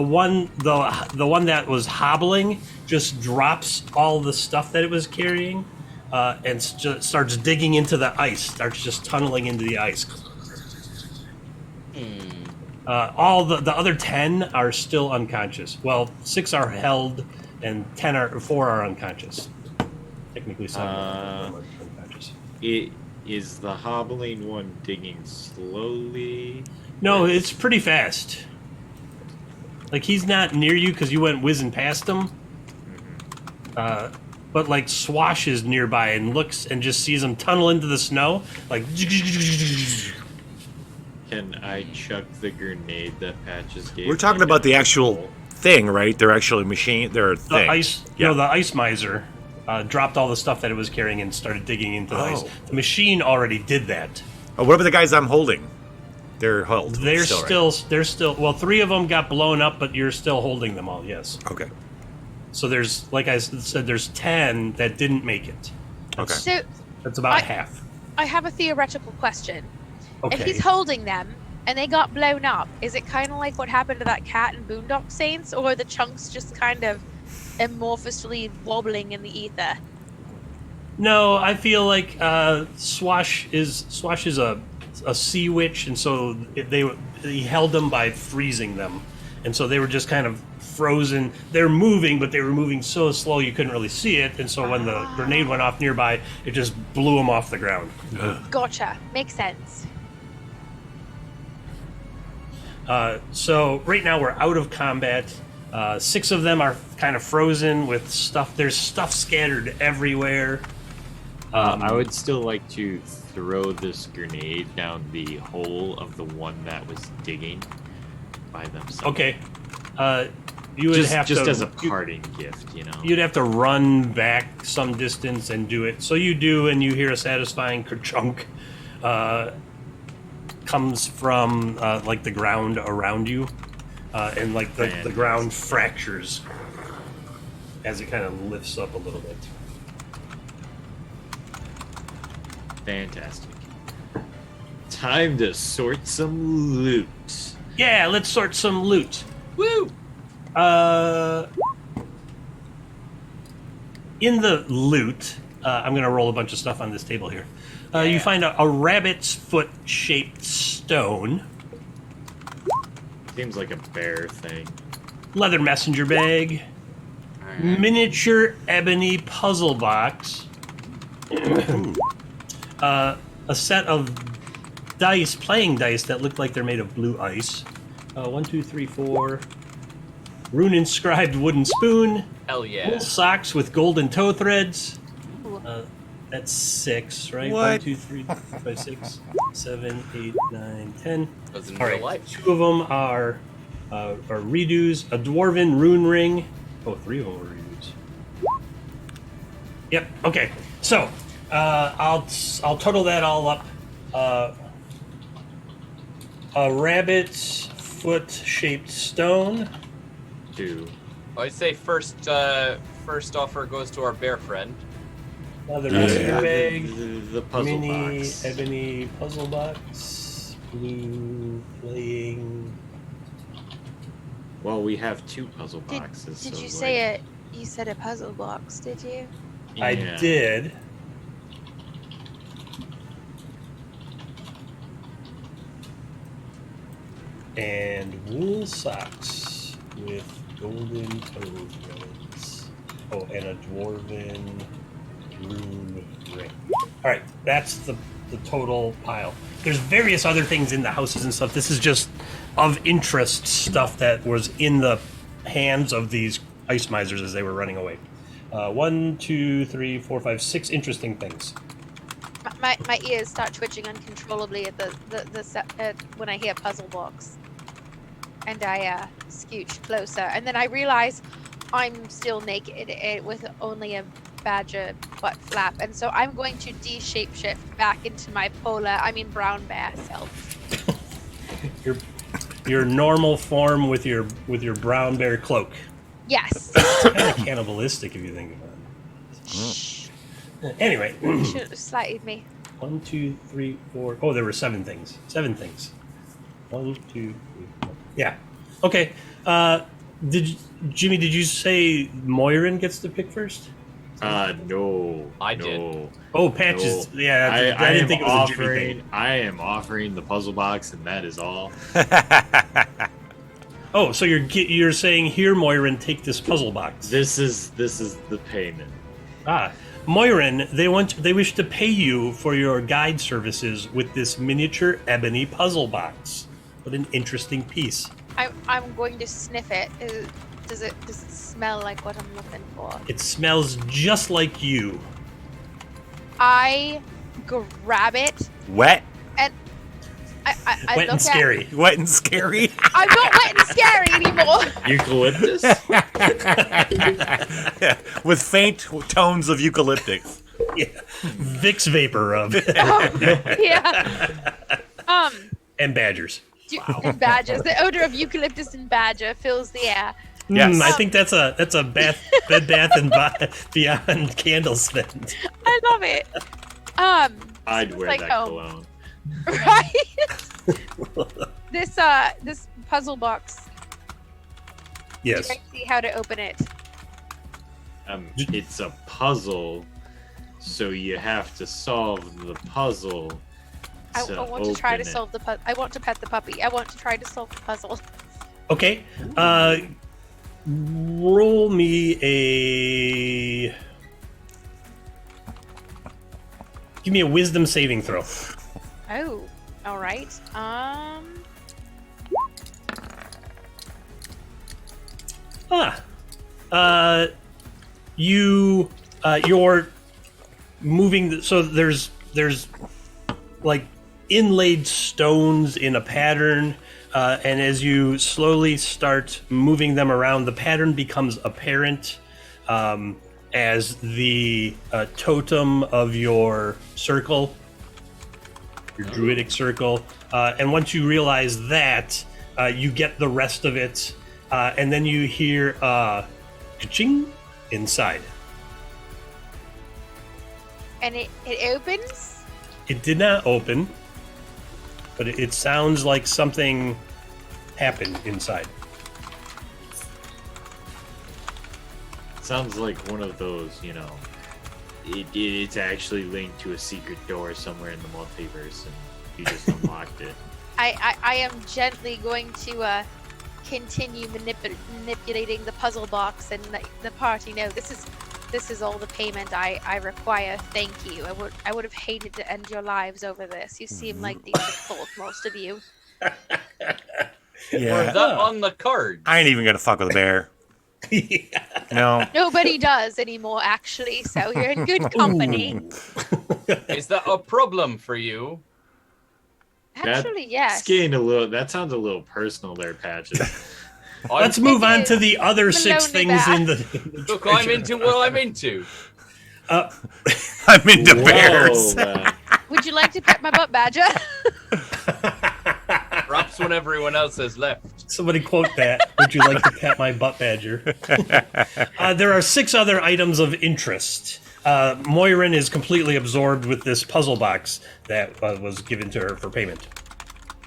S1: one that was hobbling just drops all the stuff that it was carrying and starts digging into the ice. Starts just tunneling into the ice. All the other 10 are still unconscious. Well, 6 are held, and 4 are unconscious. Technically, 7 are unconscious.
S5: Is the hobbling one digging slowly?
S1: No, it's pretty fast. Like, he's not near you because you went whizzing past him. But, like, Swash is nearby and looks and just sees him tunnel into the snow. Like,
S5: Can I chuck the grenade that Patches gave?
S4: We're talking about the actual thing, right? They're actually they're a
S1: the
S4: thing.
S1: ice,
S4: Yeah.
S1: the ice miser dropped all the stuff that it was carrying and started digging into the ice. The machine already did that.
S4: Oh, what about the guys I'm holding? They're held.
S1: They're
S4: right?
S1: still. Well, 3 of them got blown up, but you're still holding them all. Yes.
S4: Okay.
S1: So there's, like I said, there's 10 that didn't make it.
S4: Okay.
S8: So
S1: That's about half.
S8: I have a theoretical question.
S1: Okay.
S8: If he's holding them and they got blown up, is it kind of like what happened to that cat in Boondock Saints, or are the chunks just kind of amorphously wobbling in the ether?
S1: No, I feel like Swash is a sea witch, and so he held them by freezing them, and so they were just kind of frozen. They're moving, but they were moving so slow you couldn't really see it, and so when the grenade went off nearby, it just blew them off the ground.
S8: Gotcha. Makes sense.
S1: So right now we're out of combat. 6 of them are kind of frozen with stuff. There's stuff scattered everywhere.
S5: I would still like to throw this grenade down the hole of the one that was digging by themselves.
S1: Okay. You would have
S5: just
S1: to,
S5: as a parting gift, you know.
S1: You'd have to run back some distance and do it. So you do, and you hear a satisfying kerchunk. Comes from like the ground around you, and like the ground fractures as it kind of lifts up a little bit.
S5: Fantastic. Time to sort some loot.
S1: Yeah, let's sort some loot.
S3: Woo!
S1: In the loot, I'm going to roll a bunch of stuff on this table here. You find a rabbit's foot-shaped stone,
S5: Seems like a bear thing.
S1: leather messenger bag, miniature ebony puzzle box, a set of playing dice that look like they're made of blue ice. 1, 2, 3, 4. Rune-inscribed wooden spoon.
S3: Hell yeah.
S1: Wool socks with golden toe threads. That's 6, right?
S4: What?
S1: 1, 2, 3, 4, 5, 6, 7, 8, 9, 10.
S3: Was in
S1: All
S3: real
S1: right,
S3: life.
S1: 2 of them are redos. A dwarven rune ring. Oh, 3 of them are redos. Yep. Okay. So I'll total that all up. A rabbit's foot-shaped stone.
S5: 2.
S3: I'd say first offer goes to our bear friend.
S1: Leather messenger bag.
S5: The puzzle
S1: Mini
S5: box.
S1: ebony puzzle box. Blue playing.
S5: Well, we have 2 puzzle
S8: Did,
S5: boxes.
S8: did
S5: so
S8: you
S5: like,
S8: say it? You said a puzzle box, did you?
S1: I
S5: yeah.
S1: did. And wool socks with golden toe threads. Oh, and a dwarven rune ring. All right, that's the total pile. There's various other things in the houses and stuff. This is just of interest stuff that was in the hands of these ice misers as they were running away. 1, 2, 3, 4, 5, 6 interesting things.
S8: My ears start twitching uncontrollably at when I hear puzzle box, and I scooch closer, and then I realize I'm still naked with only a badger butt flap, and so I'm going to de-shapeshift back into my brown bear self.
S1: Your normal form with your brown bear cloak.
S8: Yes.
S1: It's kind of cannibalistic if you think about it. Anyway,
S8: Should have slighted me.
S1: 1, 2, 3, 4. Oh, there were 7 things. 7 things. 1, 2, 3, 4. Yeah. Okay. Jimmy? Did you say Moirin gets to pick first?
S5: No.
S3: I
S5: no.
S3: did.
S1: Oh, Patches.
S5: No.
S1: Yeah, I didn't think it was a Jimmy thing.
S5: I am offering the puzzle box, and that is all.
S1: Oh, so you're saying here, Moirin, take this puzzle box.
S5: This is the payment.
S1: Moirin, they wish to pay you for your guide services with this miniature ebony puzzle box. What an interesting piece.
S8: I'm going to sniff it. Does it smell like what I'm looking for?
S1: It smells just like you.
S8: I grab it
S4: Wet?
S8: and I
S1: Wet
S8: look
S1: and scary.
S4: Wet and scary?
S8: I'm not wet and scary anymore.
S5: Eucalyptus?
S4: With faint tones of eucalyptus.
S1: Yeah. Vicks vapor rub.
S8: Yeah.
S1: And badgers.
S8: And badgers. The odor of eucalyptus and badger fills the air.
S4: Yes.
S1: I think that's a Bed Bath and Beyond candle scent.
S8: I love it.
S5: I'd wear
S8: like
S5: that
S8: home.
S5: cologne.
S8: Right. This puzzle box.
S1: Yes.
S8: Try to see how to open it.
S5: It's a puzzle, so you have to solve the puzzle.
S8: I want to try to
S5: open it.
S8: solve the puzzle. I want to pet the puppy. I want to try to solve the puzzle.
S1: Okay. Roll me a. Give me a wisdom saving throw.
S8: Oh, all right.
S1: You're moving. So there's like inlaid stones in a pattern, and as you slowly start moving them around, the pattern becomes apparent as the totem of your circle, your druidic circle. And once you realize that, you get the rest of it, and then you hear ka-ching inside.
S8: And it opens.
S1: It did not open, but it sounds like something happened inside.
S5: Sounds like one of those, it's actually linked to a secret door somewhere in the multiverse, and you just unlocked it.
S8: I am gently going to continue manipulating the puzzle box and let the party know this is all the payment I require. Thank you. I would have hated to end your lives over this. You seem like decent folk, most of you.
S4: Yeah.
S3: Is that on the card?
S4: I ain't even gonna fuck with a bear. No.
S8: Nobody does anymore, actually. So you're in good company.
S3: Is that a problem for you?
S8: Actually, yes.
S5: That sounds a little personal there, Patches.
S1: Let's move on to the other
S8: The
S1: 6
S8: lonely
S1: things in
S8: bath.
S1: the
S3: Look, I'm into what I'm into.
S4: I'm into bears.
S8: Would you like to pet my butt badger?
S3: Perhaps when everyone else has left.
S1: Somebody quote that. Would you like to pet my butt badger? There are 6 other items of interest. Moirin is completely absorbed with this puzzle box that was given to her for payment.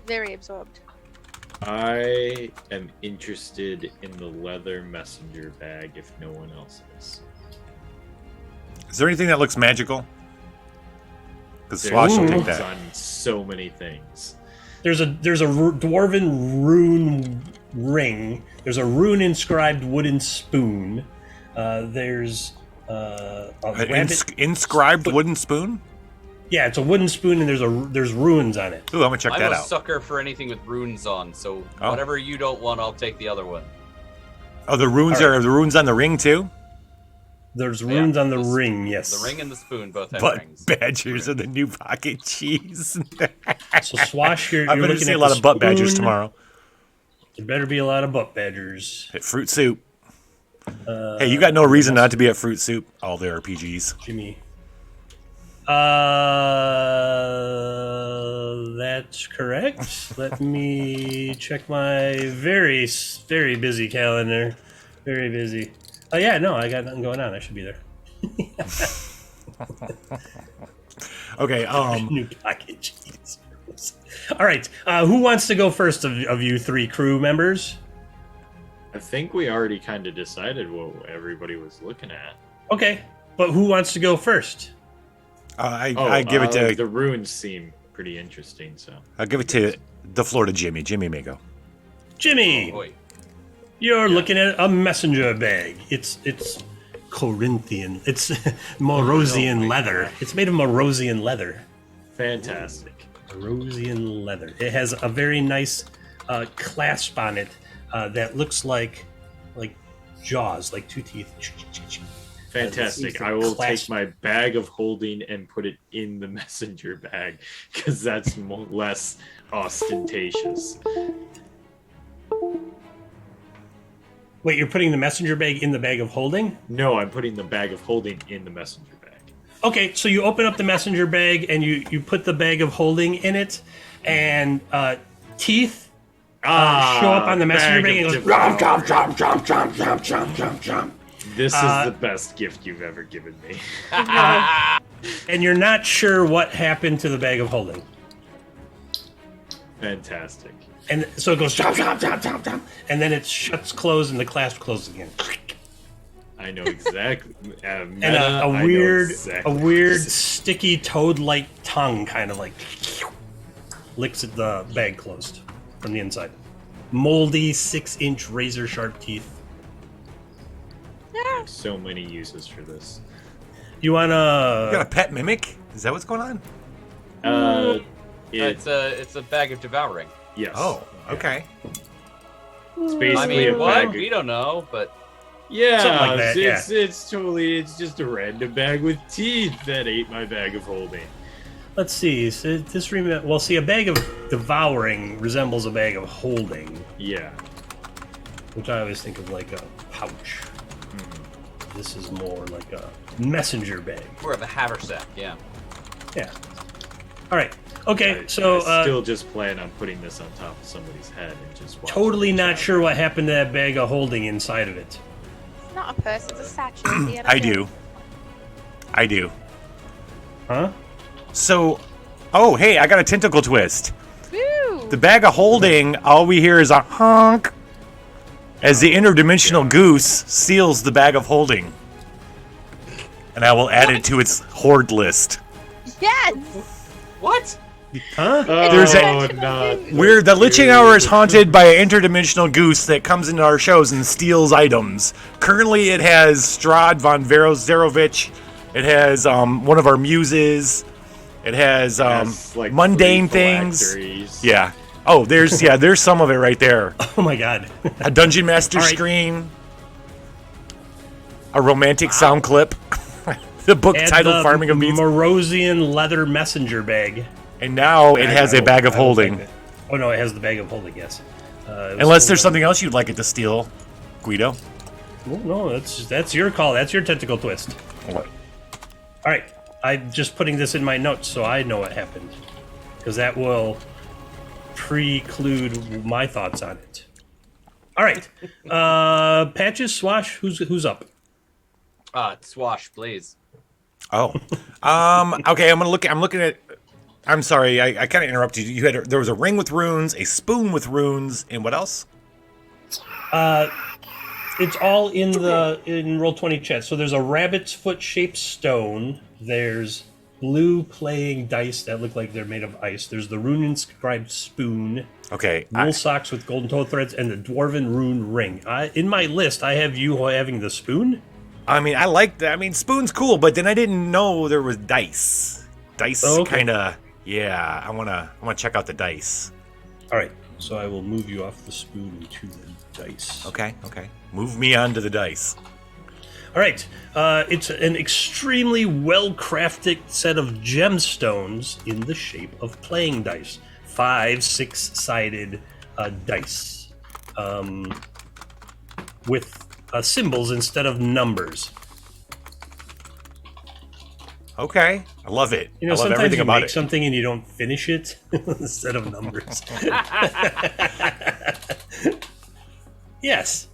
S8: Very absorbed.
S5: I am interested in the leather messenger bag if no one else is.
S4: Is there anything that looks magical? Because
S5: There's
S4: Swash will take
S5: runes
S4: that.
S5: on so many things.
S1: There's a dwarven rune ring. There's a rune inscribed wooden spoon. There's a rabbit.
S4: Inscribed wooden spoon?
S1: Yeah, it's a wooden spoon and there's runes on it.
S4: Ooh, I'm gonna check
S3: I'm
S4: that
S3: a
S4: out.
S3: sucker for anything with runes on, so
S4: Oh.
S3: whatever you don't want, I'll take the other one.
S4: Oh, the runes
S1: All right.
S4: are the runes on the ring too?
S1: There's runes on the
S3: s-
S1: ring, yes.
S3: The ring and the spoon both have
S4: But
S3: rings.
S4: badgers are the new pocket cheese.
S1: So Swash, you're
S4: I'm gonna
S1: looking
S4: see
S1: at
S4: a lot
S1: the
S4: of butt badgers
S1: spoon.
S4: tomorrow.
S1: There better be a lot of butt badgers.
S4: At Fruit Soup. Hey, you got no reason not to be at Fruit Soup. All the RPGs.
S1: Jimmy. That's correct. Let me check my very, very busy calendar. Very busy. Oh yeah, no, I got nothing going on. I should be there.
S4: Okay.
S1: New package. All right. Who wants to go first of you three crew members?
S5: I think we already kind of decided what everybody was looking at.
S1: Okay, but who wants to go first?
S4: I give it to.
S5: The runes seem pretty interesting, so
S4: I'll give it to the floor to Jimmy. Jimmy may go.
S1: Jimmy,
S3: Oh, boy.
S1: you're looking at a messenger bag. It's Corinthian. It's Morosian leather. It's made of Morosian leather.
S5: fantastic.
S1: Morosian leather. It has a very nice clasp on it that looks like jaws, like 2 teeth.
S5: Fantastic. I will take my bag of holding and put it in the messenger bag because that's less ostentatious.
S1: Wait, you're putting the messenger bag in the bag of holding?
S5: No, I'm putting the bag of holding in the messenger bag.
S1: Okay, so you open up the messenger bag and you put the bag of holding in it, and teeth show up on the messenger bag and it goes chomp, chomp, chomp, chomp, chomp, chomp, chomp, chomp, chomp.
S5: This is the best gift you've ever given me.
S1: And you're not sure what happened to the bag of holding.
S5: Fantastic.
S1: And so it goes chomp, chomp, chomp, chomp, chomp, and then it shuts closed and the clasp closes again.
S5: I know exactly.
S1: And a weird sticky toad-like tongue kind of like licks at the bag closed from the inside. Moldy 6-inch razor sharp teeth.
S5: I have so many uses for this.
S1: You
S4: You got a
S1: wanna?
S4: pet mimic? Is that what's going on?
S3: It's a bag of devouring.
S5: Yes.
S4: Oh, okay.
S5: It's basically
S3: I mean,
S5: a
S3: what?
S5: bag.
S3: We don't know, but
S5: Yeah,
S1: Something like that,
S5: it's just a random bag with teeth that ate my bag of holding.
S1: Let's see. So a bag of devouring resembles a bag of holding,
S5: Yeah.
S1: which I always think of like a pouch. This is more like a messenger bag.
S3: more of a haversack. Yeah.
S1: Yeah. All right. Okay.
S5: I
S1: So
S5: still just plan on putting this on top of somebody's head and just watching
S1: totally
S5: it
S1: not
S5: out.
S1: sure what happened to that bag of holding inside of it.
S8: It's not a purse, it's a statue. at the end of
S4: I
S8: it.
S4: do. I do.
S1: Huh?
S4: So, oh, hey, I got a tentacle twist.
S8: Woo!
S4: The bag of holding, all we hear is a honk as the interdimensional goose seals the bag of holding. And I will add it to its hoard list.
S8: Yes!
S3: What?
S1: Huh?
S4: There's the Liching Hour is haunted by an interdimensional goose that comes into our shows and steals items. Currently, it has Strahd von Zerovich. It has one of our muses. It has
S5: Yes, like
S4: mundane
S5: 3
S4: things.
S5: phylacteries.
S4: Yeah. Oh, there's some of it right there.
S1: Oh my god.
S4: A Dungeon Master
S1: All right.
S4: screen. A romantic sound clip. The book
S1: Add
S4: titled
S1: the
S4: Farming of Meats.
S1: Morosian leather messenger bag.
S4: And now it has a bag of
S1: I will
S4: holding.
S1: take it. Oh no, it has the bag of holding. Yes. It was
S4: Unless there's
S1: sold
S4: something else you'd like it to steal, Guido.
S1: on- Oh, no, that's your call. That's your tentacle twist.
S4: What?
S1: All right. I'm just putting this in my notes so I know what happened, because that will preclude my thoughts on it. All right. Patches, Swash, who's up?
S3: Swash, please.
S4: Oh. Okay, I'm looking at. I'm sorry, I kind of interrupted you. There was a ring with runes, a spoon with runes, and what else?
S1: It's all in Roll20 chat. So there's a rabbit's foot shaped stone. There's blue playing dice that look like they're made of ice. There's the rune inscribed spoon.
S4: Okay.
S1: Wool socks with golden toe threads and the dwarven rune ring. In my list, I have you having the spoon.
S4: I mean, I like that. I mean, spoon's cool, but then I didn't know there was dice. Dice,
S1: Oh, okay.
S4: kind of. Yeah, I wanna check out the dice.
S1: All right, so I will move you off the spoon to the dice.
S4: Okay. Move me on to the dice.
S1: All right, it's an extremely well-crafted set of gemstones in the shape of playing dice. 5 6-sided dice with symbols instead of numbers.
S4: Okay, I love it.
S1: You know,
S4: I love
S1: sometimes
S4: everything
S1: you
S4: about
S1: make
S4: it.
S1: something and you don't finish it instead of numbers. Yes.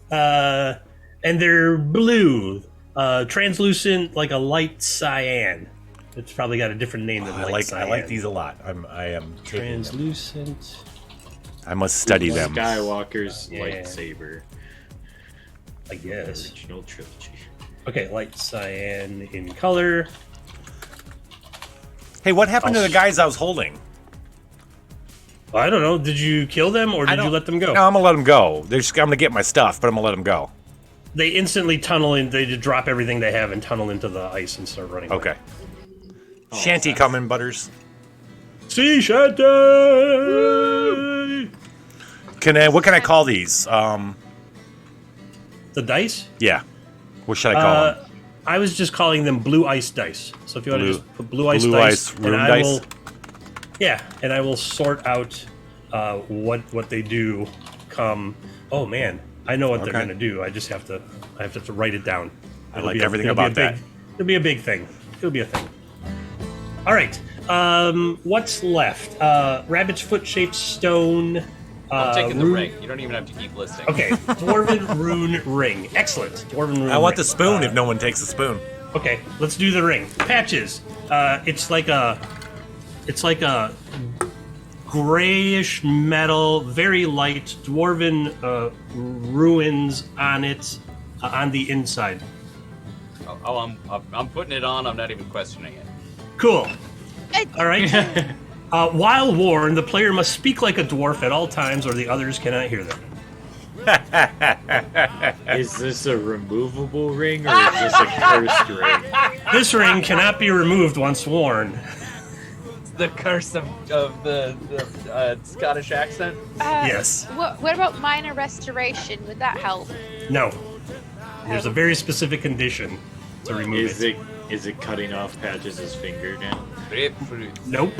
S1: and they're blue, translucent, like a light cyan. It's probably got a different name than light cyan.
S4: I like these a lot. I am taking them.
S1: Translucent.
S4: I must study them.
S5: Skywalker's
S1: Yeah.
S5: lightsaber.
S1: I guess.
S5: Original trilogy.
S1: Okay, light cyan in color.
S4: Hey, what happened to the guys I was holding?
S1: I don't know. Did you kill them or did you let them go?
S4: No, I'm gonna let them go. I'm gonna get my stuff, but I'm gonna let them go.
S1: They instantly tunnel in. They just drop everything they have and tunnel into the ice and start running.
S4: Okay.
S1: Away.
S4: Shanty coming, Butters.
S1: Sea shanty.
S4: What can I call these?
S1: The dice?
S4: Yeah. What should I call them?
S1: I was just calling them blue ice dice. So if you want to just put blue ice
S4: blue
S1: dice,
S4: ice room
S1: and I
S4: dice?
S1: will, yeah, and I will sort out what they do. Come, oh man, I know what they're
S4: Okay.
S1: gonna do. I have to write it down.
S4: I like everything about that.
S1: It'll be a big thing. It'll be a thing. All right. What's left? Rabbit's foot shaped stone.
S3: I'm taking the
S1: rune-
S3: ring. You don't even have to keep listing.
S1: Okay, dwarven rune ring. Excellent. Dwarven rune.
S4: I want
S1: ring.
S4: the spoon if no one takes the spoon.
S1: Okay, let's do the ring. Patches. It's like a grayish metal, very light dwarven ruins on it on the inside.
S3: I'm putting it on. I'm not even questioning it.
S1: Cool. All right. While worn, the player must speak like a dwarf at all times, or the others cannot hear them.
S5: Is this a removable ring or is this a cursed ring?
S1: This ring cannot be removed once worn.
S3: It's the curse of the Scottish accent.
S1: Yes.
S8: What about minor restoration? Would that help?
S1: No. There's a very specific condition to remove it.
S5: Is it cutting off Patches' finger now?
S3: Grapefruit.
S1: Nope.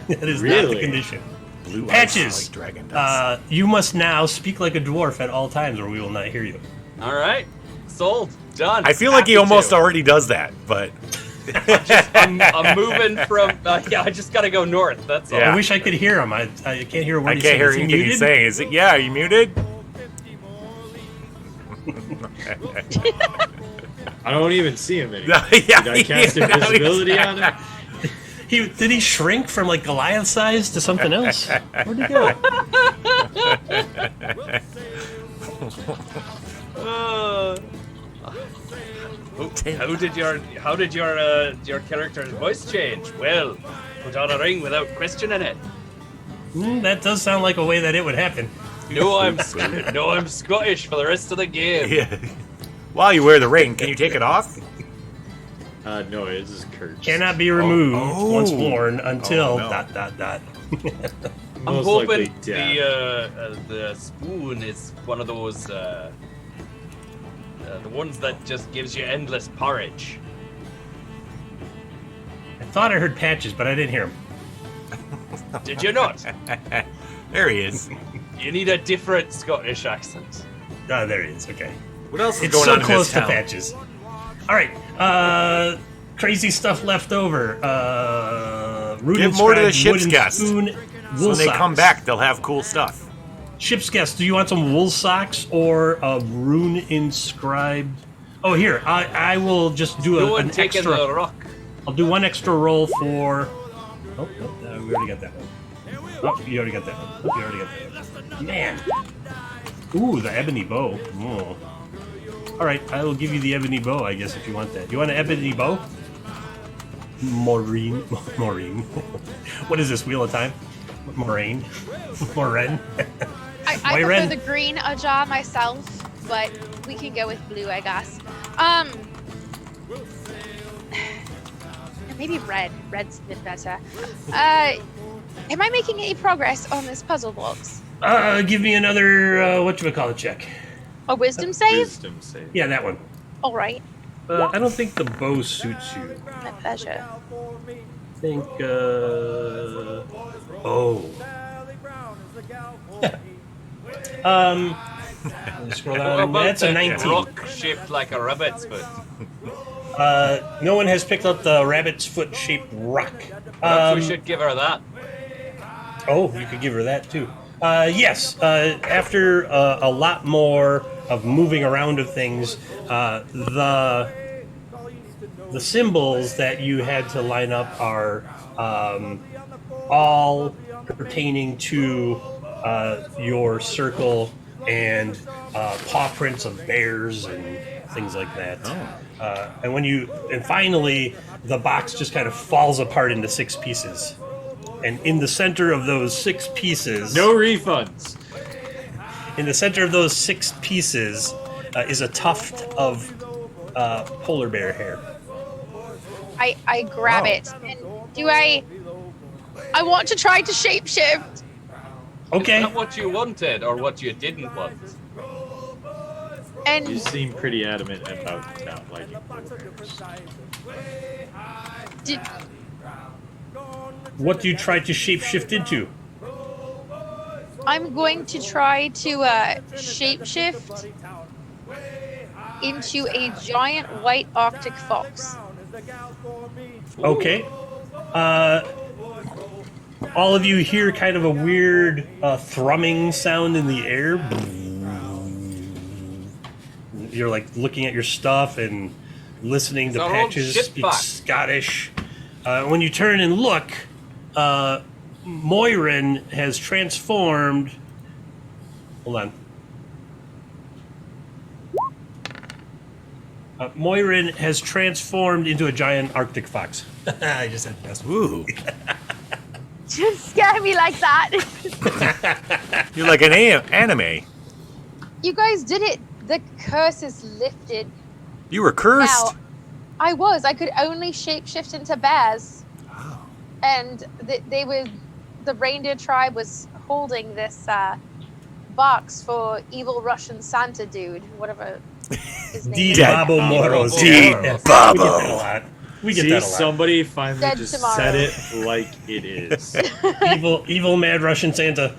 S1: That is not
S5: Really?
S1: the condition.
S4: Blue
S1: Patches.
S4: ice like dragon dust.
S1: You must now speak like a dwarf at all times, or we will not hear you.
S3: All right. Sold. Done.
S4: I feel like he
S3: Happy
S4: almost
S3: to.
S4: already does that, but
S3: I'm moving from. Yeah, I just gotta go north. That's all.
S4: Yeah.
S1: I wish I could hear him. I can't hear a word
S4: I
S1: he's
S4: can't
S1: saying.
S4: hear
S1: Is he
S4: anything he's
S1: muted?
S4: saying. Is it? Yeah, are you muted?
S5: I don't even see him anymore.
S4: Yeah,
S5: Did I cast
S4: yeah,
S5: invisibility on him?
S1: Did he shrink from like Goliath size to something else? Where'd he go?
S3: How did your character's voice change? Well, put on a ring without questioning it.
S1: That does sound like a way that it would happen.
S3: No, I'm Scottish for the rest of the game.
S4: Yeah. While you wear the ring, can you take it off?
S5: No, it is cursed.
S1: Cannot be removed
S4: Oh.
S1: once worn until
S4: Oh, no.
S1: dot.
S3: I'm
S5: Most
S3: hoping
S5: likely death.
S3: the spoon is one of those the ones that just gives you endless porridge.
S1: I thought I heard Patches, but I didn't hear him.
S3: Did you not?
S4: There he is.
S3: You need a different Scottish accent.
S1: Ah, there he is. Okay.
S4: What else is
S1: It's
S4: going
S1: so
S4: on in
S1: close
S4: this
S1: to
S4: town?
S1: Patches. All right. Crazy stuff left over.
S4: Give more to the ship's guest.
S1: Spoon,
S4: So
S1: wool
S4: when they
S1: socks.
S4: come back, they'll have cool stuff.
S1: Ship's guest, do you want some wool socks or a rune inscribed? Oh, here. I will just do
S3: No
S1: an
S3: one taking
S1: extra.
S3: the rock.
S1: I'll do one extra roll for. Oh, we already got that one. Oh, you already got that one. Oh, you already got that one. Man. Ooh, the ebony bow. Oh. All right, I will give you the ebony bow, I guess, if you want that. You want an ebony bow? Maureen. What is this, Wheel of Time? Moraine. Moraine.
S8: I prefer
S1: Moiraine.
S8: the green Aja myself, but we can go with blue, I guess. Maybe red. Red's a bit better. Am I making any progress on this puzzle box?
S1: Give me another, whatchamacallit check.
S8: A wisdom save?
S5: Wisdom save.
S1: Yeah, that one.
S8: All right.
S1: I don't think the bow suits you.
S8: My pleasure.
S1: I think, oh. Yeah. Let me scroll
S3: What
S1: down.
S3: about
S1: That's a
S3: that
S1: 19.
S3: rock shaped like a rabbit's foot?
S1: No one has picked up the rabbit's foot shaped rock.
S3: Perhaps we should give her that.
S1: Oh, you could give her that too. Yes, after a lot more of moving around of things. The symbols that you had to line up are all pertaining to your circle and paw prints of bears and things like that. And finally, the box just kind of falls apart into 6 pieces. And in the center of those 6 pieces,
S5: No refunds.
S1: in the center of those 6 pieces is a tuft of polar bear hair.
S8: I grab it. And do I want to try to shapeshift.
S1: Okay.
S3: Not what you wanted or what you didn't want.
S5: You
S8: And
S5: seem pretty adamant about not liking polar bears.
S8: did,
S1: What do you try to shapeshift into?
S8: I'm going to try to shapeshift into a giant white Arctic fox.
S1: Okay. All of you hear kind of a weird thrumming sound in the air. You're like looking at your stuff and listening to
S3: It's our old
S1: Patches
S3: shit
S1: speak
S3: box.
S1: Scottish. When you turn and look, Moirin has transformed. Hold on. Moirin has transformed into a giant Arctic fox. I just had to mess with
S4: Ooh,
S6: Just scare me like that.
S4: you're like an anime.
S8: You guys did it. The curse is lifted.
S4: You were cursed.
S8: Now, I could only shapeshift into bears. And the reindeer tribe was holding this box for evil Russian Santa dude, whatever his name
S1: Di
S8: is.
S4: Dead.
S1: Babo Moros.
S4: Di
S1: Yeah.
S4: Babo.
S1: We get
S5: See,
S1: that a lot.
S5: somebody finally
S8: Dead
S5: just
S8: tomorrow.
S5: said it like it is.
S1: Evil mad Russian Santa.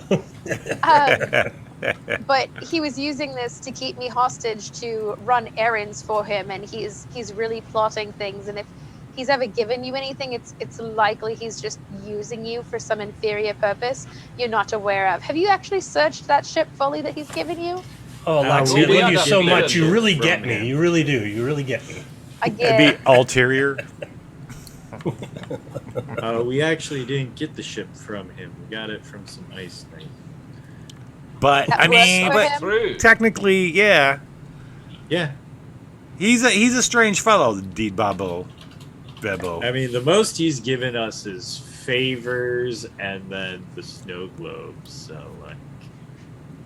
S8: But he was using this to keep me hostage to run errands for him, and he's really plotting things. And if he's ever given you anything, it's likely he's just using you for some inferior purpose you're not aware of. Have you actually searched that ship fully that he's given you?
S1: Oh, Loxy, I
S3: we
S1: love you
S3: got
S1: so
S3: a
S1: much. You
S3: bit
S1: really
S5: from
S1: get me.
S5: him.
S1: You really do. You really get me.
S4: It'd
S8: Again.
S4: be ulterior.
S5: We actually didn't get the ship from him. We got it from some ice knight.
S4: But
S8: That
S4: I mean,
S8: works for
S4: but
S8: him.
S3: Through.
S4: technically, yeah,
S5: Yeah.
S4: he's a strange fellow, Di Babo. Bebo.
S5: I mean, the most he's given us is favors and then the snow globes. So, like,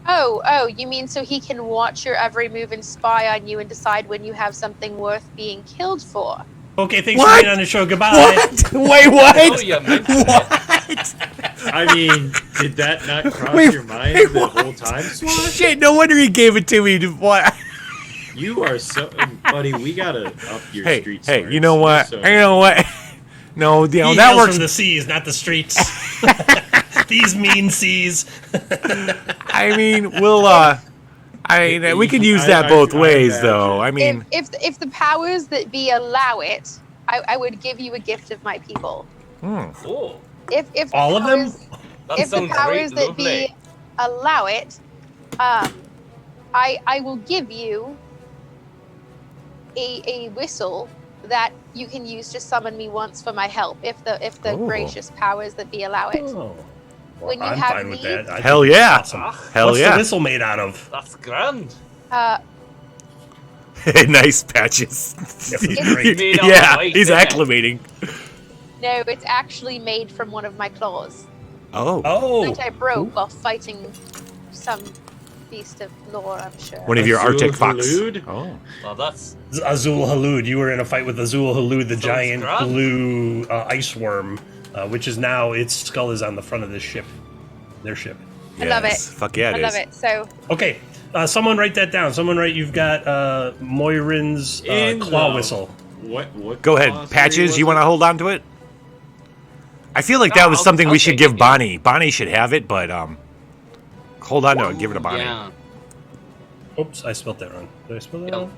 S8: Oh, you mean so he can watch your every move and spy on you and decide when you have something worth being killed for?
S1: Okay, thanks
S4: What?
S1: for being on the show. Goodbye.
S4: What? Wait,
S3: Oh,
S4: what?
S3: you mentioned it.
S5: I mean, did that not cross
S4: Wait,
S5: your mind
S4: wait,
S5: the
S4: what?
S5: whole time, Swash?
S4: Shit, no wonder he gave it to me. What?
S5: You are so, buddy. We gotta up your
S4: Hey,
S5: street
S4: hey,
S5: smarts.
S4: you know what?
S5: So-
S4: You know what? No, you know,
S1: He
S4: that
S1: hails
S4: works.
S1: from the seas, not the streets. These mean seas.
S4: I mean, we can use that both
S5: I
S4: ways,
S5: imagine.
S4: though. I mean,
S8: If the powers that be allow it, I would give you a gift of my people.
S3: Oh,
S8: If the
S1: All of them?
S8: powers-
S3: that
S8: if the
S3: sounds
S8: powers
S3: great.
S8: that be
S3: Lovely.
S8: allow it, I will give you a whistle that you can use to summon me once for my help. If the
S4: Oh.
S8: gracious powers that be allow it.
S1: Oh.
S8: When you
S1: I'm
S8: have
S1: fine with
S8: need-
S1: that. I
S4: Hell
S1: think it's
S4: yeah.
S1: awesome.
S4: hell
S1: What's the
S4: yeah.
S1: whistle made out of?
S3: That's grand.
S4: Nice patches.
S1: Great.
S3: Made out of
S4: Yeah,
S3: ice,
S4: he's
S3: isn't it?
S4: acclimating.
S8: No, it's actually made from one of my claws,
S4: Oh.
S1: Oh.
S8: which I broke while fighting some beast of lore, I'm sure.
S4: One of your
S5: Azul
S4: Arctic fox.
S5: Halud?
S4: Oh.
S3: Well, that's
S1: Azul Halud. You were in a fight with Azul Halud, the
S3: Sounds
S1: giant
S3: grand.
S1: blue ice worm, which is now, its skull is on the front of this ship. Their ship.
S8: I love
S4: Yes.
S8: it.
S4: Fuck yeah,
S8: I
S4: it
S8: love
S4: is.
S8: it. So
S1: Okay, someone write that down. Someone write, you've got Moirin's
S5: In
S1: claw
S5: the-
S1: whistle.
S5: What?
S4: Go ahead,
S5: glossary
S4: Patches.
S5: was
S4: You want to
S5: it?
S4: hold on to it? I feel like
S3: No,
S4: that was something
S3: I'll
S4: we should
S3: take
S4: give
S3: it, yeah.
S4: Bonnie. Bonnie should have it, but hold on to it. Give it to Bonnie.
S3: yeah.
S1: Oops, I spelled that wrong. Did I spell that
S3: Yep.
S1: wrong?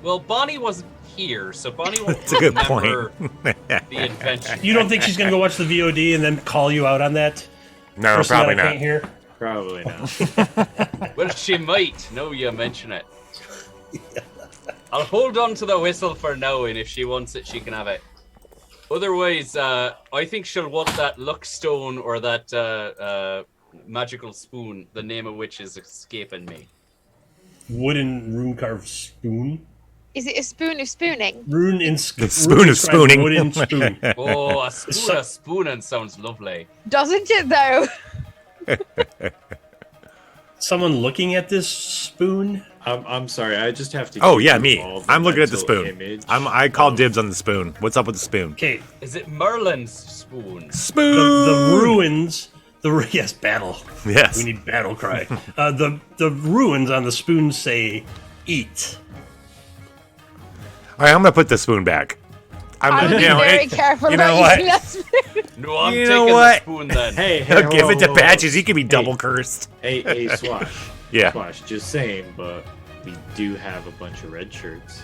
S3: Well, Bonnie wasn't here, so Bonnie won't
S4: That's a good point.
S3: remember the adventure.
S1: You don't think she's gonna go watch the VOD and then call you out on that?
S4: No,
S1: Person
S4: probably
S1: that I
S4: not.
S1: can't hear?
S5: Probably not.
S3: Well, she might. No, you mention it. I'll hold on to the whistle for now, and if she wants it, she can have it. Otherwise, I think she'll want that luck stone or that magical spoon, the name of which is escaping me.
S1: Wooden rune carved spoon.
S6: Is it a spoon of spooning?
S4: Spoon of spooning.
S1: Wooden spoon.
S3: Oh, a spoon of spooning sounds lovely.
S6: Doesn't it though?
S1: Someone looking at this spoon?
S5: I'm sorry, I just have to.
S4: Oh
S5: keep
S4: yeah, me.
S5: all the
S4: I'm looking at the
S5: mental
S4: spoon.
S5: image
S4: I call
S5: of-
S4: dibs on the spoon. What's up with the spoon?
S1: Okay,
S3: Is it Merlin's spoon?
S4: Spoon.
S1: the ruins. Yes, battle.
S4: Yes.
S1: We need battle cry. The ruins on the spoon say eat.
S4: All right, I'm gonna put the spoon back.
S6: I would be very careful
S4: you know
S6: about
S4: what?
S6: using that spoon.
S3: No, I'm
S4: You know
S3: taking
S4: what?
S3: the spoon then.
S5: Hey,
S4: Give
S5: whoa,
S4: it to
S5: whoa, whoa.
S4: Patches. He could be double cursed.
S5: Hey, Swash.
S4: Yeah.
S5: Swash, just saying, but we do have a bunch of red shirts.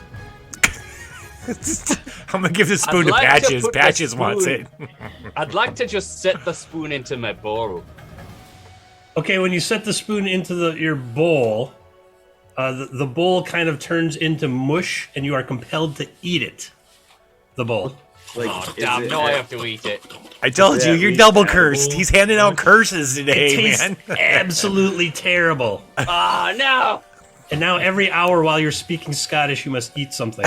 S4: I'm gonna give the spoon
S3: I'd
S4: to
S3: like to
S4: Patches.
S3: put the
S4: Patches wants it.
S3: spoon- I'd like to just set the spoon into my bowl.
S1: Okay, when you set the spoon into your bowl, the bowl kind of turns into mush, and you are compelled to eat it. The bowl.
S5: Like,
S3: Oh,
S5: is
S3: damn,
S5: it
S3: no, I
S5: at-
S3: have to eat it.
S4: I told
S5: Is
S4: you,
S5: that
S4: you're
S5: least
S4: double cursed.
S5: edible?
S4: He's handing out curses
S1: It
S4: today,
S1: tastes
S4: man.
S1: absolutely terrible.
S3: Ah, no!
S1: And now every hour while you're speaking Scottish, you must eat something.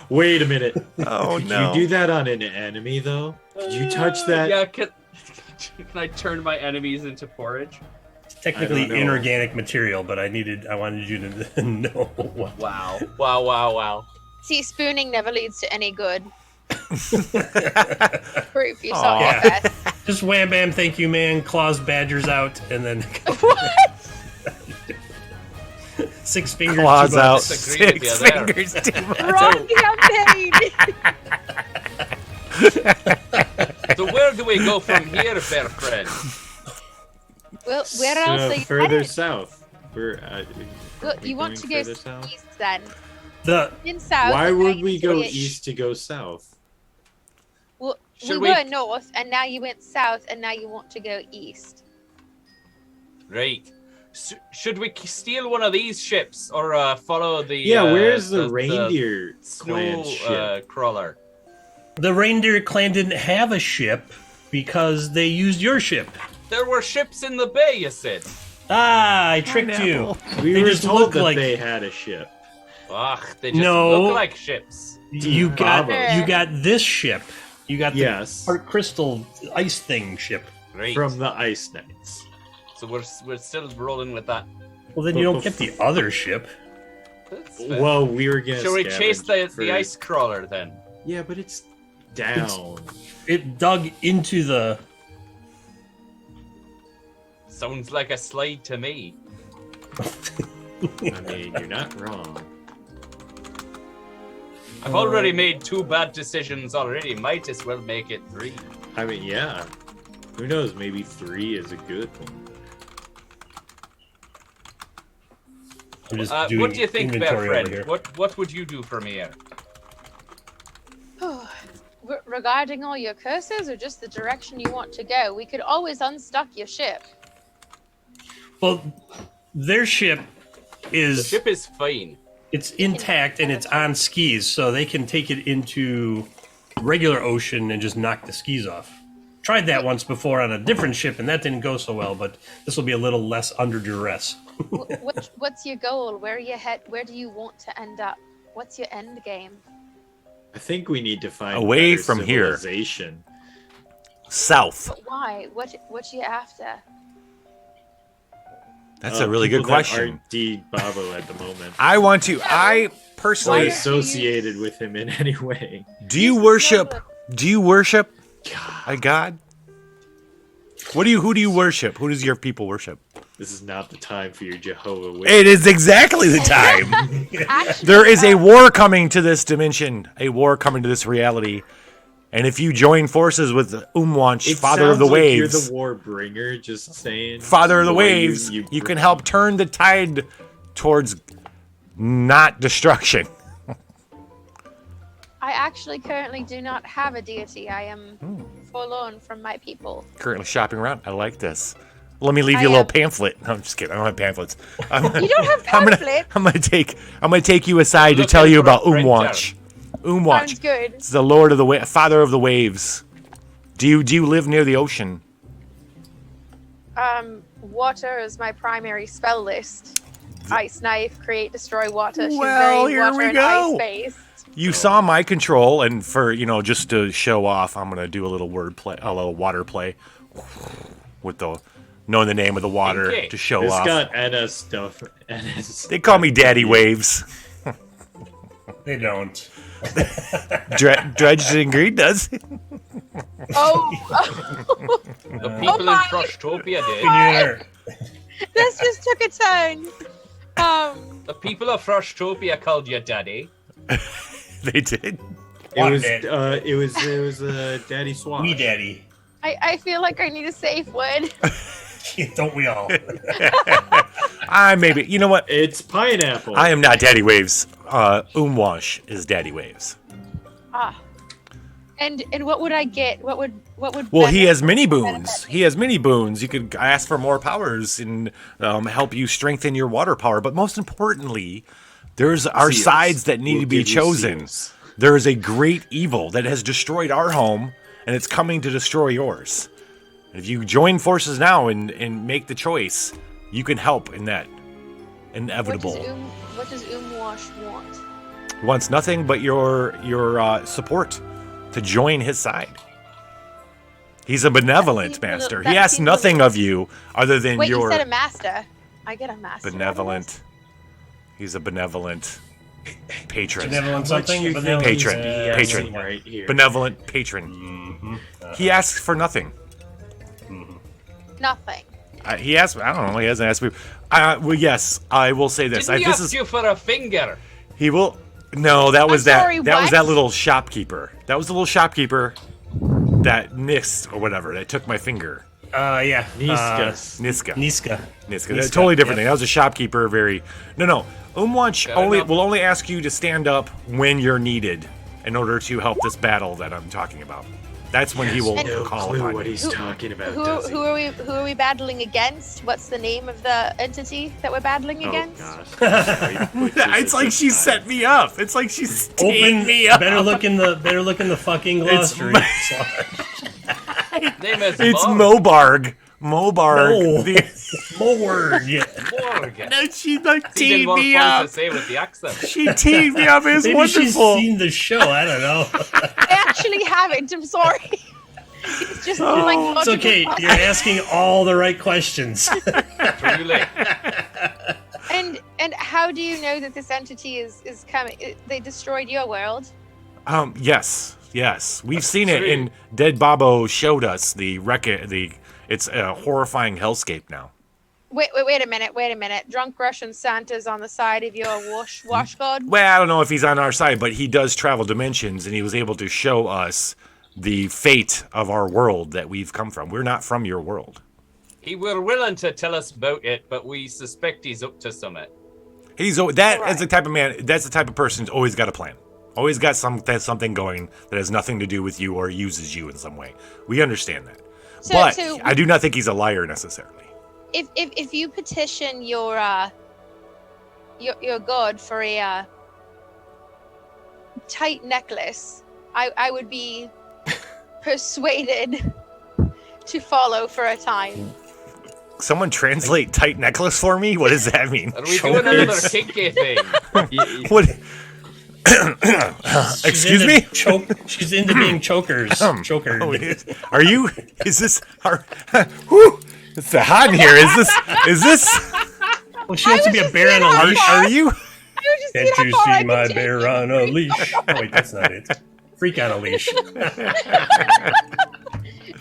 S5: Wait a minute.
S4: Oh
S5: Could
S4: no.
S5: you do that on an enemy though? Could you touch that?
S3: Yeah, can I turn my enemies into porridge?
S1: It's technically
S5: I don't know.
S1: inorganic material, but I wanted you to know.
S3: Wow. Wow, wow, wow.
S6: See, spooning never leads to any good. Proof you saw
S4: Aw.
S6: your best.
S1: Just wham bam, thank you, man. Claws badgers out, and then
S6: What?
S1: 6 fingers.
S4: Claws
S1: 2
S4: out.
S1: bucks.
S3: Disagree with
S4: Six
S3: you there.
S4: fingers. 2 bucks.
S6: Wrong campaign.
S3: So where do we go from here, fair friend?
S6: Well, where else are you
S5: further
S6: headed?
S5: south. We're.
S6: Well,
S5: are we
S6: you want
S5: going
S6: to go
S5: further south?
S6: east then?
S1: The
S6: In south.
S5: Why
S6: and now
S5: would
S6: you
S5: we go
S6: enjoy it.
S5: east to go south?
S6: Well,
S3: Should
S6: we
S3: we-
S6: were north, and now you went south, and now you want to go east.
S3: Right. Should we steal one of these ships or follow the?
S5: Yeah, where's the reindeer
S3: snow
S5: clan ship?
S3: crawler?
S1: the reindeer clan didn't have a ship because they used your ship.
S3: There were ships in the bay, you said.
S1: Ah, I tricked you.
S5: We
S1: They
S5: were
S1: just
S5: told
S1: look
S5: that
S1: like-
S5: they had a ship.
S3: Ugh, they just
S1: No.
S3: look like ships.
S1: You got
S5: Bravo.
S1: this ship. You got the
S5: Yes.
S1: heart crystal ice thing ship.
S3: Right.
S5: From the Ice Knights.
S3: So we're still rolling with that.
S1: Well, then you don't get the other ship.
S3: That's fair.
S5: Well, we were gonna.
S3: Shall we chase
S5: scavenge
S3: the
S5: for-
S3: ice crawler then?
S5: Yeah, but it's down.
S1: It dug into the.
S3: Sounds like a slide to me.
S5: I mean, you're not wrong.
S3: I've already made 2 bad decisions already. Might as well make it 3.
S5: I mean, yeah. Who knows? Maybe 3 is a good one.
S1: I'm just doing
S3: What do you think, Bear
S1: inventory over
S3: Friend?
S1: here.
S3: What would you do for me here?
S6: Regarding all your curses, or just the direction you want to go, we could always unstuck your ship.
S1: Well, their ship
S3: The
S1: is
S3: ship is fine.
S1: it's intact and it's on skis, so they can take it into regular ocean and just knock the skis off. Tried that once before on a different ship, and that didn't go so well. But this will be a little less under duress.
S6: What's your goal? Where you head? Where do you want to end up? What's your end game?
S5: I think we need to find
S4: Away
S5: better
S4: from here.
S5: civilization.
S4: South.
S6: But why? What you after?
S4: That's a really good
S5: People that
S4: question.
S5: aren't D Babo at the moment.
S4: I want to. I
S5: Or
S4: personally.
S5: associated with him in any way.
S4: Do you worship? Do you worship a god? Who do you worship? Who does your people worship?
S5: This is not the time for your Jehovah Witness.
S4: It is exactly the time.
S6: Actually,
S4: There is a war coming to this dimension, a war coming to this reality. And if you join forces with Umwanch,
S5: It
S4: Father of the
S5: sounds like
S4: Waves,
S5: You're the war bringer, just saying.
S4: Father of the
S5: Boy,
S4: Waves, you can help turn the tide towards not destruction.
S8: I actually currently do not have a deity. I am forlorn from my people.
S4: Currently shopping around. I like this. Let me leave you a little pamphlet. No, I'm just kidding. I don't have pamphlets.
S8: You don't have pamphlets?
S4: I'm gonna take you aside to tell you about Umwatch. Umwatch.
S8: Sounds good.
S4: It's the Lord of the Father of the Waves. Do you live near the ocean?
S8: Water is my primary spell list. Ice knife, create, destroy water. She's
S4: Well,
S8: very
S4: here
S8: water
S4: we
S8: and
S4: go.
S8: ice based.
S4: You saw my control, and for just to show off, I'm gonna do a little water play with knowing the name of the water
S3: Okay.
S4: to show
S5: It's
S4: off.
S5: got Anna stuff. Anna's
S4: They call me Daddy Waves.
S1: They don't.
S4: Dredged and Green does.
S8: Oh,
S3: The people in
S8: my-
S3: Froshtopia did.
S1: Here.
S8: this just took a turn.
S3: The people of Froshtopia called you daddy.
S4: They did.
S5: It was Daddy Swash.
S1: Wee daddy.
S8: I feel like I need a safe word.
S1: Don't we all?
S4: Maybe. You know what?
S5: It's pineapple.
S4: I am not Daddy Waves. Umwash is Daddy Waves.
S8: And what would I get? What would
S4: Well, he has many boons. He has many boons. You could ask for more powers and help you strengthen your water power. But most importantly, there's our
S5: Seals.
S4: sides that need
S5: We'll
S4: to be
S5: give you
S4: chosen.
S5: seals.
S4: There is a great evil that has destroyed our home, and it's coming to destroy yours. If you join forces now and make the choice, you can help in that inevitable.
S8: What does Umwash want?
S4: He wants nothing but your support to join his side. He's a benevolent master. He asks nothing of you other than
S8: Wait,
S4: your
S8: you said a master. I get a master.
S4: benevolent. He's a benevolent patron.
S1: Benevolent
S5: How much
S1: something?
S5: you
S1: Benevolent,
S5: think
S4: Patron.
S5: he's
S4: Patron.
S5: BSing right here.
S4: Benevolent patron. He asks for nothing.
S8: Nothing.
S4: He asks. I don't know. He hasn't asked me. Well, yes, I will say this.
S3: Didn't he
S4: This
S3: ask
S4: is.
S3: you for a finger?
S4: He will. No, that was
S8: sorry,
S4: that was
S8: what?
S4: that little shopkeeper. That was the little shopkeeper that missed or whatever. That took my finger.
S1: Yeah.
S5: Niskas.
S4: Niska.
S1: Niska.
S4: Niska. That's a totally different thing. That was a shopkeeper. No. Umwatch
S3: Fair enough.
S4: will only ask you to stand up when you're needed in order to help this battle that I'm talking about. That's when he will
S5: No
S4: call
S5: clue
S4: upon
S5: what
S4: you.
S5: he's talking about, does he?
S8: Who are we battling against? What's the name of the entity that we're battling
S5: Oh,
S8: against?
S5: gosh.
S4: It's like she set me up. It's like she's teeing
S1: Open.
S4: me up.
S1: Better look in the fucking glossary.
S3: Name is
S4: It's
S3: Morg.
S4: Mobarg.
S1: No.
S4: The-
S1: More. Yeah.
S3: Morg.
S4: no, she like
S3: Needed
S4: teed
S3: more
S4: me
S3: fun
S4: up.
S3: to say with the accent.
S4: She teed me up. It was
S1: Maybe she's
S4: wonderful.
S1: seen the show. I don't know.
S8: I actually haven't. I'm sorry. It's just like
S1: It's okay. You're asking all the right questions.
S3: Truly.
S8: And how do you know that this entity is coming? They destroyed your world.
S4: Yes. We've seen it,
S3: true.
S4: and Dead Bobo showed us it's a horrifying hellscape now.
S8: Wait a minute. Drunk Russian Santa's on the side of your wash god.
S4: Well, I don't know if he's on our side, but he does travel dimensions, and he was able to show us the fate of our world that we've come from. We're not from your world.
S3: He were willing to tell us about it, but we suspect he's up to something.
S4: As the type of man. That's the type of person who's always got a plan. Always got something going that has nothing to do with you or uses you in some way. We understand that, but I do not think he's a liar necessarily.
S8: If you petition your god for a tight necklace, I would be persuaded to follow for a time.
S4: Someone translate tight necklace for me? What does that mean?
S3: Are we doing another kinky thing?
S4: What? Excuse me?
S1: She's into being chokers. Choker.
S4: Oh, are you? Is this? Whew, it's hot in here. Is this?
S1: Well, she wants to be a bear on a leash.
S4: Are you?
S1: Can't you see my bear on a leash? Oh, wait, that's not it. Freak on a leash.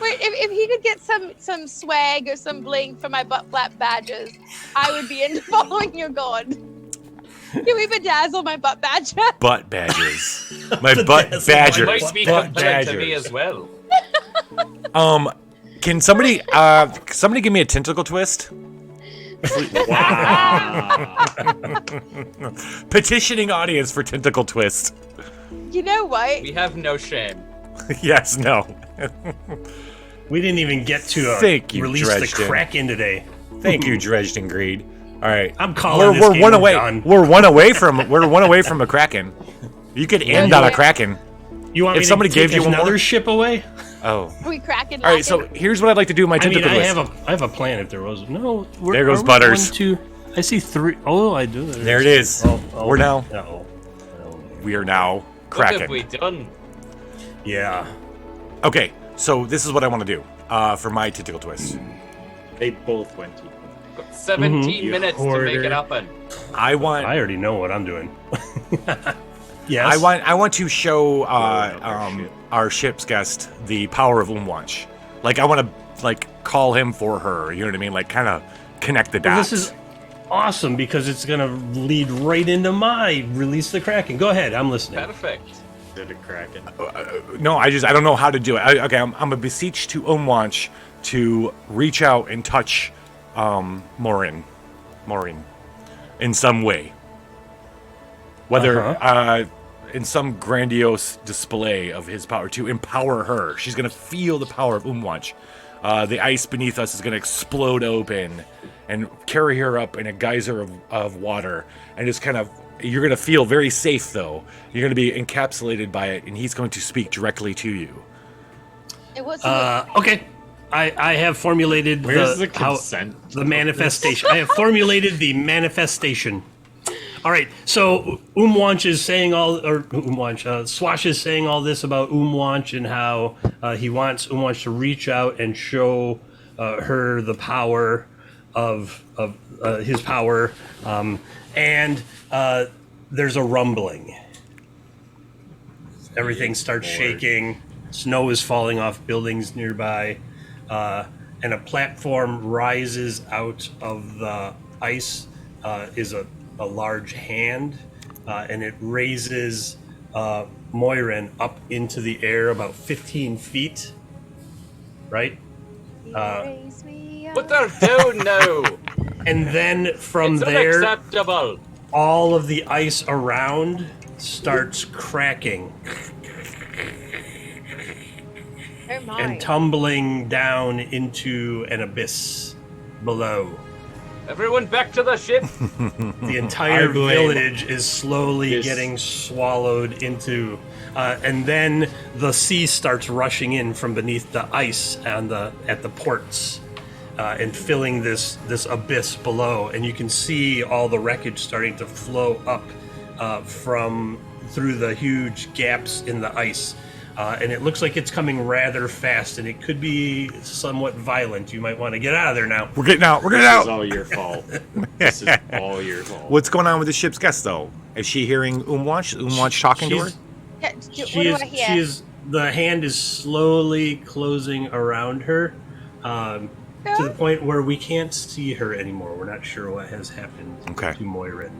S8: Wait, if he could get some swag or some bling for my butt flap badges, I would be into following your god. Can we bedazzle my butt badger?
S4: Butt badgers. My butt badgers.
S3: Might be
S4: Butt
S3: compelling to me
S4: badgers.
S3: as well.
S4: Can somebody give me a tentacle twist?
S5: Wow.
S4: Petitioning audience for tentacle twist.
S8: You know what?
S3: We have no shame.
S4: Yes, no.
S1: We didn't even get to
S4: Thank you,
S1: release the
S4: Dredged In.
S1: Kraken today.
S4: Thank you, Dredged and Greed. All right.
S1: I'm calling this
S4: we're
S1: game
S4: one
S1: we're
S4: away.
S1: done.
S4: We're one away from a Kraken. You could end on a Kraken.
S1: You want
S4: If
S1: me
S4: somebody
S1: to take
S4: gave you one
S1: another
S4: more?
S1: ship away?
S4: Oh.
S6: We cracking.
S4: All right, so here's what I'd like to do with my
S1: I mean,
S4: tentacle
S1: I
S4: list.
S1: have a plan if there was. No.
S4: There goes
S1: are we
S4: Butters.
S1: 1, 2, I see 3. Oh, I do.
S4: There it is. We're now.
S1: Uh-oh.
S4: We are now
S3: What have
S4: Kraken.
S3: we done?
S1: Yeah.
S4: Okay, so this is what I want to do for my tentacle twist.
S5: They both went to.
S3: 17
S5: You
S3: minutes to
S5: hoarder.
S3: make it happen.
S4: I want.
S1: I already know what I'm doing. Yes.
S4: I want to show
S5: our ship.
S4: our ship's guest the power of Umwanch. Like I want to call him for her. You know what I mean? Like kind of connect the
S1: Well,
S4: dots.
S1: this is awesome because it's gonna lead right into my release the Kraken. Go ahead. I'm listening.
S3: Perfect.
S5: Did a Kraken.
S4: No, I don't know how to do it. I'm a beseech to Umwanch to reach out and touch Morin in some way. Whether in some grandiose display of his power to empower her. She's going to feel the power of Umwanch. The ice beneath us is going to explode open and carry her up in a geyser of water. And just kind of, you're going to feel very safe, though. You're going to be encapsulated by it, and he's going to speak directly to you.
S6: It was.
S1: Okay. I have formulated
S5: Where's
S1: the
S5: the consent?
S1: the manifestation. I have formulated the manifestation. All right, so Umwanch is saying Swash is saying all this about Umwanch and how he wants Umwanch to reach out and show her the power of his power, and there's a rumbling. Everything starts shaking. Snow is falling off buildings nearby, and a platform rises out of the ice. Is a large hand, and it raises Moirin up into the air about 15 feet, right?
S3: Put her down now.
S1: And then from
S3: It's
S1: there,
S3: unacceptable.
S1: all of the ice around starts cracking
S6: Oh my.
S1: and tumbling down into an abyss below.
S3: Everyone back to the ship.
S1: The entire
S5: I blame
S1: village is slowly
S5: this-
S1: getting swallowed into, and then the sea starts rushing in from beneath the ice and at the ports, and filling this abyss below. And you can see all the wreckage starting to flow up from through the huge gaps in the ice. And it looks like it's coming rather fast, and it could be somewhat violent. You might want to get out of there now.
S4: We're getting out. We're getting
S5: This is
S4: out.
S5: all your fault. This is all your fault.
S4: What's going on with the ship's guest, though? Is she hearing Umwanch? Umwanch talking to her?
S6: Yeah,
S1: She
S6: what do
S1: is,
S6: I hear?
S1: she is. The hand is slowly closing around her, to the point where we can't see her anymore. We're not sure what has happened
S4: Okay.
S1: to Moirin.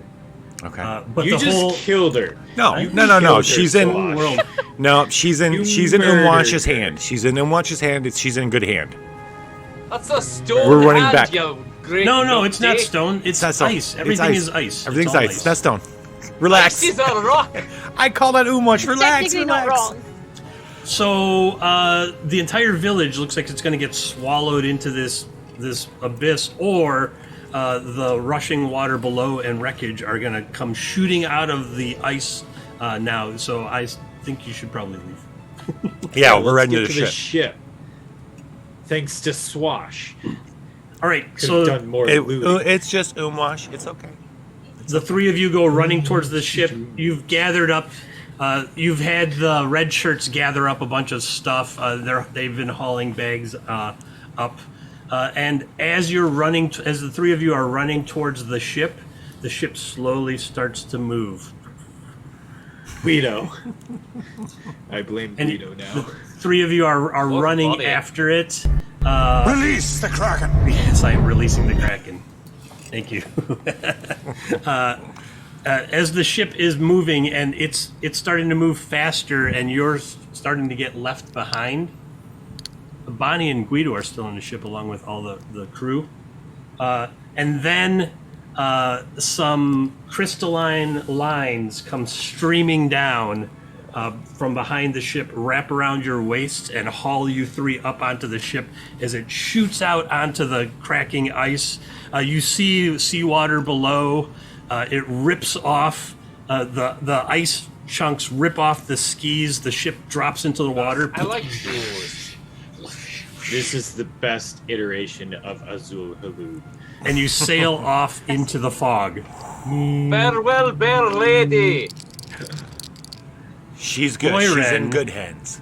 S4: Okay.
S1: But
S5: You
S1: the
S5: just
S1: whole
S5: killed her.
S4: No,
S5: You
S4: no.
S5: killed her,
S4: She's in.
S5: Swash.
S1: world.
S4: No, she's in.
S5: You
S4: She's in
S5: murdered
S4: Umwanch's
S5: her.
S4: hand. She's in Umwanch's hand. She's in good hand.
S3: That's a stone
S4: We're running
S3: hand,
S4: back.
S3: you great
S1: No, it's not
S3: nutty.
S1: stone. It's
S4: not stone.
S1: ice.
S4: It's
S1: Everything
S4: ice.
S1: is ice.
S4: Everything's
S1: It's all
S4: ice. That's stone. Relax.
S3: She's a rock.
S4: I call that Umwanch. Relax.
S6: Technically not
S4: Relax.
S6: wrong.
S1: So the entire village looks like it's going to get swallowed into this abyss, or the rushing water below and wreckage are going to come shooting out of the ice now. So I think you should probably leave.
S4: Yeah, we're
S5: Let's
S4: ready
S5: get
S4: to
S5: to
S4: the
S5: the
S4: ship.
S5: ship. Thanks to Swash.
S1: All right,
S5: Could
S1: so
S5: have done more looting.
S4: It's just Umwanch. It's okay.
S1: the three of you go running towards the ship. You've gathered up. You've had the red shirts gather up a bunch of stuff. They've been hauling bags up, and as you're running, as the three of you are running towards the ship slowly starts to move.
S5: Guido. I blame
S1: And
S5: Guido now.
S1: Three of you are
S3: Oh,
S1: running
S3: buddy.
S1: after it.
S9: Release the Kraken!
S1: Yes, I'm releasing the Kraken. Thank you. As the ship is moving and it's starting to move faster, and you're starting to get left behind. Bonnie and Guido are still in the ship along with all the crew, and then some crystalline lines come streaming down from behind the ship wrap around your waist and haul you three up onto the ship as it shoots out onto the cracking ice. You see seawater below. It rips off the ice chunks rip off the skis. The ship drops into the water.
S3: I like jewels.
S5: This is the best iteration of Azul Halud.
S1: And you sail off into the fog.
S3: Farewell, bear lady.
S4: She's good.
S1: Moiren.
S4: She's in good hands.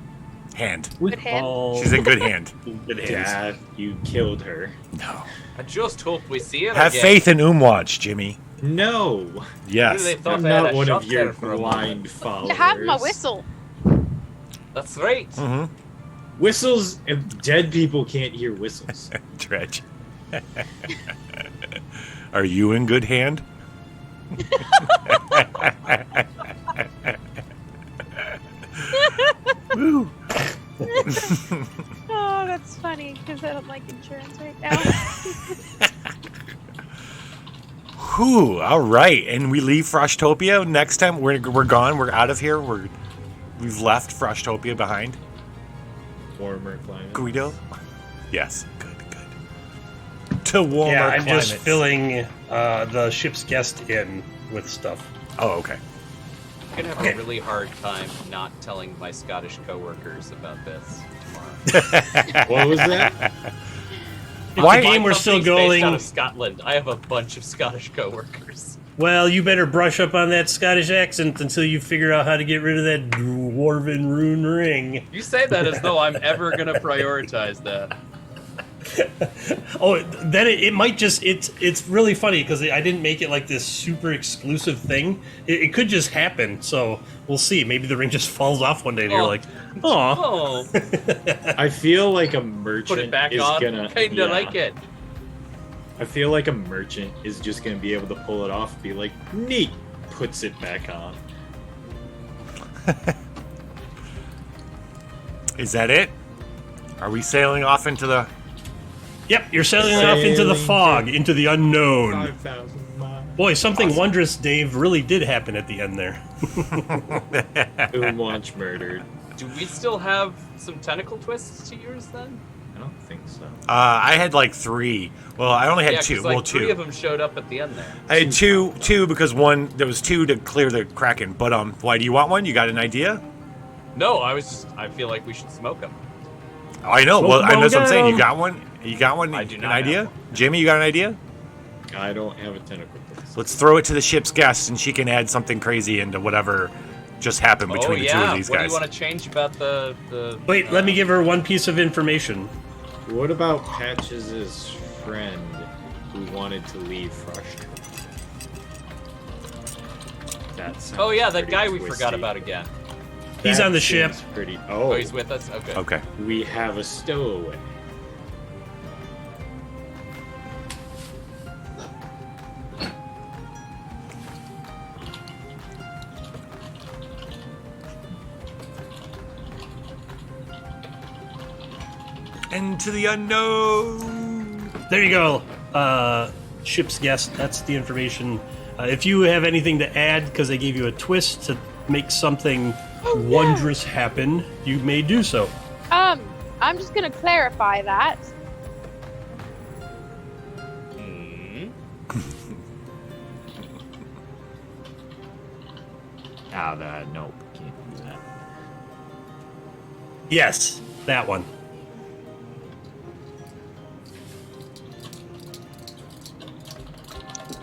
S6: Good hand.
S4: She's in good hand.
S1: Good hands.
S5: Dad, you killed her.
S4: No.
S3: I just hope we see her
S4: Have
S3: again.
S4: faith in Umwatch, Jimmy.
S5: No,
S4: Yes.
S3: Really thought
S5: I'm
S3: I had
S5: not
S3: a
S5: one
S3: shot
S5: of your
S3: there for a
S5: blind
S3: moment.
S5: followers.
S6: I have my whistle.
S3: That's right.
S4: Mm-hmm.
S5: Whistles, dead people can't hear whistles.
S4: Dredge. Are you in good hand? Woo.
S6: Oh, that's funny because I don't like insurance right now.
S4: Whew, all right. And we leave Froshtopia. Next time we're gone. We're out of here. We've left Froshtopia behind.
S5: Warmer climate.
S4: Guido? Yes. Good. To warmer
S1: Yeah, I'm
S4: climates.
S1: just filling the ship's guest in with stuff.
S4: Oh, okay.
S3: I'm gonna have a really hard time not telling my Scottish coworkers about this tomorrow.
S5: What was that?
S1: Why? The
S3: My
S1: game we're still
S3: company's based
S1: going.
S3: out of Scotland. I have a bunch of Scottish coworkers.
S1: Well, you better brush up on that Scottish accent until you figure out how to get rid of that dwarven rune ring.
S3: You say that as though I'm ever gonna prioritize that.
S1: Oh, then it might just it's really funny because I didn't make it like this super exclusive thing. It could just happen, so we'll see. Maybe the ring just falls off one day and you're
S3: Oh.
S1: like, oh.
S3: Oh,
S5: I feel like a merchant
S3: put it back
S5: is
S3: on.
S5: gonna
S3: Kinda like it.
S5: I feel like a merchant is just gonna be able to pull it off, be like, neat, puts it back on.
S4: Is that it? Are we sailing off into the...
S1: Yep, you're sailing off into the
S5: Sailing
S1: fog, into the unknown.
S5: 5,000 miles.
S1: Boy, something wondrous, Dave, really did happen at the end there.
S5: Umwatch murdered.
S3: Do we still have some tentacle twists to yours then?
S5: I don't think so.
S4: I had like 3. Well, I only had
S3: Yeah,
S4: 2.
S3: 'cause, like,
S4: Well, 2.
S3: 3 of them showed up at the end there.
S4: I had two because there was 2 to clear the Kraken. But why do you want one? You got an idea?
S3: No, I feel like we should smoke them.
S4: I know.
S1: Smoke
S4: Well,
S1: them
S4: I know
S1: all
S4: what I'm saying. You
S1: down.
S4: got one? You got one?
S3: I do
S4: An
S3: not
S4: idea?
S3: have one.
S4: Jimmy, you got an idea?
S5: I don't have a tentacle. twist.
S4: Let's throw it to the ship's guest, and she can add something crazy into whatever just happened between the two of these
S3: what
S4: guys.
S3: do you want to change about the
S1: Wait, let me give her one piece of information.
S5: What about Patches' friend who wanted to leave Frustrated? That sounds
S3: Oh yeah, that
S5: pretty
S3: guy we
S5: twisty.
S3: forgot about again.
S1: He's
S5: That
S1: on the ship.
S5: seems Pretty.
S3: Oh,
S5: Oh,
S3: he's with us? Okay.
S4: Okay.
S5: we have a stowaway.
S4: Into the unknown.
S1: There you go. Ship's guest, that's the information. If you have anything to add, because they gave you a twist to make something wondrous happen, you may do so.
S6: I'm just gonna clarify that.
S3: Hmm.
S5: Nope, can't do that.
S1: Yes, that one.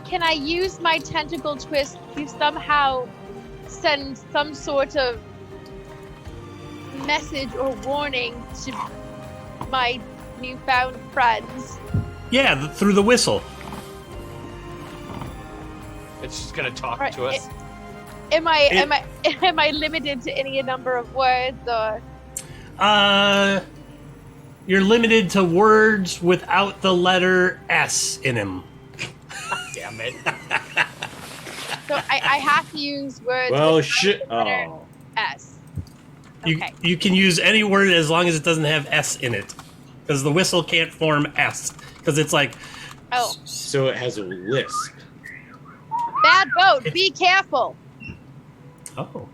S6: Can I use my tentacle twist to somehow send some sort of message or warning to my newfound friends?
S1: Yeah, through the whistle.
S3: It's just gonna talk
S6: Right,
S3: to us.
S6: Am I limited to any number of words or?
S1: You're limited to words without the letter S in them.
S3: Damn it.
S6: So I have to use words
S5: Well,
S6: with
S5: shit.
S6: the letter
S5: Oh,
S6: S.
S1: You,
S6: Okay.
S1: you can use any word as long as it doesn't have S in it. Because the whistle can't form S. Because it's like,
S6: Oh,
S5: so it has a lisp.
S6: bad boat. Be careful.
S1: oh.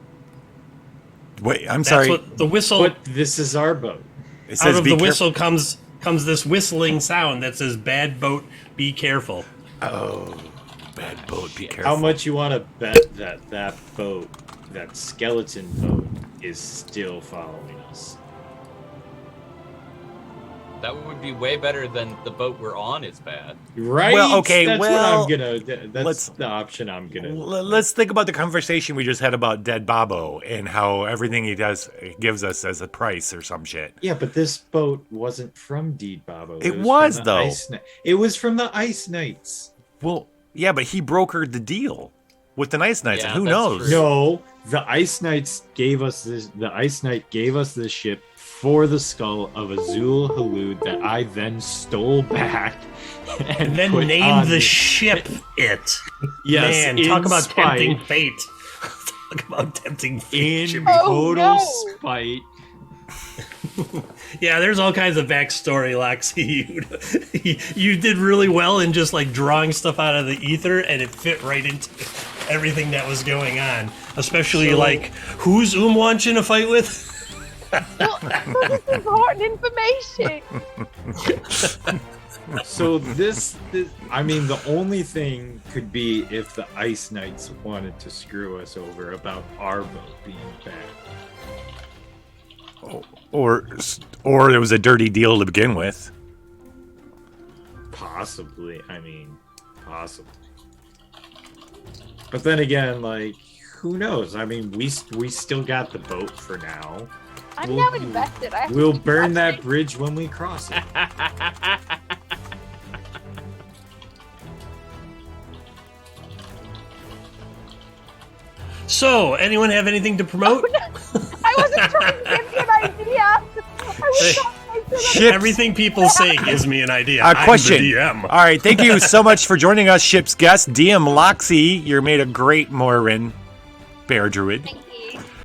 S4: Wait, I'm
S1: That's
S4: sorry.
S1: what the whistle.
S5: But this is our boat.
S4: It
S1: Out
S4: says
S1: of
S4: be
S1: the
S4: careful.
S1: whistle comes this whistling sound that says "Bad boat, be careful."
S4: Oh, bad boat. Be careful.
S5: How much you want to bet that boat, that skeleton boat, is still following us?
S3: That would be way better than the boat we're on is bad.
S5: Right?
S4: Well, okay,
S5: That's
S4: well,
S5: what I'm gonna. That's
S4: let's-
S5: the option I'm gonna.
S4: Let's think about the conversation we just had about Dead Bobo and how everything he does gives us as a price or some shit.
S5: Yeah, but this boat wasn't from Deed Babo.
S4: It
S5: from
S4: was,
S5: the
S4: though.
S5: It was from the Ice Knights.
S4: Well, yeah, but he brokered the deal with the Nice Knights,
S3: Yeah,
S4: and who
S3: that's
S4: knows?
S3: true.
S5: No, the Ice Knights gave us this. The Ice Knight gave us this ship for the skull of Azul Halud that I then stole back
S1: And then
S5: put
S1: name
S5: on
S1: the ship it.
S5: Yes,
S1: Man,
S5: in
S1: talk about
S5: spite.
S1: tempting fate. Talk about tempting fate.
S5: in
S1: Jimmy.
S8: Oh,
S5: total
S8: no.
S5: spite.
S1: Yeah, there's all kinds of backstory, Loxy. You did really well in just like drawing stuff out of the ether, and it fit right into everything that was going on. Especially
S5: So-
S1: like, who's want in a fight with?
S8: Well, this is important information.
S5: So this, I mean, the only thing could be if the Ice Knights wanted to screw us over about our boat being bad.
S4: Or there was a dirty deal to begin with.
S5: Possibly, I mean, possibly. But then again, like, who knows? I mean, we still got the boat for now.
S8: I'm
S5: We'll-
S8: now invested. I have to
S5: We'll
S8: keep
S5: burn that
S8: watching.
S5: bridge when we cross it.
S1: So, anyone have anything to promote?
S8: I wasn't trying to give you an idea. I was trying to make sure that
S4: Ships.
S1: Everything people say gives me an idea.
S4: A question.
S1: I'm the DM.
S4: All right, thank you so much for joining us, ship's guest, DM Loxy. You're made a great Morin Bear Druid.
S8: Thank